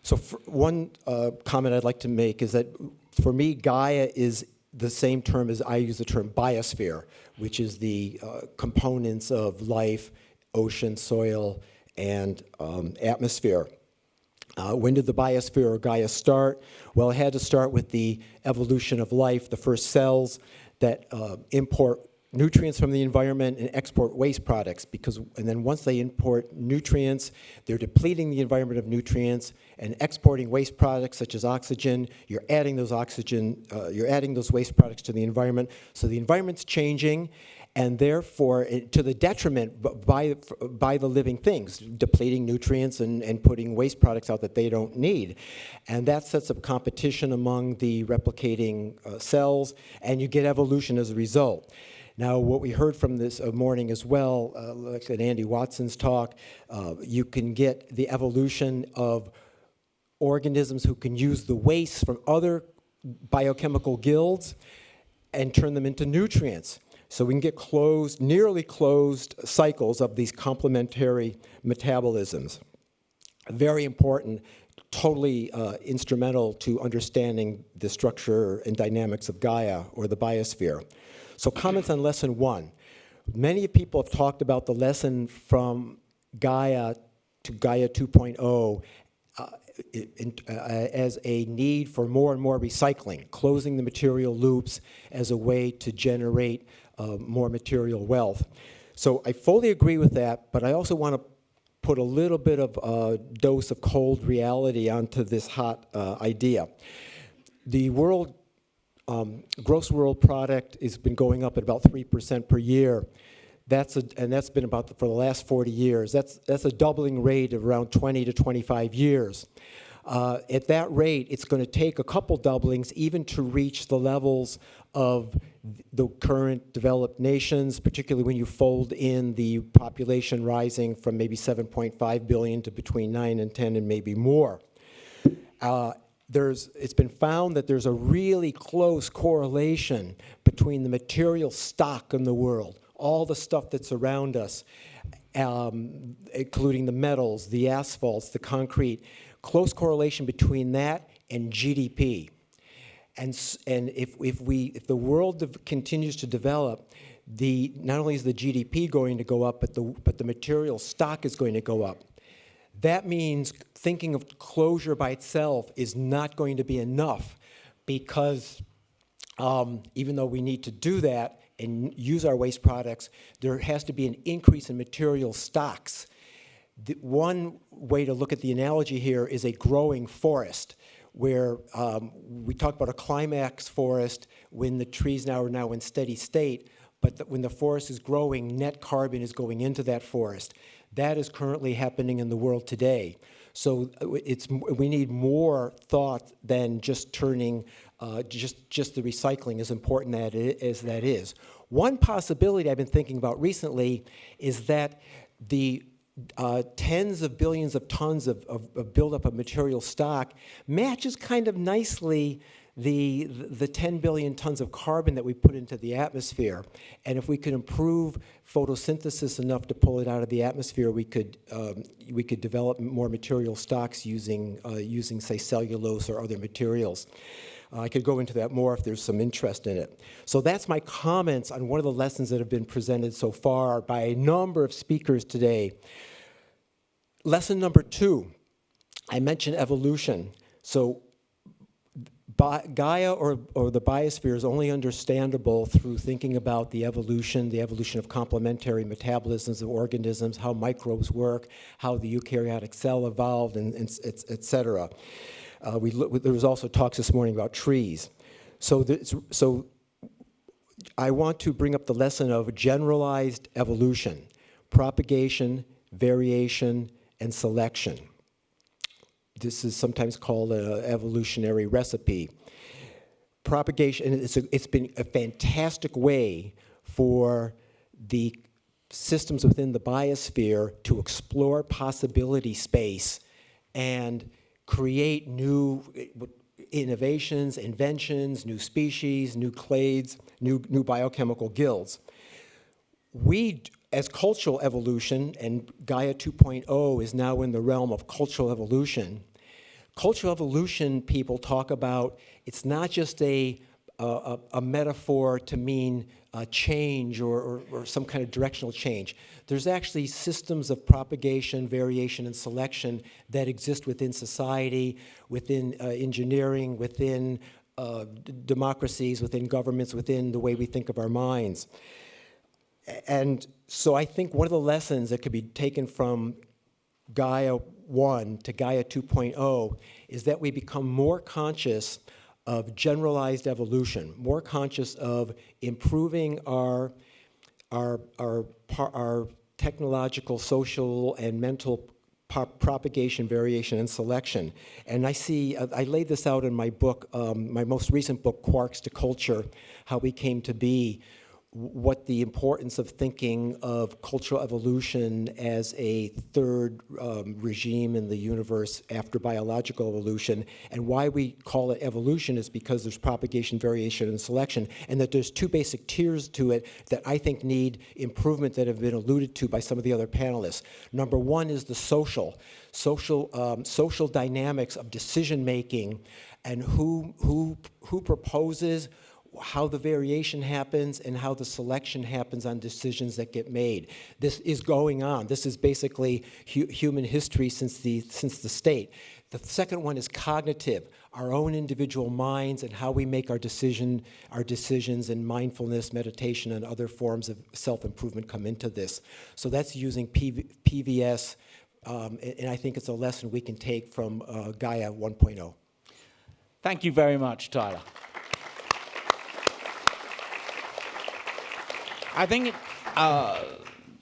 So one comment I'd like to make is that for me, Gaia is the same term as I use the term biosphere, which is the components of life, ocean, soil, and atmosphere. When did the biosphere or Gaia start? Well, it had to start with the evolution of life, the first cells that import nutrients from the environment and export waste products, and then once they import nutrients, they're depleting the environment of nutrients and exporting waste products such as oxygen. You're adding those waste products to the environment. So the environment's changing, and therefore to the detriment by the living things, depleting nutrients and putting waste products out that they don't need. And that sets up competition among the replicating cells, and you get evolution as a result. Now, what we heard from this morning as well, like in Andy Watson's talk, you can get the evolution of organisms who can use the waste from other biochemical guilds and turn them into nutrients. So we can get nearly closed cycles of these complementary metabolisms. Very important, totally instrumental to understanding the structure and dynamics of Gaia, or the biosphere. So comments on lesson 1. Many people have talked about the lesson from Gaia to Gaia 2.0 as a need for more and more recycling, closing the material loops as a way to generate more material wealth. So I fully agree with that, but I also want to put a little bit of a dose of cold reality onto this hot idea. The gross world product has been going up at about 3% per year. And that's been about for the last 40 years. That's a doubling rate of around 20 to 25 years. At that rate, it's going to take a couple doublings even to reach the levels of the current developed nations, particularly when you fold in the population rising from maybe 7.5 billion to between 9 and 10 and maybe more. It's been found that there's a really close correlation between the material stock in the world, all the stuff that's around us, including the metals, the asphalts, the concrete, close correlation between that and GDP. And if the world continues to develop, not only is the GDP going to go up, but the material stock is going to go up. That means thinking of closure by itself is not going to be enough, because even though we need to do that and use our waste products, there has to be an increase in material stocks. One way to look at the analogy here is a growing forest, where we talk about a climax forest when the trees are now in steady state, but when the forest is growing, net carbon is going into that forest. That is currently happening in the world today. So we need more thought than just turning, just the recycling, as important as that is. One possibility I've been thinking about recently is that the tens of billions of tons of buildup of material stock matches kind of nicely the 10 billion tons of carbon that we put into the atmosphere. And if we could improve photosynthesis enough to pull it out of the atmosphere, we could develop more material stocks using say, cellulose or other materials. I could go into that more if there's some interest in it. So that's my comments on one of the lessons that have been presented so far by a number of speakers today. Lesson number 2, I mentioned evolution. So Gaia or the biosphere is only understandable through thinking about the evolution of complementary metabolisms of organisms, how microbes work, how the eukaryotic cell evolved, and et cetera. There was also talks this morning about trees. So I want to bring up the lesson of generalized evolution, propagation, variation, and selection. This is sometimes called an evolutionary recipe. Propagation, and it's been a fantastic way for the systems within the biosphere to explore possibility space and create new innovations, inventions, new species, new clades, new biochemical guilds. We, as cultural evolution, and Gaia 2.0 is now in the realm of cultural evolution. Cultural evolution people talk about, it's not just a metaphor to mean change or some kind of directional change. There's actually systems of propagation, variation, and selection that exist within society, within engineering, within democracies, within governments, within the way we think of our minds. And so I think one of the lessons that could be taken from Gaia 1 to Gaia 2.0 is that we become more conscious of generalized evolution, more conscious of improving our technological, social, and mental propagation, variation, and selection. And I laid this out in my book, my most recent book, Quarks to Culture, How We Came to Be, what the importance of thinking of cultural evolution as a third regime in the universe after biological evolution, and why we call it evolution is because there's propagation, variation, and selection, and that there's two basic tiers to it that I think need improvement that have been alluded to by some of the other panelists. Number one is the social dynamics of decision making, and who proposes, how the variation happens, and how the selection happens on decisions that get made. This is going on. This is basically human history since the state. The second one is cognitive, our own individual minds and how we make our decisions, and mindfulness, meditation, and other forms of self-improvement come into this. So that's using PVS, and I think it's a lesson we can take from Gaia 1.0. Thank you very much, Tyler. I think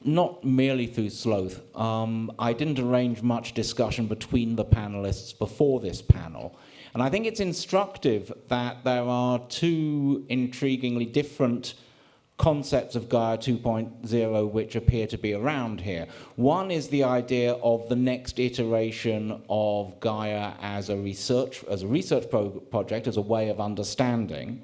not merely through sloth. I didn't arrange much discussion between the panelists before this panel. And I think it's instructive that there are two intriguingly different concepts of Gaia 2.0 which appear to be around here. One is the idea of the next iteration of Gaia as a research project, as a way of understanding.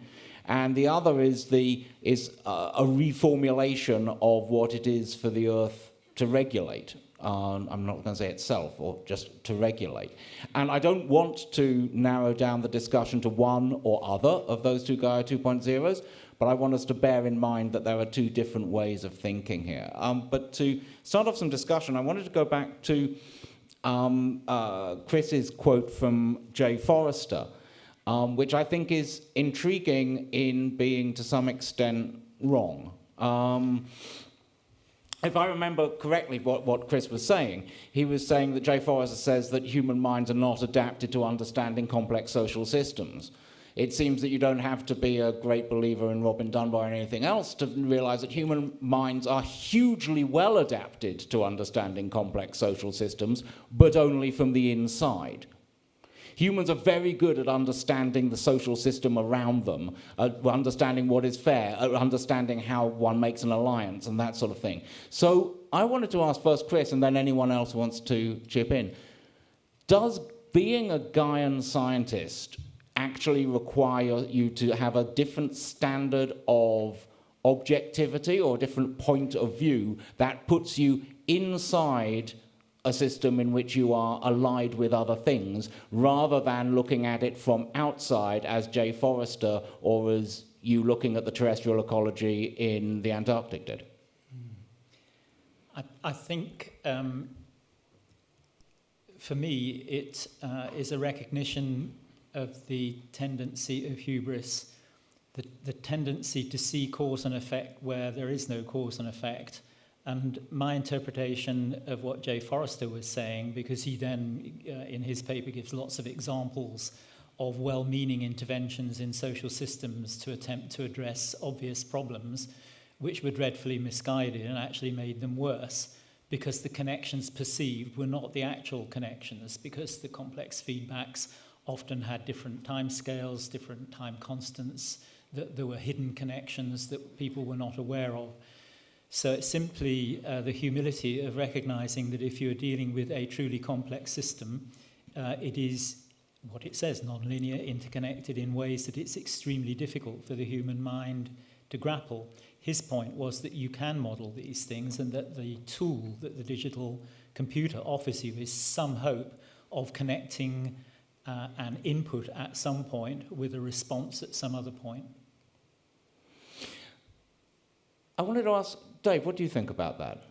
And the other is a reformulation of what it is for the Earth to regulate. I'm not going to say itself, or just to regulate. And I don't want to narrow down the discussion to one or other of those two Gaia 2.0s, but I want us to bear in mind that there are two different ways of thinking here. But to start off some discussion, I wanted to go back to Chris's quote from Jay Forrester, which I think is intriguing in being, to some extent, wrong. If I remember correctly what Chris was saying, he was saying that Jay Forrester says that human minds are not adapted to understanding complex social systems. It seems that you don't have to be a great believer in Robin Dunbar or anything else to realize that human minds are hugely well adapted to understanding complex social systems, but only from the inside. Humans are very good at understanding the social system around them, understanding what is fair, understanding how one makes an alliance and that sort of thing. So I wanted to ask first Chris, and then anyone else who wants to chip in. Does being a Gaian scientist actually require you to have a different standard of objectivity or a different point of view that puts you inside a system in which you are allied with other things, rather than looking at it from outside as Jay Forrester or as you looking at the terrestrial ecology in the Antarctic did? I think for me it is a recognition of the tendency of hubris, the tendency to see cause and effect where there is no cause and effect. And my interpretation of what Jay Forrester was saying, because he then, in his paper, gives lots of examples of well-meaning interventions in social systems to attempt to address obvious problems, which were dreadfully misguided and actually made them worse, because the connections perceived were not the actual connections, because the complex feedbacks often had different time scales, different time constants, that there were hidden connections that people were not aware of. So it's simply the humility of recognizing that if you're dealing with a truly complex system, it is what it says, non-linear, interconnected in ways that it's extremely difficult for the human mind to grapple. His point was that you can model these things and that the tool that the digital computer offers you is some hope of connecting an input at some point with a response at some other point. I wanted to ask, Dave, what do you think about that?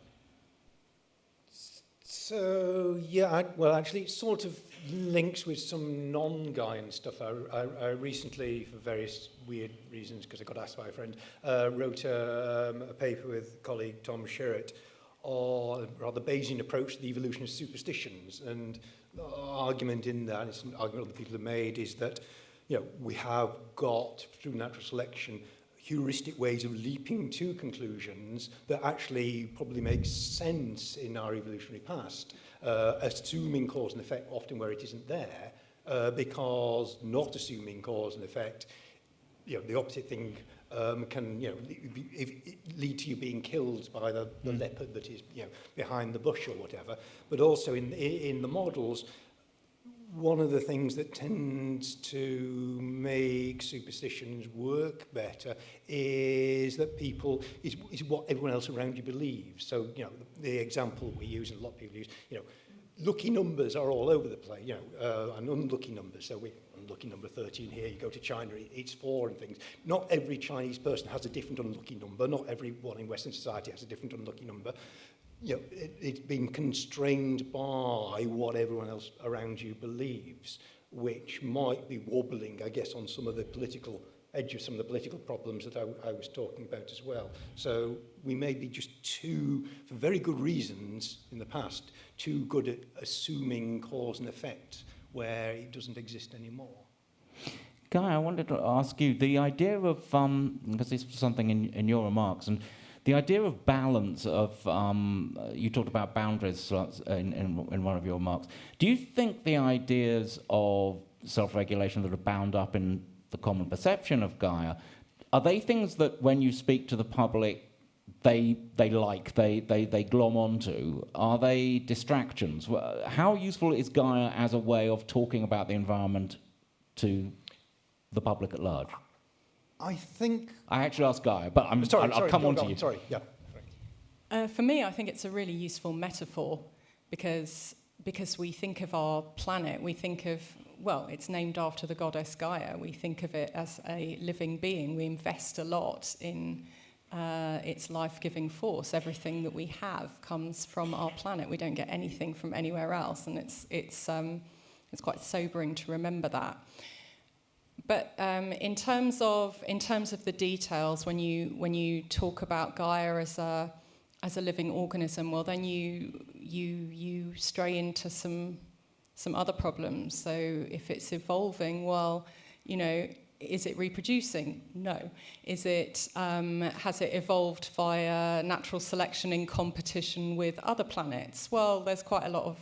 So, yeah, well, actually, it sort of links with some non-Gaian stuff. I recently, for various weird reasons, because I got asked by a friend, wrote a paper with colleague Tom Sherritt on the Bayesian approach to the evolution of superstitions. And the argument in that, it's an argument other people have made, is that we have got, through natural selection, heuristic ways of leaping to conclusions that actually probably make sense in our evolutionary past, assuming cause and effect often where it isn't there, because not assuming cause and effect, the opposite thing can lead to you being killed by the leopard that is behind the bush or whatever. But also in the models, one of the things that tends to make superstitions work better is that is what everyone else around you believes. So, the example we use, and a lot of people use, lucky numbers are all over the place, and unlucky numbers. So unlucky number 13 here, you go to China, it's 4 and things. Not every Chinese person has a different unlucky number. Not everyone in Western society has a different unlucky number. It's been constrained by what everyone else around you believes, which might be wobbling, I guess, on some of the political edge of some of the political problems that I was talking about as well. So we may be just for very good reasons in the past, too good at assuming cause and effect where it doesn't exist anymore. Guy, I wanted to ask you, the idea of, because this was something in your remarks, and the idea of balance of, you talked about boundaries in one of your remarks. Do you think the ideas of self-regulation that are bound up in the common perception of Gaia, are they things that when you speak to the public, they glom onto? Are they distractions? How useful is Gaia as a way of talking about the environment to the public at large? I think... I actually asked Gaia, but I'll come on to you. Sorry, yeah. For me, I think it's a really useful metaphor because we think of our planet, we think of, well, it's named after the goddess Gaia. We think of it as a living being. We invest a lot in its life-giving force. Everything that we have comes from our planet. We don't get anything from anywhere else, and it's quite sobering to remember that. But in terms of the details, when you talk about Gaia as a living organism, well, then you stray into some other problems. So if it's evolving, well, is it reproducing? No. Is it has it evolved via natural selection in competition with other planets? Well, there's quite a lot of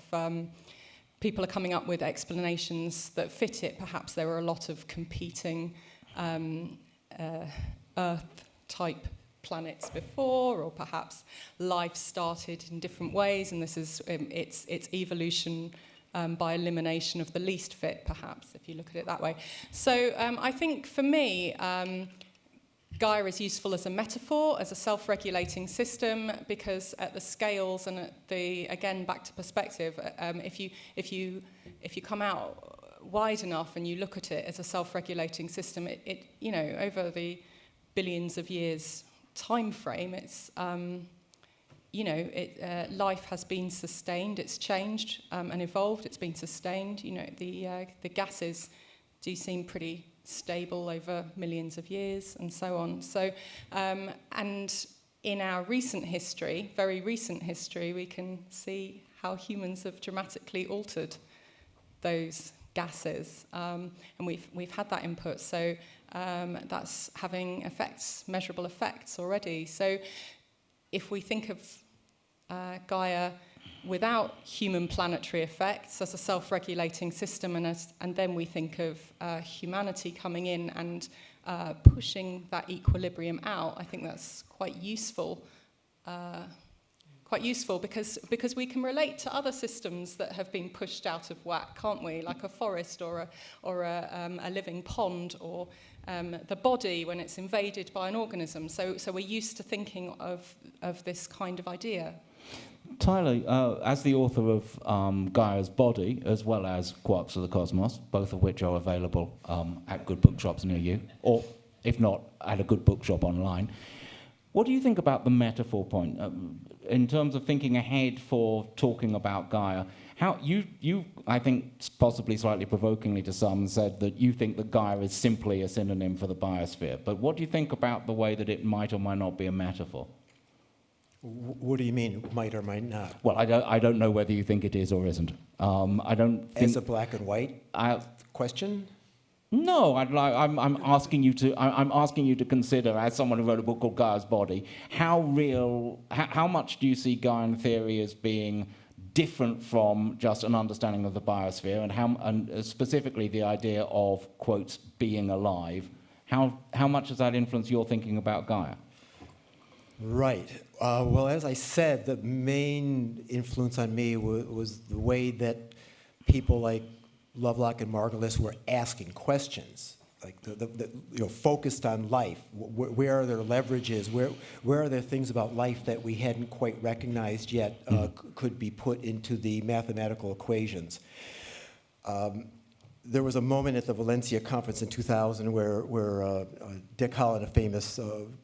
people are coming up with explanations that fit it. Perhaps there were a lot of competing Earth-type planets before, or perhaps life started in different ways, and this is it's evolution by elimination of the least fit, perhaps, if you look at it that way. So I think for me, Gaia is useful as a metaphor, as a self-regulating system, because at the scales and at the, again, back to perspective, if you come out wide enough and you look at it as a self-regulating system, it over the billions of years time frame, it's life has been sustained, it's changed and evolved, it's been sustained. The gases do seem pretty stable over millions of years and so on. So, and in our recent history, very recent history, we can see how humans have dramatically altered those gases, and we've had that input. So that's having effects, measurable effects already. So if we think of Gaia without human planetary effects as a self-regulating system, and then we think of humanity coming in and pushing that equilibrium out, I think that's quite useful quite useful because we can relate to other systems that have been pushed out of whack, can't we? Like a forest or a living pond, or the body when it's invaded by an organism. So we're used to thinking of this kind of idea. Tyler, as the author of Gaia's Body, as well as Quarks of the Cosmos, both of which are available at good bookshops near you, or if not, at a good bookshop online, what do you think about the metaphor point? In terms of thinking ahead for talking about Gaia, how you, I think, possibly slightly provokingly to some, said that you think that Gaia is simply a synonym for the biosphere. But what do you think about the way that it might or might not be a metaphor? What do you mean, might or might not? Well, I don't know whether you think it is or isn't. I don't think... As a black and white question? No, I'm asking you to consider, as someone who wrote a book called Gaia's Body, how much do you see Gaian theory as being different from just an understanding of the biosphere, and specifically the idea of, quotes, being alive? How much does that influence your thinking about Gaia? Right. Well, as I said, the main influence on me was the way that people like Lovelock and Margulis were asking questions, like focused on life. Where are their leverages? Where are there things about life that we hadn't quite recognized yet could be put into the mathematical equations? There was a moment at the Valencia conference in 2000 where Dick Holland, a famous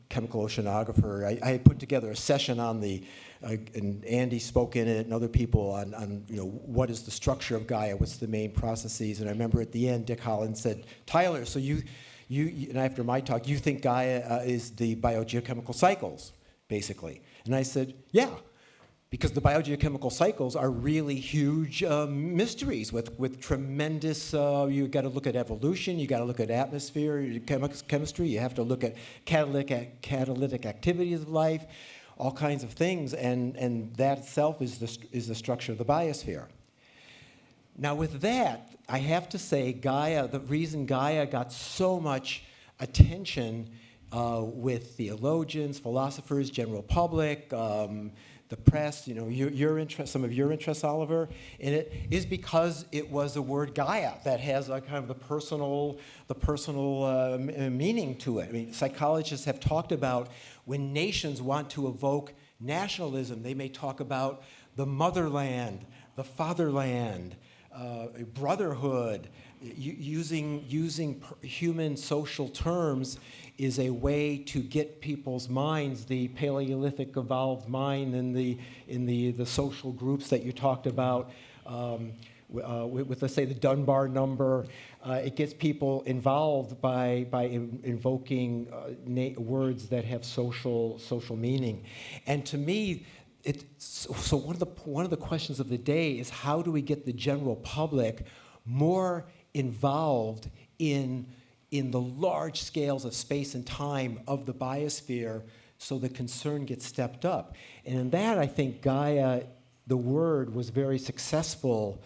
chemical oceanographer, I had put together a session on and Andy spoke in it, and other people on what is the structure of Gaia, what's the main processes, and I remember at the end Dick Holland said, Tyler, so you and after my talk, you think Gaia is the biogeochemical cycles, basically. And I said, yeah. Because the biogeochemical cycles are really huge mysteries with tremendous, you got to look at evolution, you got to look at atmosphere, chemistry, you have to look at catalytic activities of life, all kinds of things, and that itself is the structure of the biosphere. Now with that, I have to say Gaia, the reason Gaia got so much attention with theologians, philosophers, general public, the press, your interest, some of your interests, Oliver, in it, is because it was a word Gaia that has a kind of the personal meaning to it. I mean, psychologists have talked about when nations want to evoke nationalism, they may talk about the motherland, the fatherland, brotherhood. Using human social terms is a way to get people's minds, the Paleolithic evolved mind in the social groups that you talked about, with let's say the Dunbar number. It gets people involved by invoking words that have social meaning. And to me, so one of the questions of the day is how do we get the general public more involved in the large scales of space and time of the biosphere so the concern gets stepped up. And in that, I think Gaia, the word, was very successful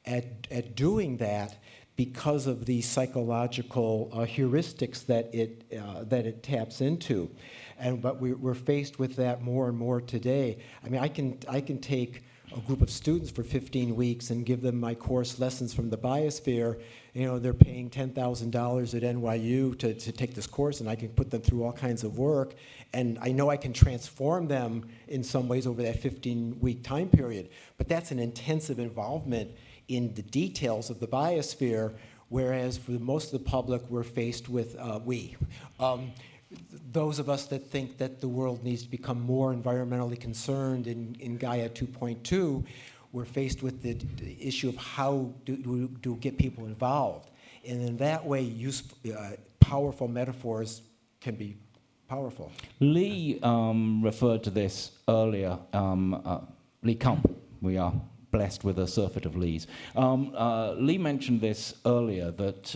at doing that because of the psychological heuristics that it taps into. But we're faced with that more and more today. I mean, I can take a group of students for 15 weeks and give them my course Lessons from the Biosphere. They're paying $10,000 at NYU to take this course, and I can put them through all kinds of work. And I know I can transform them in some ways over that 15-week time period. But that's an intensive involvement in the details of the biosphere, whereas for most of the public, we're faced with, those of us that think that the world needs to become more environmentally concerned in Gaia 2.2, we're faced with the issue of how do get people involved. And in that way, powerful metaphors can be powerful. Lee referred to this earlier. Lee Kump, we are blessed with a surfeit of Lees. Lee mentioned this earlier, that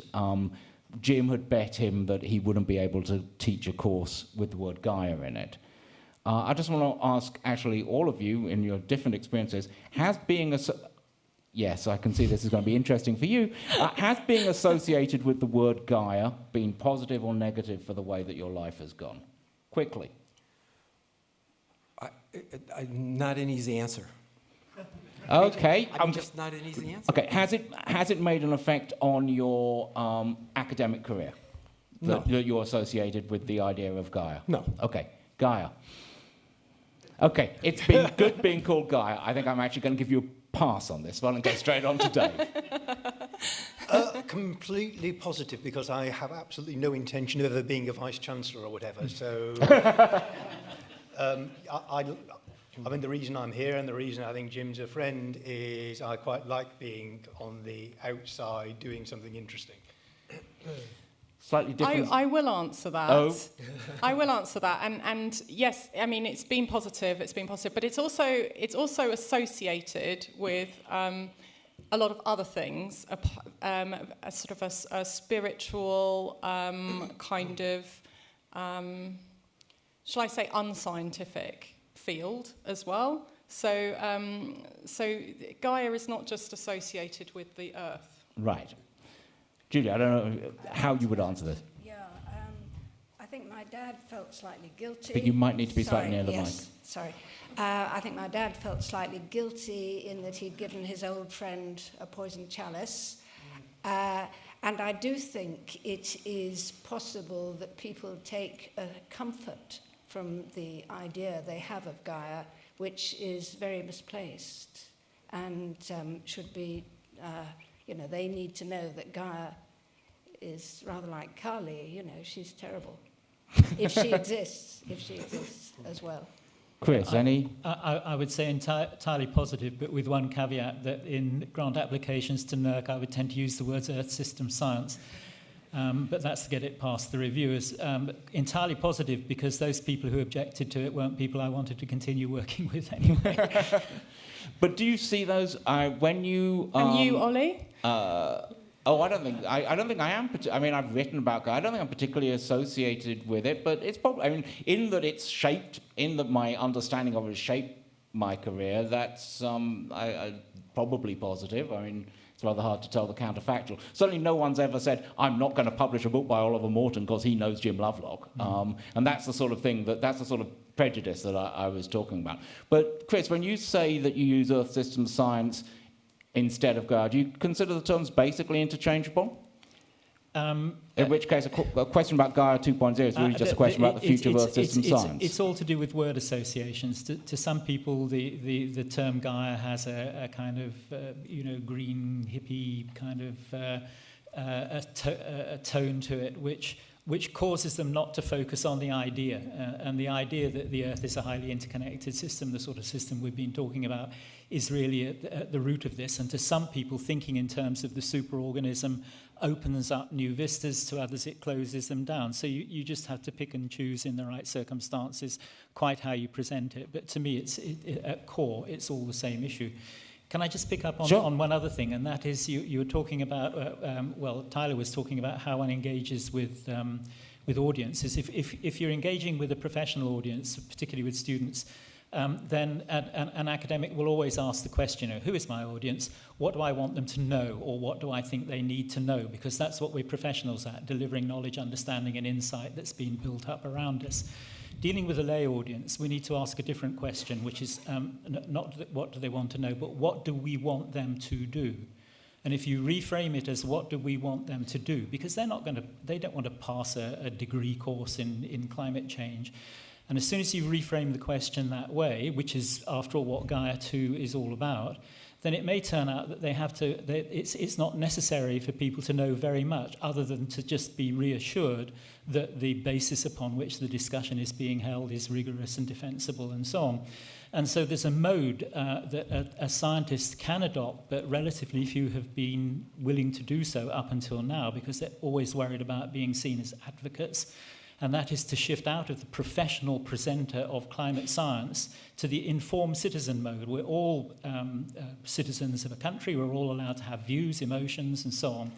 Jim had bet him that he wouldn't be able to teach a course with the word Gaia in it. I just want to ask, actually, all of you, in your different experiences, has being yes, I can see this is going to be interesting for you. Has being associated with the word Gaia been positive or negative for the way that your life has gone? Quickly. Not an easy answer. Okay. Just not an easy answer. Okay. Has it made an effect on your academic career? No. That you're associated with the idea of Gaia? No. Okay. Gaia. Okay. It's been good being called Gaia. I think I'm actually going to give you a pass on this one and go straight on to Dave. Completely positive, because I have absolutely no intention of ever being a vice-chancellor or whatever. So, I mean, the reason I'm here and the reason I think Jim's a friend is I quite like being on the outside doing something interesting. Slightly different. I will answer that. Oh. I will answer that. And yes, I mean, it's been positive, but it's also associated with a lot of other things, a sort of a spiritual kind of, shall I say, unscientific field as well. So Gaia is not just associated with the Earth. Right. Julia, I don't know how you would answer this. Yeah, I think my dad felt slightly guilty. But you might need to be slightly near the mic. Sorry. I think my dad felt slightly guilty in that he'd given his old friend a poisoned chalice. And I do think it is possible that people take a comfort from the idea they have of Gaia, which is very misplaced and should be, they need to know that Gaia is rather like Kali, she's terrible. if she exists as well. Chris, any? I would say entirely positive, but with one caveat that in grant applications to NERC, I would tend to use the words Earth System Science. But that's to get it past the reviewers. Entirely positive, because those people who objected to it weren't people I wanted to continue working with anyway. But do you see those when you? And you, Ollie? I don't think I am. I mean, I've written about Gaia. I don't think I'm particularly associated with it, but it's probably. I mean, in that my understanding of it shaped my career. That's probably positive. I mean, it's rather hard to tell the counterfactual. Certainly, no one's ever said, "I'm not going to publish a book by Oliver Morton because he knows Jim Lovelock." And that's the sort of thing that's the sort of prejudice that I was talking about. But Chris, when you say that you use Earth System Science instead of Gaia, do you consider the terms basically interchangeable? In which case, a question about Gaia 2.0 is really just a question about the future of Earth System Science. It's all to do with word associations. To some people, the term Gaia has a kind of green hippie kind of a tone to it, which causes them not to focus on the idea. And the idea that the Earth is a highly interconnected system, the sort of system we've been talking about, is really at the root of this. And to some people, thinking in terms of the superorganism opens up new vistas, to others it closes them down. So you just have to pick and choose in the right circumstances quite how you present it. But to me, at core, it's all the same issue. Can I just pick up on one other thing, and that is you were talking about, Tyler was talking about how one engages with audiences. If you're engaging with a professional audience, particularly with students, then an academic will always ask the question, who is my audience? What do I want them to know, or what do I think they need to know? Because that's what we're professionals at, delivering knowledge, understanding, and insight that's been built up around us. Dealing with a lay audience, we need to ask a different question, which is not what do they want to know, but what do we want them to do? And if you reframe it as what do we want them to do, because they don't want to pass a degree course in climate change. And as soon as you reframe the question that way, which is, after all, what Gaia 2 is all about, then it may turn out that it's not necessary for people to know very much, other than to just be reassured that the basis upon which the discussion is being held is rigorous and defensible and so on. And so there's a mode that a scientist can adopt, but relatively few have been willing to do so up until now, because they're always worried about being seen as advocates. And that is to shift out of the professional presenter of climate science to the informed citizen mode. We're all citizens of a country. We're all allowed to have views, emotions, and so on.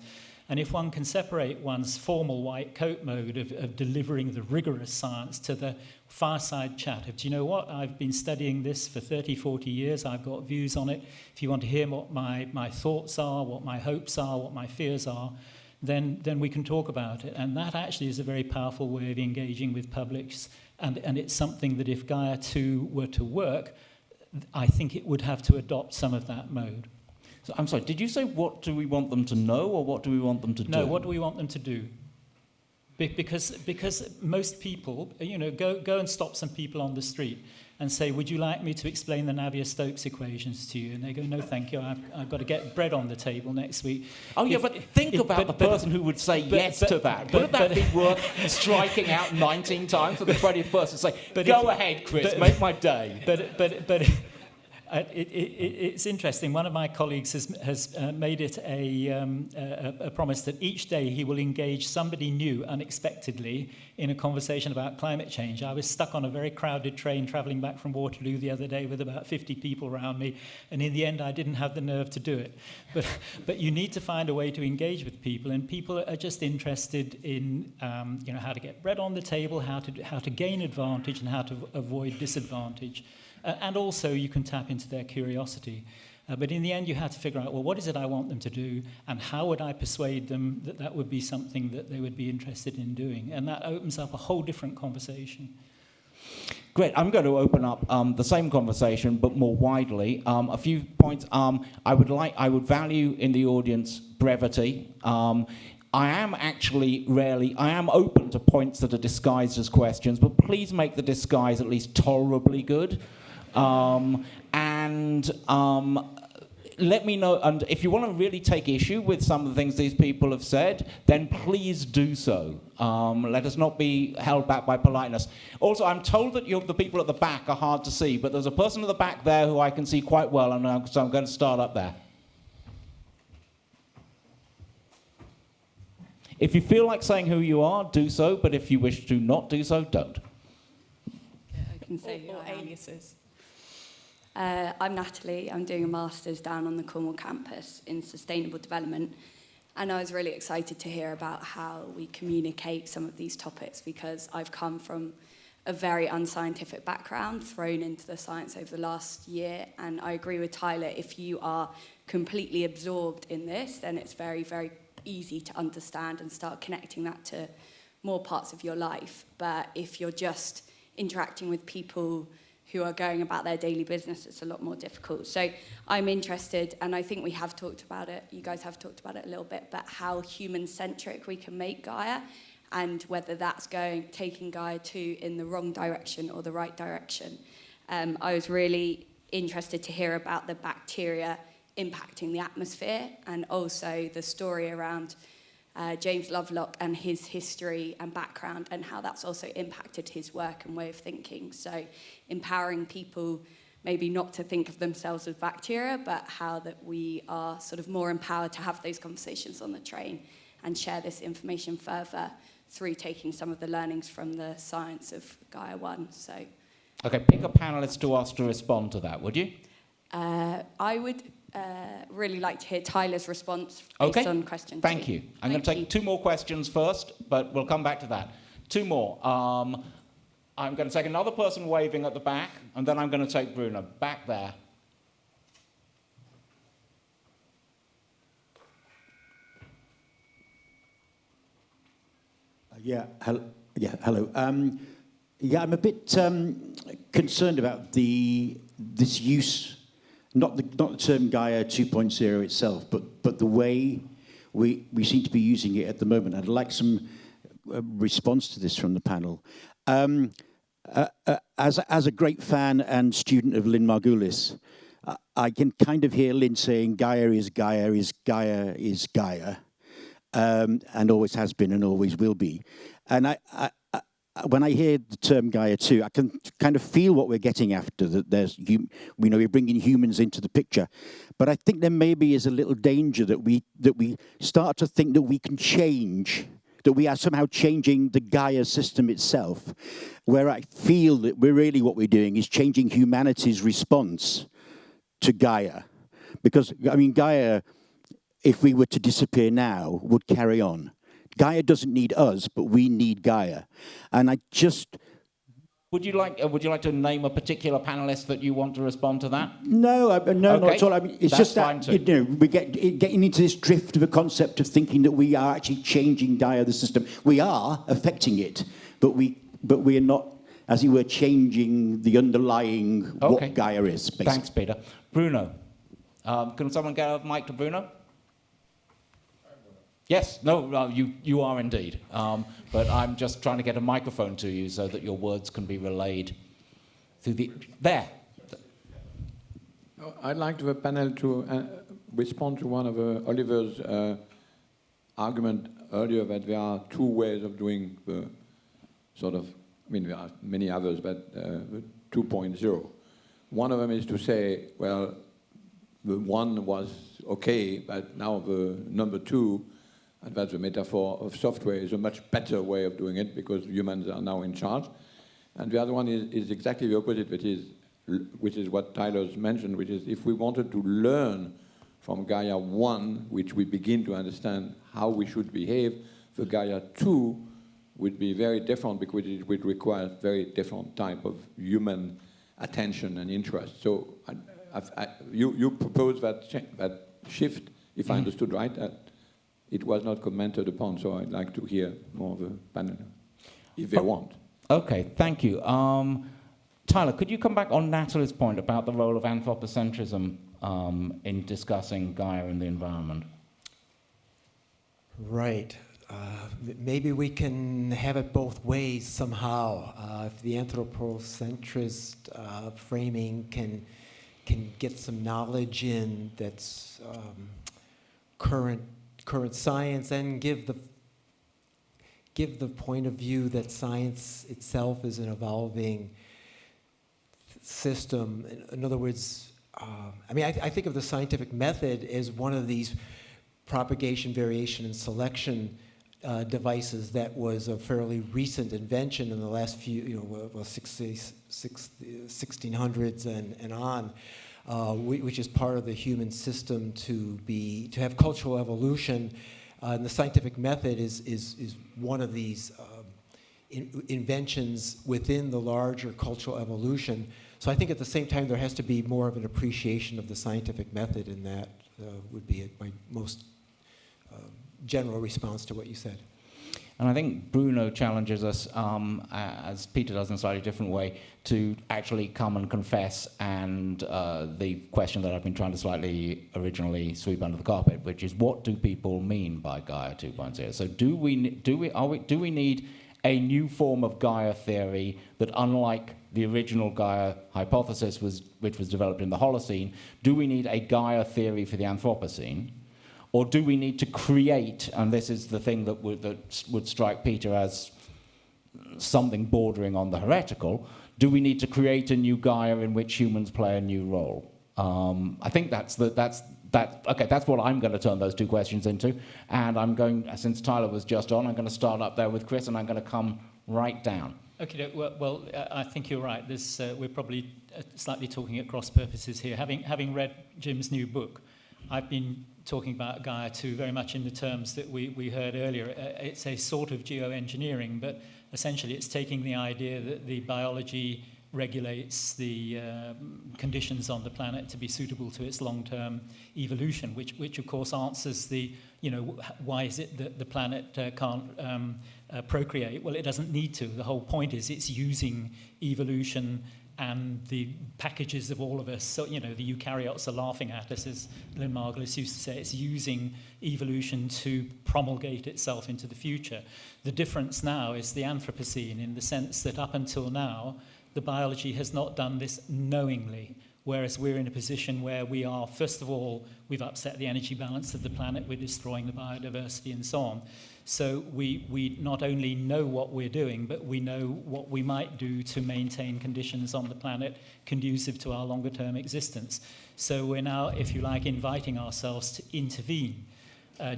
And if one can separate one's formal white coat mode of delivering the rigorous science to the fireside chat of, do you know what, I've been studying this for 30, 40 years, I've got views on it. If you want to hear what my thoughts are, what my hopes are, what my fears are, then we can talk about it. And that actually is a very powerful way of engaging with publics And it's something that if Gaia 2 were to work, I think it would have to adopt some of that mode. So, I'm sorry, did you say what do we want them to know, or what do we want them to do? No, what do we want them to do? Because most people, go and stop some people on the street and say, would you like me to explain the Navier-Stokes equations to you? And they go, no, thank you, I've got to get bread on the table next week. Oh, yeah, but think about the person who would say yes to that. Wouldn't that be worth striking out 19 times for the 20th person to say, go ahead, Chris, make my day? It's interesting. One of my colleagues has made it a promise that each day he will engage somebody new unexpectedly in a conversation about climate change. I was stuck on a very crowded train travelling back from Waterloo the other day with about 50 people around me, and in the end I didn't have the nerve to do it. But you need to find a way to engage with people, and people are just interested in how to get bread on the table, how to gain advantage, and how to avoid disadvantage. And also you can tap into their curiosity. But in the end, you have to figure out, well, what is it I want them to do, and how would I persuade them that that would be something that they would be interested in doing? And that opens up a whole different conversation. Great. I'm going to open up the same conversation, but more widely. A few points. I would value in the audience brevity. I am open to points that are disguised as questions, but please make the disguise at least tolerably good. Let me know, and if you want to really take issue with some of the things these people have said, then please do so. Let us not be held back by politeness. Also, I'm told that the people at the back are hard to see, but there's a person at the back there who I can see quite well, and so I'm going to start up there. If you feel like saying who you are, do so, but if you wish to not do so, don't. I can say or aliases. I'm Natalie. I'm doing a master's down on the Cornwall campus in sustainable development, and I was really excited to hear about how we communicate some of these topics, because I've come from a very unscientific background, thrown into the science over the last year, and I agree with Tyler, if you are completely absorbed in this, then it's very, very easy to understand and start connecting that to more parts of your life. But if you're just interacting with people who are going about their daily business, it's a lot more difficult. So I'm interested, and I think we have talked about it, you guys have talked about it a little bit, but how human-centric we can make Gaia, and whether that's taking Gaia 2 in the wrong direction or the right direction. I was really interested to hear about the bacteria impacting the atmosphere, and also the story around James Lovelock and his history and background, and how that's also impacted his work and way of thinking. So empowering people maybe not to think of themselves as bacteria, but how that we are sort of more empowered to have those conversations on the train and share this information further through taking some of the learnings from the science of Gaia 1. So, okay, pick a panelist to ask to respond to that, would you? I would really like to hear Tyler's response based on question 2. Thank you. I'm going to take 2 more questions first, but we'll come back to that. 2 more. I'm going to take another person waving at the back, and then I'm going to take Bruno. Back there. Hello. I'm a bit concerned about this use. Not the term Gaia 2.0 itself, but the way we seem to be using it at the moment. I'd like some response to this from the panel. As a great fan and student of Lynn Margulis, I can kind of hear Lynn saying Gaia is Gaia is Gaia is Gaia, and always has been and always will be. And when I hear the term Gaia 2, I can kind of feel what we're getting after. That we're bringing humans into the picture, but I think there maybe is a little danger that we start to think that we can change, that we are somehow changing the Gaia system itself. Where I feel that what we're doing is changing humanity's response to Gaia, because Gaia, if we were to disappear now, would carry on. Gaia doesn't need us, but we need Gaia. And I just... Would you like to name a particular panelist that you want to respond to that? No, okay. Not at all. It's That's just fine that too. we getting into this drift of a concept of thinking that we are actually changing Gaia, the system. We are affecting it, but we are not as it were, changing the underlying what Gaia is, basically. Thanks, Peter. Bruno. Can someone get a mic to Bruno? Yes, no, you are indeed. But I'm just trying to get a microphone to you so that your words can be relayed through the... There. I'd like the panel to respond to one of Oliver's argument earlier that there are two ways of doing the sort of, I mean, there are many others, but 2.0. One of them is to say, well, the one was okay, but now the number two, and that's the metaphor of software, is a much better way of doing it because humans are now in charge. And the other one is exactly the opposite, which is what Tyler's mentioned, which is if we wanted to learn from Gaia 1, which we begin to understand how we should behave, the Gaia 2 would be very different because it would require very different type of human attention and interest. So you propose that shift, if I understood right, it was not commented upon, so I'd like to hear more of the panel, if they want. Okay, thank you. Tyler, could you come back on Natalie's point about the role of anthropocentrism in discussing Gaia and the environment? Right. Maybe we can have it both ways somehow. If the anthropocentrist framing can get some knowledge in that's current science and give the point of view that science itself is an evolving system. In other words, I think of the scientific method as one of these propagation, variation, and selection devices that was a fairly recent invention in the last few, 1600s and on, which is part of the human system to have cultural evolution. And the scientific method is one of these inventions within the larger cultural evolution. So I think at the same time there has to be more of an appreciation of the scientific method, and that would be my most general response to what you said. And I think Bruno challenges us, as Peter does in a slightly different way, to actually come and confess and the question that I've been trying to slightly originally sweep under the carpet, which is what do people mean by Gaia 2.0? So do we need a new form of Gaia theory that, unlike the original Gaia hypothesis, which was developed in the Holocene, do we need a Gaia theory for the Anthropocene? Or do we need to create, and this is the thing that would strike Peter as something bordering on the heretical, do we need to create a new Gaia in which humans play a new role? I think that's what I'm going to turn those two questions into. And I'm going, since Tyler was just on, I'm going to start up there with Chris, and I'm going to come right down. Okay, well, I think you're right. We're probably slightly talking at cross purposes here. Having read Jim's new book, I've been talking about Gaia 2 very much in the terms that we heard earlier. It's a sort of geoengineering, but essentially it's taking the idea that the biology regulates the conditions on the planet to be suitable to its long-term evolution, which of course answers the, why is it that the planet can't procreate? Well, it doesn't need to. The whole point is it's using evolution and the packages of all of us. So, the eukaryotes are laughing at us, as Lynn Margulis used to say. It's using evolution to promulgate itself into the future. The difference now is the Anthropocene, in the sense that up until now, the biology has not done this knowingly, whereas we're in a position where we are, first of all, we've upset the energy balance of the planet, we're destroying the biodiversity and so on. So we not only know what we're doing, but we know what we might do to maintain conditions on the planet conducive to our longer-term existence. So we're now, if you like, inviting ourselves to intervene.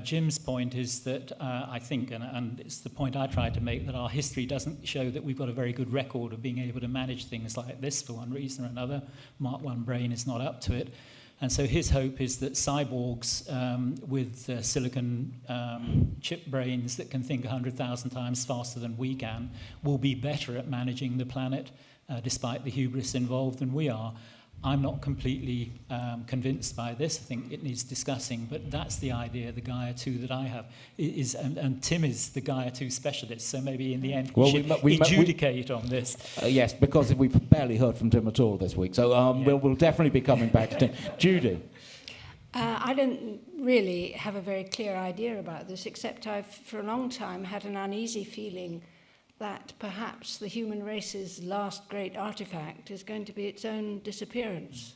Jim's point is that I think, and it's the point I tried to make, that our history doesn't show that we've got a very good record of being able to manage things like this for one reason or another. Mark I brain is not up to it. And so his hope is that cyborgs with silicon chip brains that can think 100,000 times faster than we can will be better at managing the planet, despite the hubris involved, than we are. I'm not completely convinced by this. I think it needs discussing, but that's the idea, the Gaia 2 that I have. And Tim is the Gaia 2 specialist, so maybe in the end we should adjudicate on this. Yes, because we've barely heard from Tim at all this week, so we'll definitely be coming back to Tim. Judy? I don't really have a very clear idea about this, except I've for a long time had an uneasy feeling that perhaps the human race's last great artifact is going to be its own disappearance.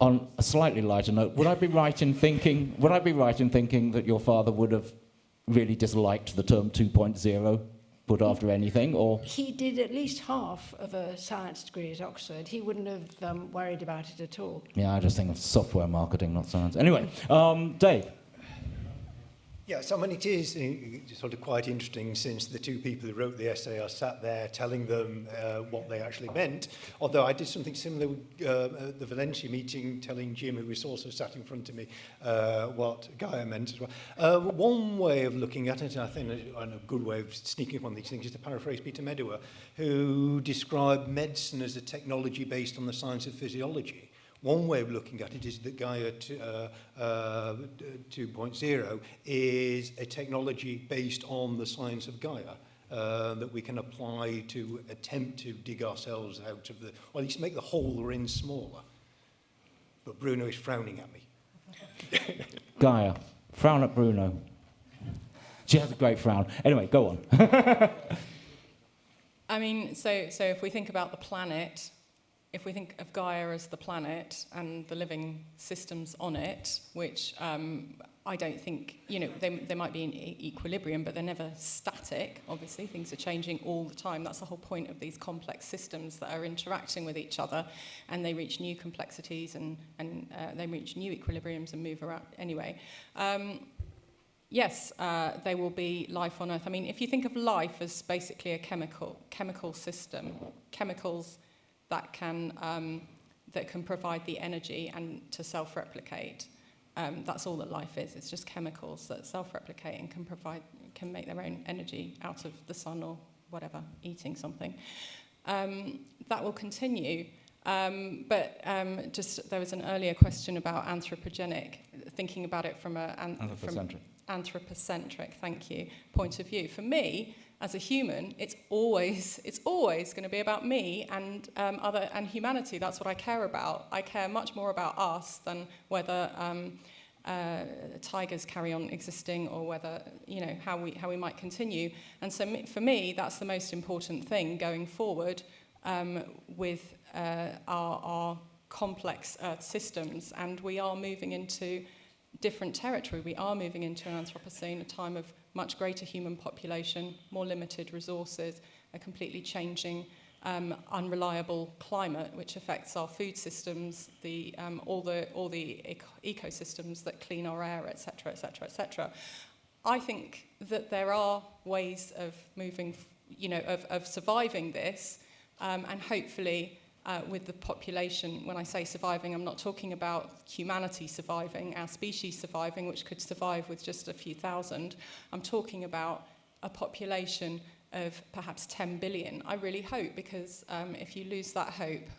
On a slightly lighter note, would I be right in thinking that your father would have really disliked the term 2.0 put after anything, or? He did at least half of a science degree at Oxford. He wouldn't have worried about it at all. Yeah, I just think of software marketing, not science. Anyway, Dave. Yes, I mean, it is sort of quite interesting since the two people who wrote the essay are sat there telling them what they actually meant. Although I did something similar at the Valencia meeting, telling Jim, who was also sat in front of me, what Gaia meant as well. One way of looking at it, I think, and a good way of sneaking upon these things, is to paraphrase Peter Medawar, who described medicine as a technology based on the science of physiology. One way of looking at it is that Gaia 2.0 is a technology based on the science of Gaia that we can apply to attempt to dig ourselves out of the, or at least make the hole we're in smaller. But Bruno is frowning at me. Gaia, frown at Bruno. She has a great frown. Anyway, go on. I mean, so if we think about the planet, if we think of Gaia as the planet and the living systems on it, which I don't think, they might be in equilibrium, but they're never static, obviously. Things are changing all the time. That's the whole point of these complex systems that are interacting with each other, and they reach new complexities and they reach new equilibriums and move around anyway. Yes, there will be life on Earth. I mean, if you think of life as basically a chemical system, chemicals that can provide the energy and to self-replicate. That's all that life is. It's just chemicals that self-replicate and can make their own energy out of the sun or whatever, eating something. That will continue. But there was an earlier question about anthropogenic, thinking about it from anthropocentric, thank you, point of view. For me, as a human, it's always going to be about me and humanity. That's what I care about. I care much more about us than whether tigers carry on existing or whether how we might continue. And so for me, that's the most important thing going forward with our complex Earth systems. And we are moving into different territory. We are moving into an Anthropocene, a time of much greater human population, more limited resources, a completely changing, unreliable climate, which affects our food systems, all the ecosystems that clean our air, etc., etc., etc. I think that there are ways of moving, of surviving this, and hopefully. With the population, when I say surviving, I'm not talking about humanity surviving, our species surviving, which could survive with just a few thousand. I'm talking about a population of perhaps 10 billion. I really hope, because if you lose that hope,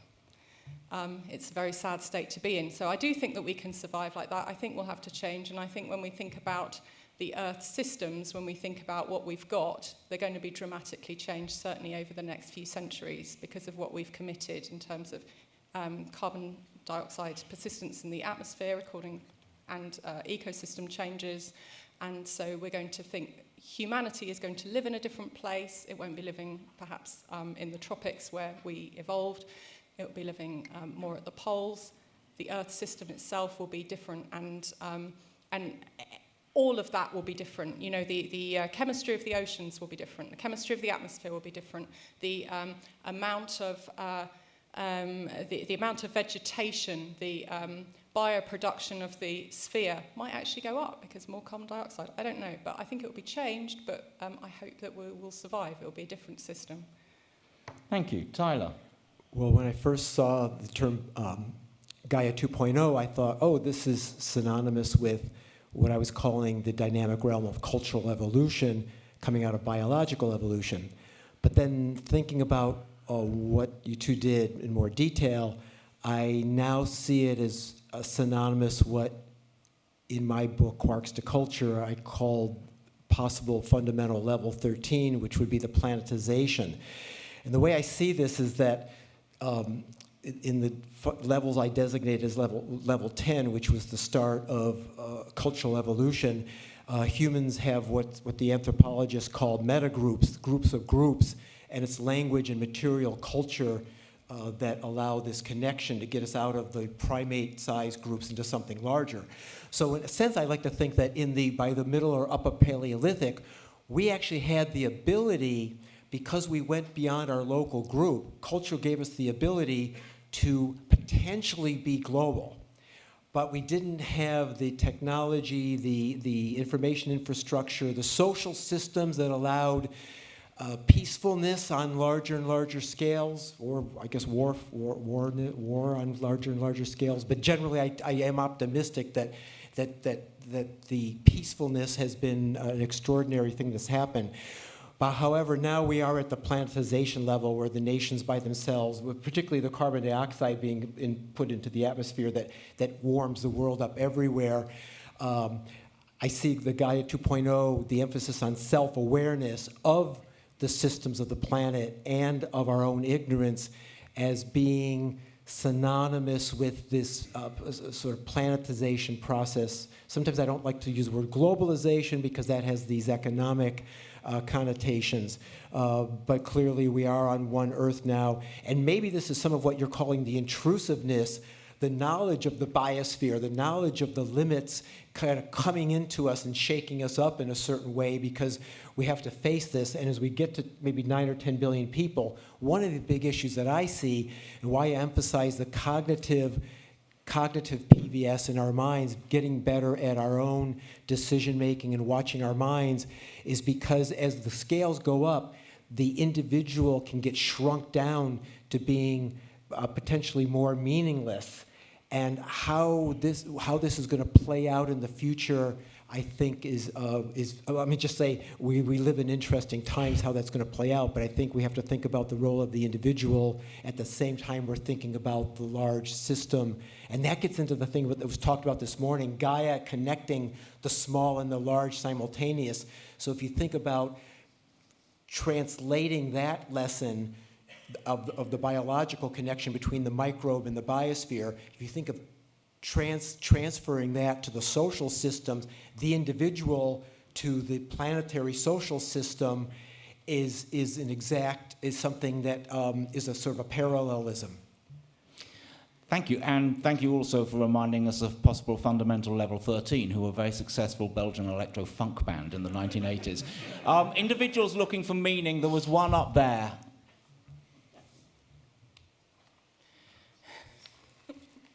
it's a very sad state to be in. So I do think that we can survive like that. I think we'll have to change, and I think when we think about the Earth systems, when we think about what we've got, they're going to be dramatically changed, certainly over the next few centuries, because of what we've committed in terms of carbon dioxide persistence in the atmosphere, and ecosystem changes. And so we're going to think humanity is going to live in a different place. It won't be living perhaps in the tropics where we evolved. It will be living more at the poles. The Earth system itself will be different, and all of that will be different. The chemistry of the oceans will be different. The chemistry of the atmosphere will be different. The amount of vegetation, the bioproduction of the sphere might actually go up because more carbon dioxide. I don't know, but I think it will be changed. But I hope that we'll survive. It will be a different system. Thank you, Tyler. Well, when I first saw the term Gaia 2.0, I thought, oh, this is synonymous with what I was calling the dynamic realm of cultural evolution coming out of biological evolution. But then thinking about what you two did in more detail, I now see it as synonymous what in my book, Quarks to Culture, I called possible fundamental level 13, which would be the planetization. And the way I see this is that in the levels I designate as level 10, which was the start of cultural evolution, humans have what the anthropologists call metagroups, groups of groups, and it's language and material culture that allow this connection to get us out of the primate-sized groups into something larger. So in a sense, I like to think that by the Middle or Upper Paleolithic, we actually had the ability, because we went beyond our local group, culture gave us the ability to potentially be global. But we didn't have the technology, the information infrastructure, the social systems that allowed peacefulness on larger and larger scales, or I guess war on larger and larger scales. But generally, I am optimistic that the peacefulness has been an extraordinary thing that's happened. But however, now we are at the planetization level where the nations by themselves, particularly the carbon dioxide being put into the atmosphere that warms the world up everywhere. I see the Gaia 2.0, the emphasis on self-awareness of the systems of the planet and of our own ignorance as being synonymous with this sort of planetization process. Sometimes I don't like to use the word globalization because that has these economic connotations. But clearly we are on one Earth now. And maybe this is some of what you're calling the intrusiveness, the knowledge of the biosphere, the knowledge of the limits kind of coming into us and shaking us up in a certain way because we have to face this. And as we get to maybe 9 or 10 billion people, one of the big issues that I see and why I emphasize the cognitive PVS in our minds, getting better at our own decision-making and watching our minds, is because as the scales go up, the individual can get shrunk down to being potentially more meaningless. And how this is going to play out in the future, I think let me just say, we live in interesting times how that's going to play out, but I think we have to think about the role of the individual at the same time we're thinking about the large system. And that gets into the thing that was talked about this morning, Gaia connecting the small and the large simultaneous. So if you think about translating that lesson of the biological connection between the microbe and the biosphere, if you think of transferring that to the social systems, the individual to the planetary social system is something that is a sort of a parallelism. Thank you, and thank you also for reminding us of possible fundamental level 13, who were a very successful Belgian electro-funk band in the 1980s. Individuals looking for meaning, there was one up there.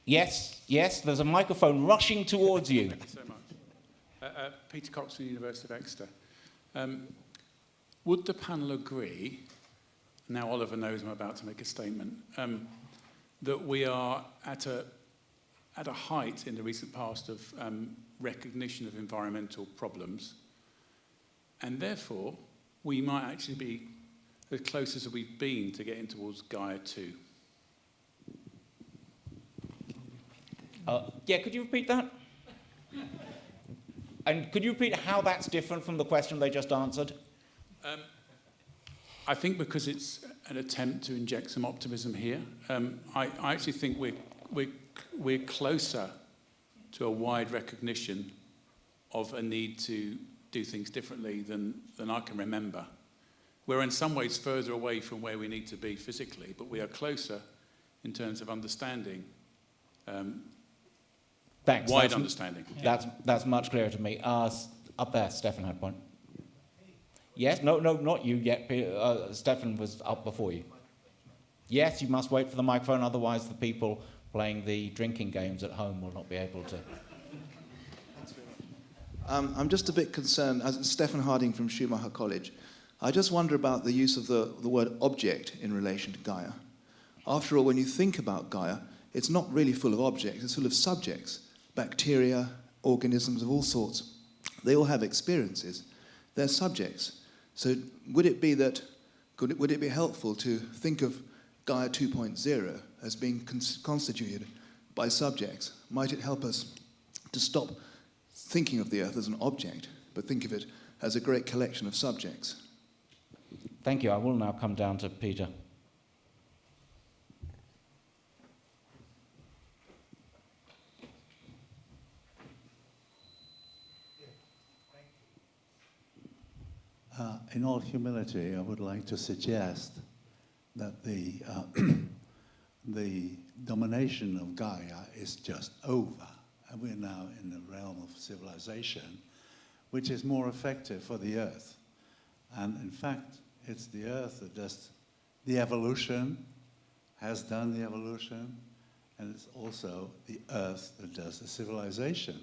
Yes, there's a microphone rushing towards you. Thank you so much. Peter Cox from the University of Exeter. Would the panel agree, now Oliver knows I'm about to make a statement, that we are at a height in the recent past of recognition of environmental problems, and therefore we might actually be as close as we've been to getting towards Gaia 2? Could you repeat that? And could you repeat how that's different from the question they just answered? I think because it's an attempt to inject some optimism here. I actually think we're closer to a wide recognition of a need to do things differently than I can remember. We're in some ways further away from where we need to be physically, but we are closer in terms of understanding. Thanks. Wide understanding. That's much clearer to me. Up there, Stefan had one. Yes, no, not you yet. Stefan was up before you. Yes, you must wait for the microphone, otherwise the people playing the drinking games at home will not be able to. I'm just a bit concerned, as Stefan Harding from Schumacher College. I just wonder about the use of the word object in relation to Gaia. After all, when you think about Gaia, it's not really full of objects, it's full of subjects. Bacteria, organisms of all sorts. They all have experiences. They're subjects. So would it be that would it be helpful to think of Gaia 2.0 as being constituted by subjects? Might it help us to stop thinking of the Earth as an object, but think of it as a great collection of subjects? Thank you. I will now come down to Peter. In all humility, I would like to suggest that the domination of Gaia is just over, and we're now in the realm of civilization, which is more effective for the Earth. And in fact, it's the Earth that does the evolution, has done the evolution, and it's also the Earth that does the civilization.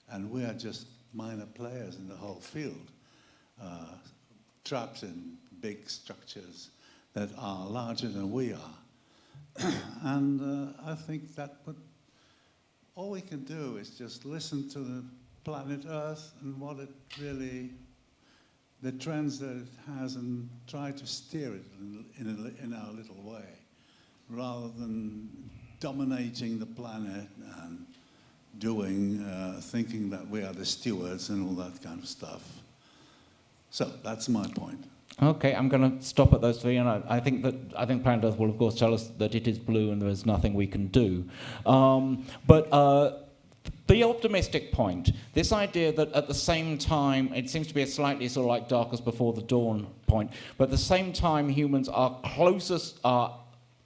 And we are just minor players in the whole field. Trapped in big structures that are larger than we are. And I think that all we can do is just listen to the planet Earth and what it really, the trends that it has, and try to steer it in our little way, rather than dominating the planet and thinking that we are the stewards and all that kind of stuff. So that's my point. Okay, I'm going to stop at those three, and I think Planet Earth will, of course, tell us that it is blue and there is nothing we can do. But the optimistic point, this idea that at the same time, it seems to be a slightly sort of like darkest before the dawn point, but at the same time humans are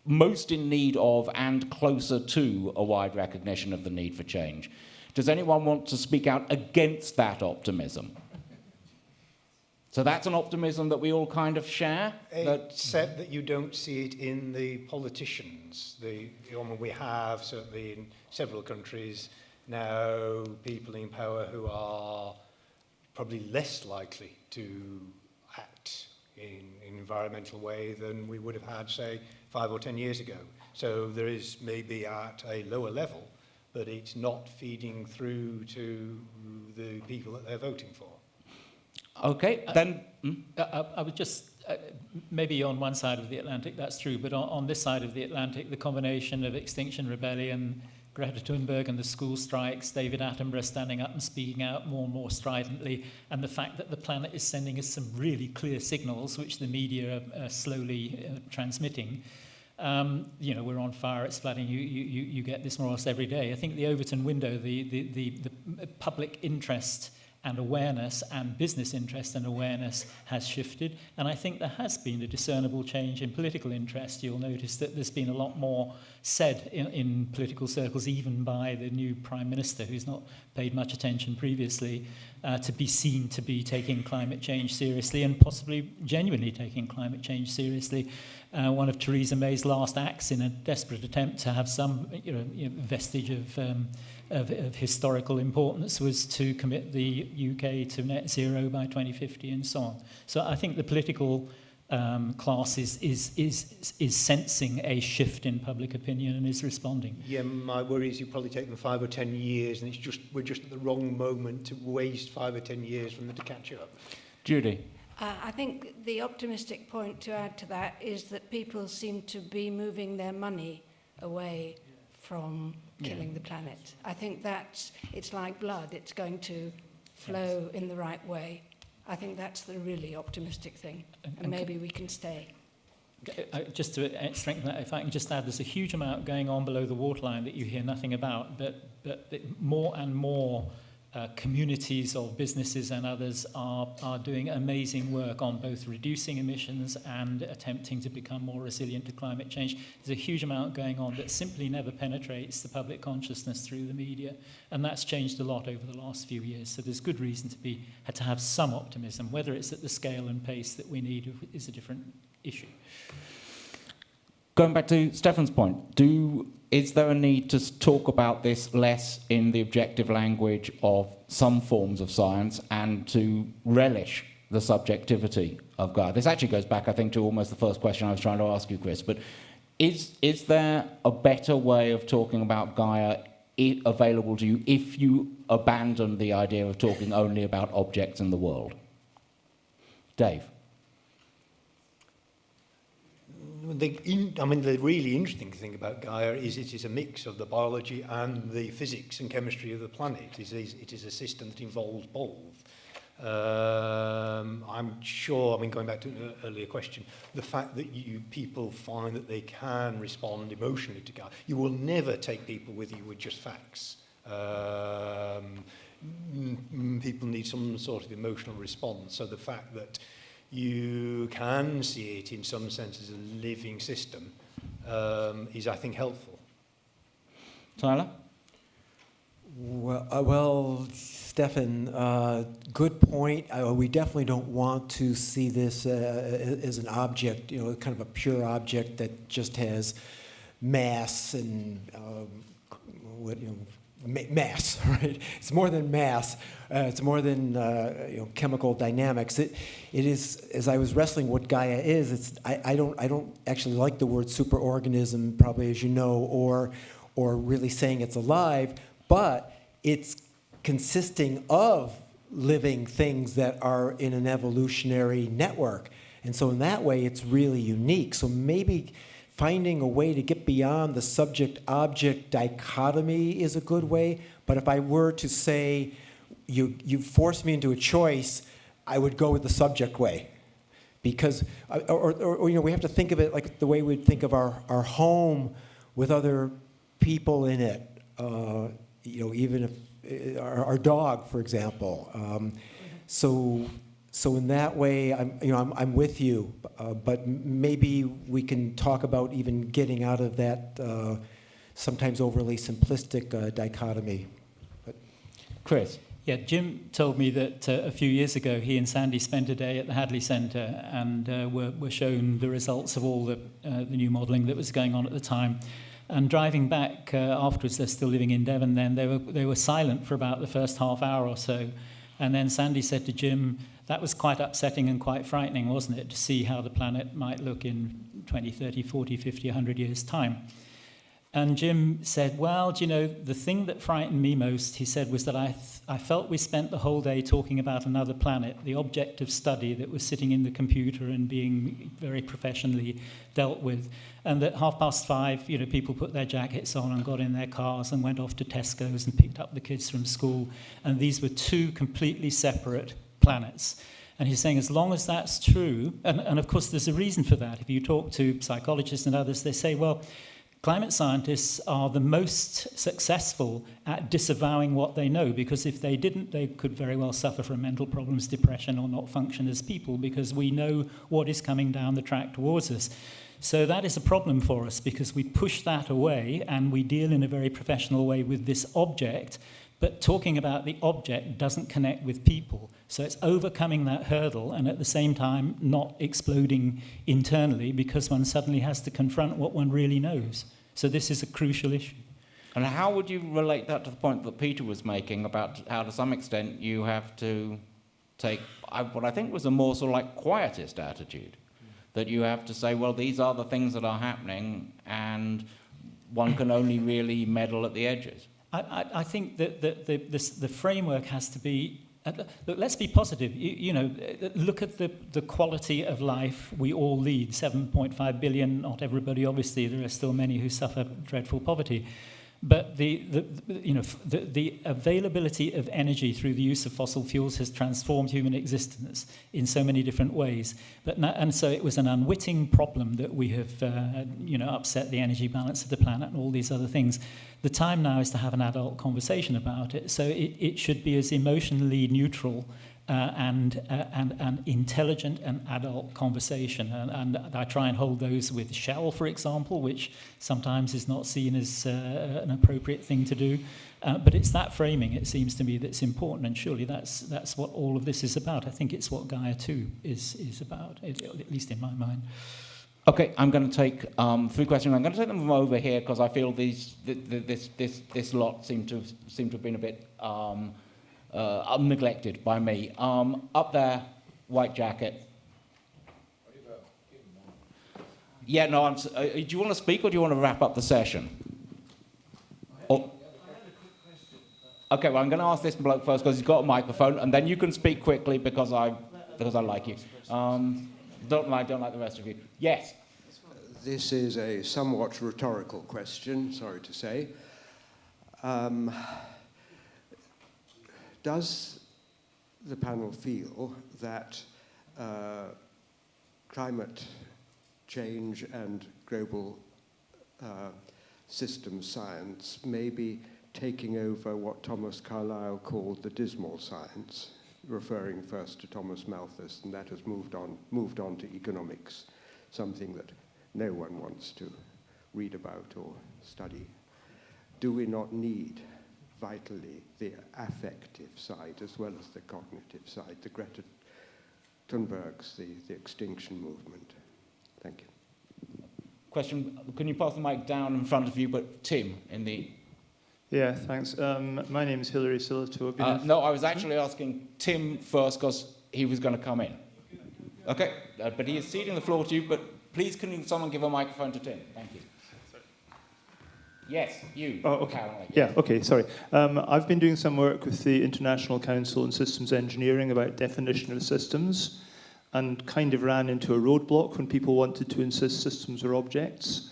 most in need of and closer to a wide recognition of the need for change. Does anyone want to speak out against that optimism? So that's an optimism that we all kind of share? Except that you don't see it in the politicians. We have, certainly in several countries now, people in power who are probably less likely to act in an environmental way than we would have had, say, 5 or 10 years ago. So there is maybe at a lower level, but it's not feeding through to the people that they're voting for. Okay, then... I would just, maybe on one side of the Atlantic that's true, but on this side of the Atlantic, the combination of Extinction Rebellion, Greta Thunberg and the school strikes, David Attenborough standing up and speaking out more and more stridently, and the fact that the planet is sending us some really clear signals, which the media are slowly transmitting. We're on fire, it's flooding, you get this more or less every day. I think the Overton window, the public interest and awareness and business interest and awareness has shifted. And I think there has been a discernible change in political interest. You'll notice that there's been a lot more said in political circles, even by the new Prime Minister, who's not paid much attention previously, to be seen to be taking climate change seriously and possibly genuinely taking climate change seriously. One of Theresa May's last acts in a desperate attempt to have some vestige of historical importance was to commit the UK to net zero by 2050 and so on. So I think the political class is sensing a shift in public opinion and is responding. Yeah, my worry is you probably take them 5 or 10 years, and we're just at the wrong moment to waste 5 or 10 years for them to catch up. Judy. I think the optimistic point to add to that is that people seem to be moving their money away from killing the planet. I think it's like blood, it's going to flow in the right way. I think that's the really optimistic thing, and maybe we can stay. Just to strengthen that, if I can just add, there's a huge amount going on below the waterline that you hear nothing about, but more and more communities of businesses and others are doing amazing work on both reducing emissions and attempting to become more resilient to climate change. There's a huge amount going on that simply never penetrates the public consciousness through the media, and that's changed a lot over the last few years. So there's good reason to have some optimism. Whether it's at the scale and pace that we need is a different issue. Going back to Stefan's point, is there a need to talk about this less in the objective language of some forms of science and to relish the subjectivity of Gaia? This actually goes back, I think, to almost the first question I was trying to ask you, Chris, but is there a better way of talking about Gaia available to you if you abandon the idea of talking only about objects in the world? Dave? the really interesting thing about Gaia is it is a mix of the biology and the physics and chemistry of the planet. It is a system that involves both. I'm sure, going back to an earlier question, the fact that people find that they can respond emotionally to Gaia. You will never take people with you with just facts. People need some sort of emotional response. So the fact that you can see it in some sense as a living system is, I think, helpful. Tyler? Well, Stefan, good point. We definitely don't want to see this as an object, kind of a pure object that just has mass and mass, right? It's more than mass. It's more than chemical dynamics. It is, as I was wrestling what Gaia is. I don't actually like the word superorganism, probably as you know, or really saying it's alive, but it's consisting of living things that are in an evolutionary network, and so in that way, it's really unique. So maybe finding a way to get beyond the subject-object dichotomy is a good way. But if I were to say, you forced me into a choice, I would go with the subject way. Because, we have to think of it like the way we'd think of our home with other people in it. Even if our dog, for example. So in that way, I'm with you, but maybe we can talk about even getting out of that sometimes overly simplistic dichotomy. But Chris? Yeah, Jim told me that a few years ago he and Sandy spent a day at the Hadley Centre and were shown the results of all the new modelling that was going on at the time. And driving back afterwards, they're still living in Devon then, they were silent for about the first half hour or so. And then Sandy said to Jim, that was quite upsetting and quite frightening, wasn't it, to see how the planet might look in 20, 30, 40, 50, 100 years' time. And Jim said, well, the thing that frightened me most, he said, was that I felt we spent the whole day talking about another planet, the object of study that was sitting in the computer and being very professionally dealt with. And at 5:30, people put their jackets on and got in their cars and went off to Tesco's and picked up the kids from school. And these were two completely separate planets. And he's saying as long as that's true, and of course there's a reason for that. If you talk to psychologists and others, they say, well, climate scientists are the most successful at disavowing what they know, because if they didn't, they could very well suffer from mental problems, depression, or not function as people, because we know what is coming down the track towards us. So that is a problem for us, because we push that away and we deal in a very professional way with this object, but talking about the object doesn't connect with people. So it's overcoming that hurdle and at the same time not exploding internally, because one suddenly has to confront what one really knows. So this is a crucial issue. And how would you relate that to the point that Peter was making about how, to some extent, you have to take what I think was a more sort of like quietist attitude? That you have to say, well, these are the things that are happening, and one can only really meddle at the edges. I think that the framework has to be, look, let's be positive. Look at the quality of life we all lead. 7.5 billion, not everybody, obviously. There are still many who suffer dreadful poverty. But the availability of energy through the use of fossil fuels has transformed human existence in so many different ways. And so it was an unwitting problem that we have, upset the energy balance of the planet and all these other things. The time now is to have an adult conversation about it. So it should be as emotionally neutral and intelligent and adult conversation. And I try and hold those with Shell, for example, which sometimes is not seen as an appropriate thing to do. But it's that framing, it seems to me, that's important. And surely that's what all of this is about. I think it's what Gaia 2 is about, at least in my mind. Okay, I'm going to take 3 questions. I'm going to take them from over here because I feel this lot seem to have been a bit neglected by me. Up there, white jacket. Yeah, no. Do you want to speak or do you want to wrap up the session? Okay, well, I'm going to ask this bloke first because he's got a microphone, and then you can speak quickly because I like you. Don't like the rest of you. Yes. This is a somewhat rhetorical question, sorry to say. Does the panel feel that climate change and global systems science may be taking over what Thomas Carlyle called the dismal science, referring first to Thomas Malthus, and that has moved on to economics, something that no one wants to read about or study? Do we not need vitally the affective side as well as the cognitive side, the Greta Thunberg's, the extinction movement? Thank you. Question, can you pass the mic down in front of you, but Tim, in the... Yeah, thanks. My name is Hilary Silato. No, I was actually asking Tim first because he was going to come in. Okay, but he is ceding the floor to you, but please can someone give a microphone to Tim? Thank you. Yes, you. Oh, okay. Caroline. Yeah, okay, sorry. I've been doing some work with the International Council on Systems Engineering about definition of systems, and kind of ran into a roadblock when people wanted to insist systems are objects.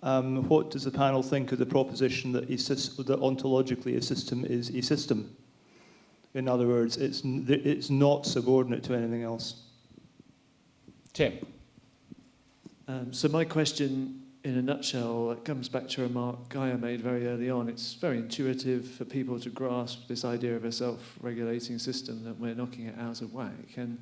What does the panel think of the proposition that that ontologically a system is a system? In other words, it's not subordinate to anything else. Tim. So my question, in a nutshell, comes back to a remark Gaia made very early on. It's very intuitive for people to grasp this idea of a self-regulating system, that we're knocking it out of whack. And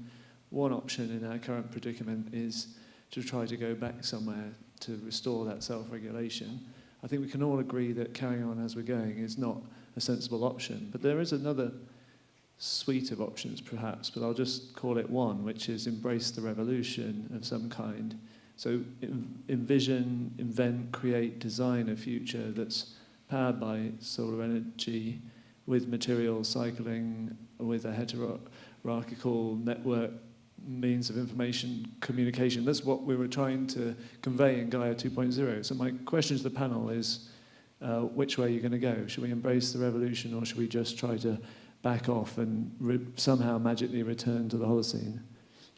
one option in our current predicament is to try to go back somewhere to restore that self-regulation. I think we can all agree that carrying on as we're going is not a sensible option. But there is another suite of options, perhaps, but I'll just call it one, which is embrace the revolution of some kind. So envision, invent, create, design a future that's powered by solar energy, with materials cycling, with a hierarchical network means of information communication. That's what we were trying to convey in Gaia 2.0. So my question to the panel is, which way are you going to go? Should we embrace the revolution, or should we just try to back off and somehow magically return to the Holocene?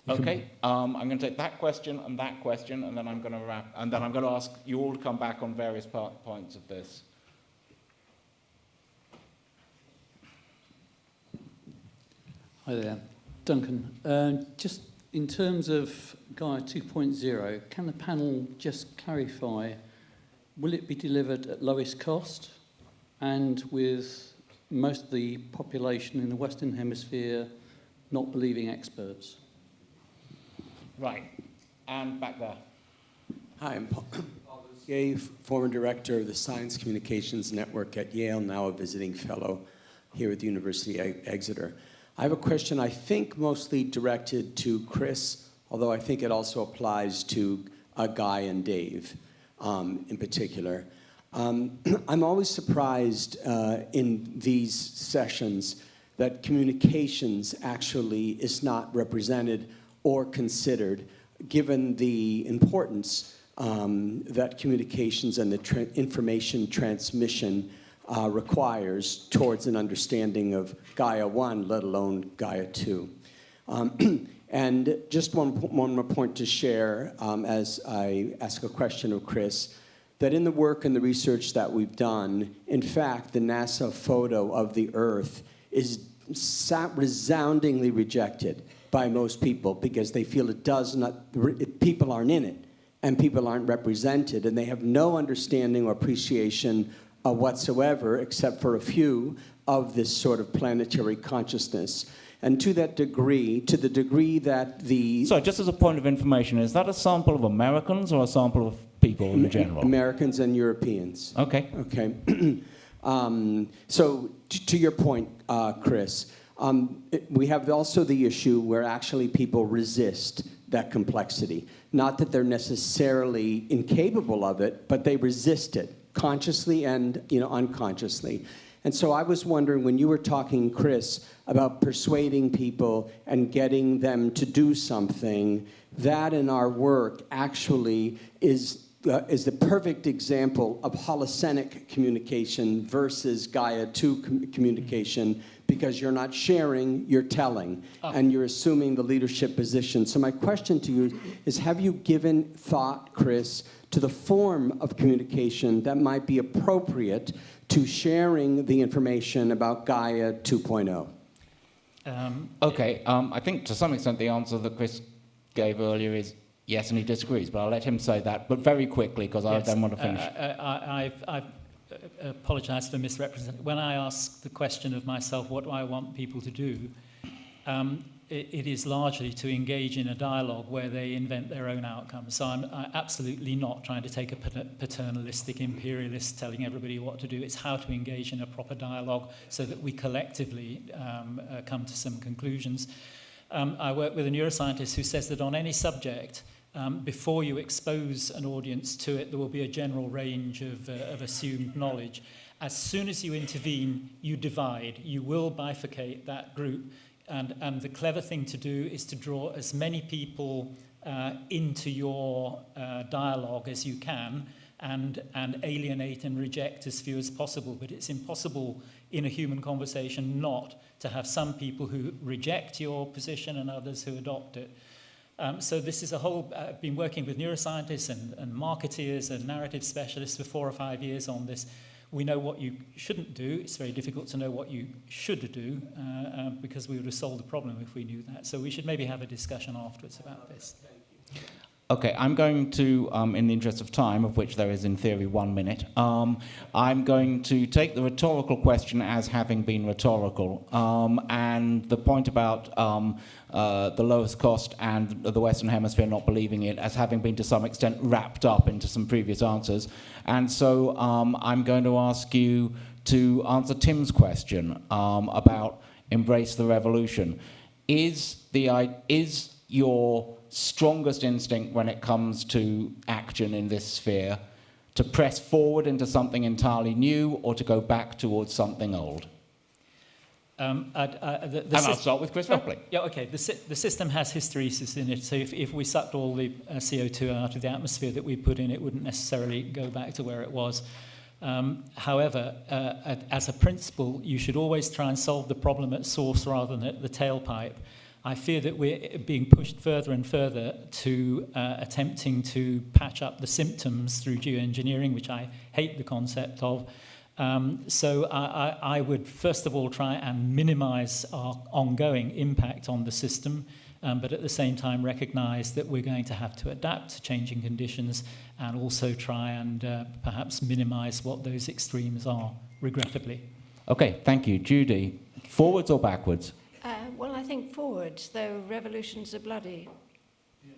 Okay, I'm going to take that question, and then I'm going to wrap, and then I'm going to ask you all to come back on various points of this. Hi there, Duncan. Just in terms of Gaia 2.0, can the panel just clarify, will it be delivered at lowest cost and with most of the population in the Western Hemisphere not believing experts? Right, and back there. Hi, I'm Paul Lussier, former director of the Science Communications Network at Yale, now a visiting fellow here at the University of Exeter. I have a question I think mostly directed to Chris, although I think it also applies to Guy and Dave in particular. I'm always surprised in these sessions that communications actually is not represented or considered, given the importance that communications and the information transmission requires towards an understanding of Gaia 1, let alone Gaia 2. And just one more point to share as I ask a question of Chris, that in the work and the research that we've done, in fact, the NASA photo of the Earth is resoundingly rejected by most people because they feel it does not, people aren't in it and people aren't represented, and they have no understanding or appreciation whatsoever, except for a few, of this sort of planetary consciousness. And to that degree, to the degree that the... So just as a point of information, is that a sample of Americans or a sample of people in general? Americans and Europeans. Okay. Okay. So to your point, Chris, we have also the issue where actually people resist that complexity. Not that they're necessarily incapable of it, but they resist it, consciously and unconsciously. And so I was wondering, when you were talking, Chris, about persuading people and getting them to do something, that in our work actually is the perfect example of holocenic communication versus Gaia 2 communication, because you're not sharing, you're telling, and you're assuming the leadership position. So my question to you is, have you given thought, Chris, to the form of communication that might be appropriate to sharing the information about Gaia 2.0? I think to some extent the answer that Chris gave earlier is yes, and he disagrees, but I'll let him say that, but very quickly, because I then want to finish. I apologise for misrepresenting. When I ask the question of myself, what do I want people to do, it is largely to engage in a dialogue where they invent their own outcomes. So I'm absolutely not trying to take a paternalistic imperialist telling everybody what to do. It's how to engage in a proper dialogue so that we collectively come to some conclusions. I work with a neuroscientist who says that on any subject, before you expose an audience to it, there will be a general range of assumed knowledge. As soon as you intervene, you divide. You will bifurcate that group. And the clever thing to do is to draw as many people into your dialogue as you can and alienate and reject as few as possible. But it's impossible in a human conversation not to have some people who reject your position and others who adopt it. So this is a whole, I've been working with neuroscientists and marketeers and narrative specialists for 4 or 5 years on this. We know what you shouldn't do. It's very difficult to know what you should do because we would have solved the problem if we knew that. So we should maybe have a discussion afterwards about this. Okay, I'm going to, in the interest of time, of which there is in theory 1 minute, I'm going to take the rhetorical question as having been rhetorical, and the point about the lowest cost and the Western Hemisphere not believing it as having been to some extent wrapped up into some previous answers. And so I'm going to ask you to answer Tim's question about embrace the revolution. Is your strongest instinct when it comes to action in this sphere to press forward into something entirely new or to go back towards something old? And I'll start with Chris Ropley. Yeah, okay. The system has hysteresis in it, so if we sucked all the CO2 out of the atmosphere that we put in, it wouldn't necessarily go back to where it was. However, as a principle, you should always try and solve the problem at source rather than at the tailpipe. I fear that we're being pushed further and further to attempting to patch up the symptoms through geoengineering, which I hate the concept of. So I would first of all try and minimize our ongoing impact on the system, but at the same time recognize that we're going to have to adapt to changing conditions and also try and perhaps minimize what those extremes are, regrettably. Okay, thank you. Judy, forwards or backwards? Well, I think forwards, though revolutions are bloody.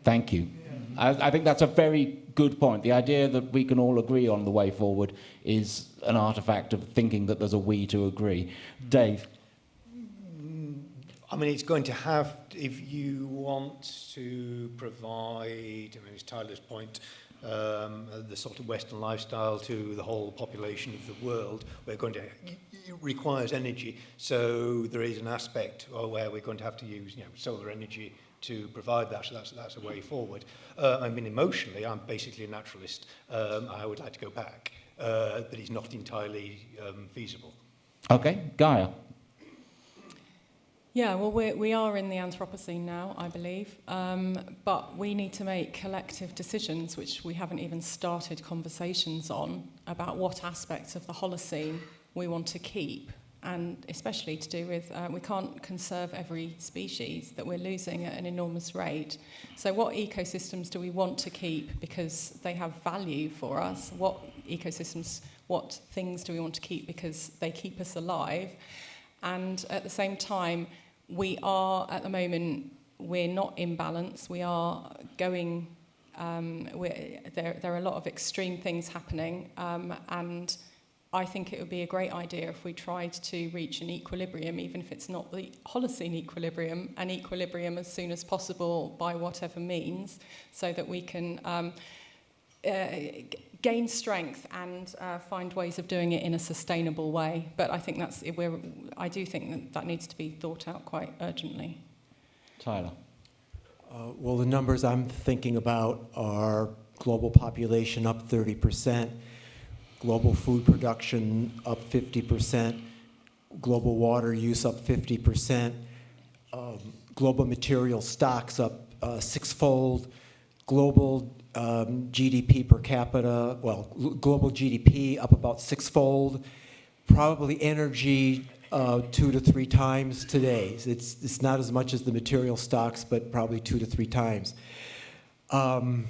Thank you. I think that's a very good point. The idea that we can all agree on the way forward is an artifact of thinking that there's a we to agree. Dave? I mean, it's going to have, if you want to provide, I mean, it's Tyler's point, the sort of Western lifestyle to the whole population of the world, it requires energy. So there is an aspect where we're going to have to use, solar energy to provide that. So that's a way forward. I mean, emotionally, I'm basically a naturalist. I would like to go back, but it's not entirely feasible. Okay, Gaia. Yeah, well, we are in the Anthropocene now, I believe, but we need to make collective decisions, which we haven't even started conversations on, about what aspects of the Holocene we want to keep, and especially to do with, we can't conserve every species that we're losing at an enormous rate. So what ecosystems do we want to keep because they have value for us? What ecosystems, what things do we want to keep because they keep us alive? And at the same time, we are, at the moment, we're not in balance. We are going, there are a lot of extreme things happening, and I think it would be a great idea if we tried to reach an equilibrium, even if it's not the Holocene equilibrium, an equilibrium as soon as possible by whatever means, so that we can gain strength and find ways of doing it in a sustainable way. But I think I do think that needs to be thought out quite urgently. Tyler. Well, the numbers I'm thinking about are global population up 30%, global food production up 50%, global water use up 50%, global material stocks up sixfold, global GDP per capita, well, global GDP up about sixfold, probably energy 2 to 3 times today. It's not as much as the material stocks, but probably 2 to 3 times. How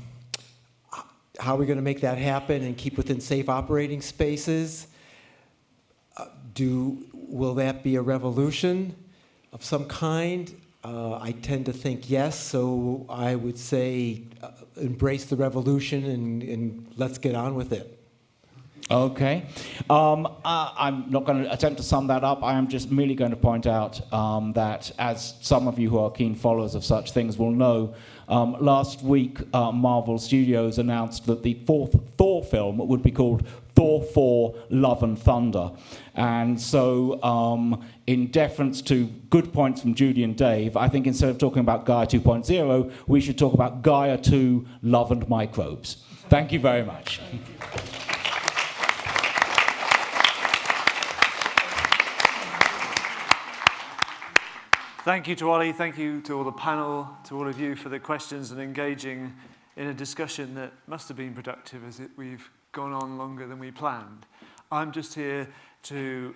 are we going to make that happen and keep within safe operating spaces? Will that be a revolution of some kind? I tend to think yes, so I would say embrace the revolution and let's get on with it. Okay. I'm not going to attempt to sum that up. I am just merely going to point out that, as some of you who are keen followers of such things will know, last week Marvel Studios announced that the 4th Thor film would be called Thor 4 Love and Thunder. And so, in deference to good points from Judy and Dave, I think instead of talking about Gaia 2.0, we should talk about Gaia 2 Love and Microbes. Thank you very much. Thank you to Ollie, thank you to all the panel, to all of you for the questions and engaging in a discussion that must have been productive as we've gone on longer than we planned. I'm just here to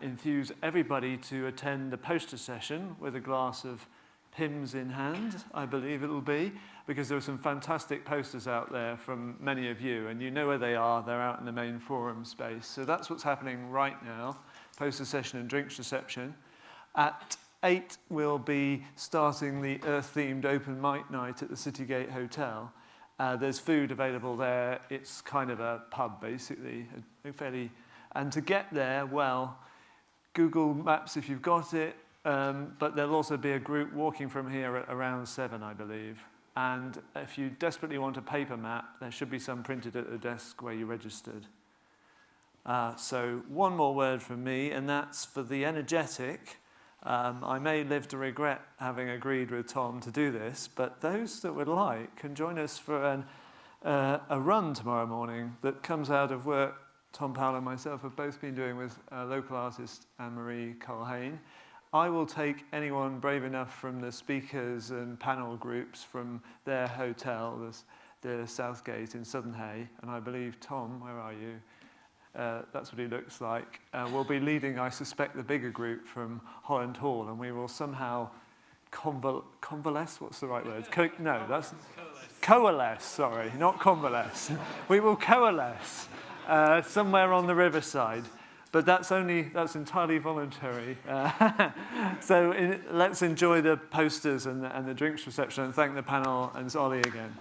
enthuse everybody to attend the poster session with a glass of Pimm's in hand, I believe it'll be, because there are some fantastic posters out there from many of you, and you know where they are. They're out in the main forum space. So that's what's happening right now, poster session and drinks reception. At 8, we'll be starting the Earth-themed open mic night at the Citygate Hotel. There's food available there. It's kind of a pub, basically, and to get there, well, Google Maps if you've got it, but there'll also be a group walking from here at around 7, I believe. And if you desperately want a paper map, there should be some printed at the desk where you registered. So one more word from me, and that's for the energetic. I may live to regret having agreed with Tom to do this, but those that would like can join us for a run tomorrow morning that comes out of work Tom Powell and myself have both been doing with local artist Anne-Marie Culhane. I will take anyone brave enough from the speakers and panel groups from their hotel, the Southgate in Southernhay, and I believe, Tom, where are you? That's what he looks like. We'll be leading, I suspect, the bigger group from Holland Hall, and we will somehow convalesce? What's the right word? No, that's... Coalesce, sorry, not convalesce. We will coalesce somewhere on the riverside, but that's entirely voluntary. So let's enjoy the posters and the drinks reception, and thank the panel and Ollie again.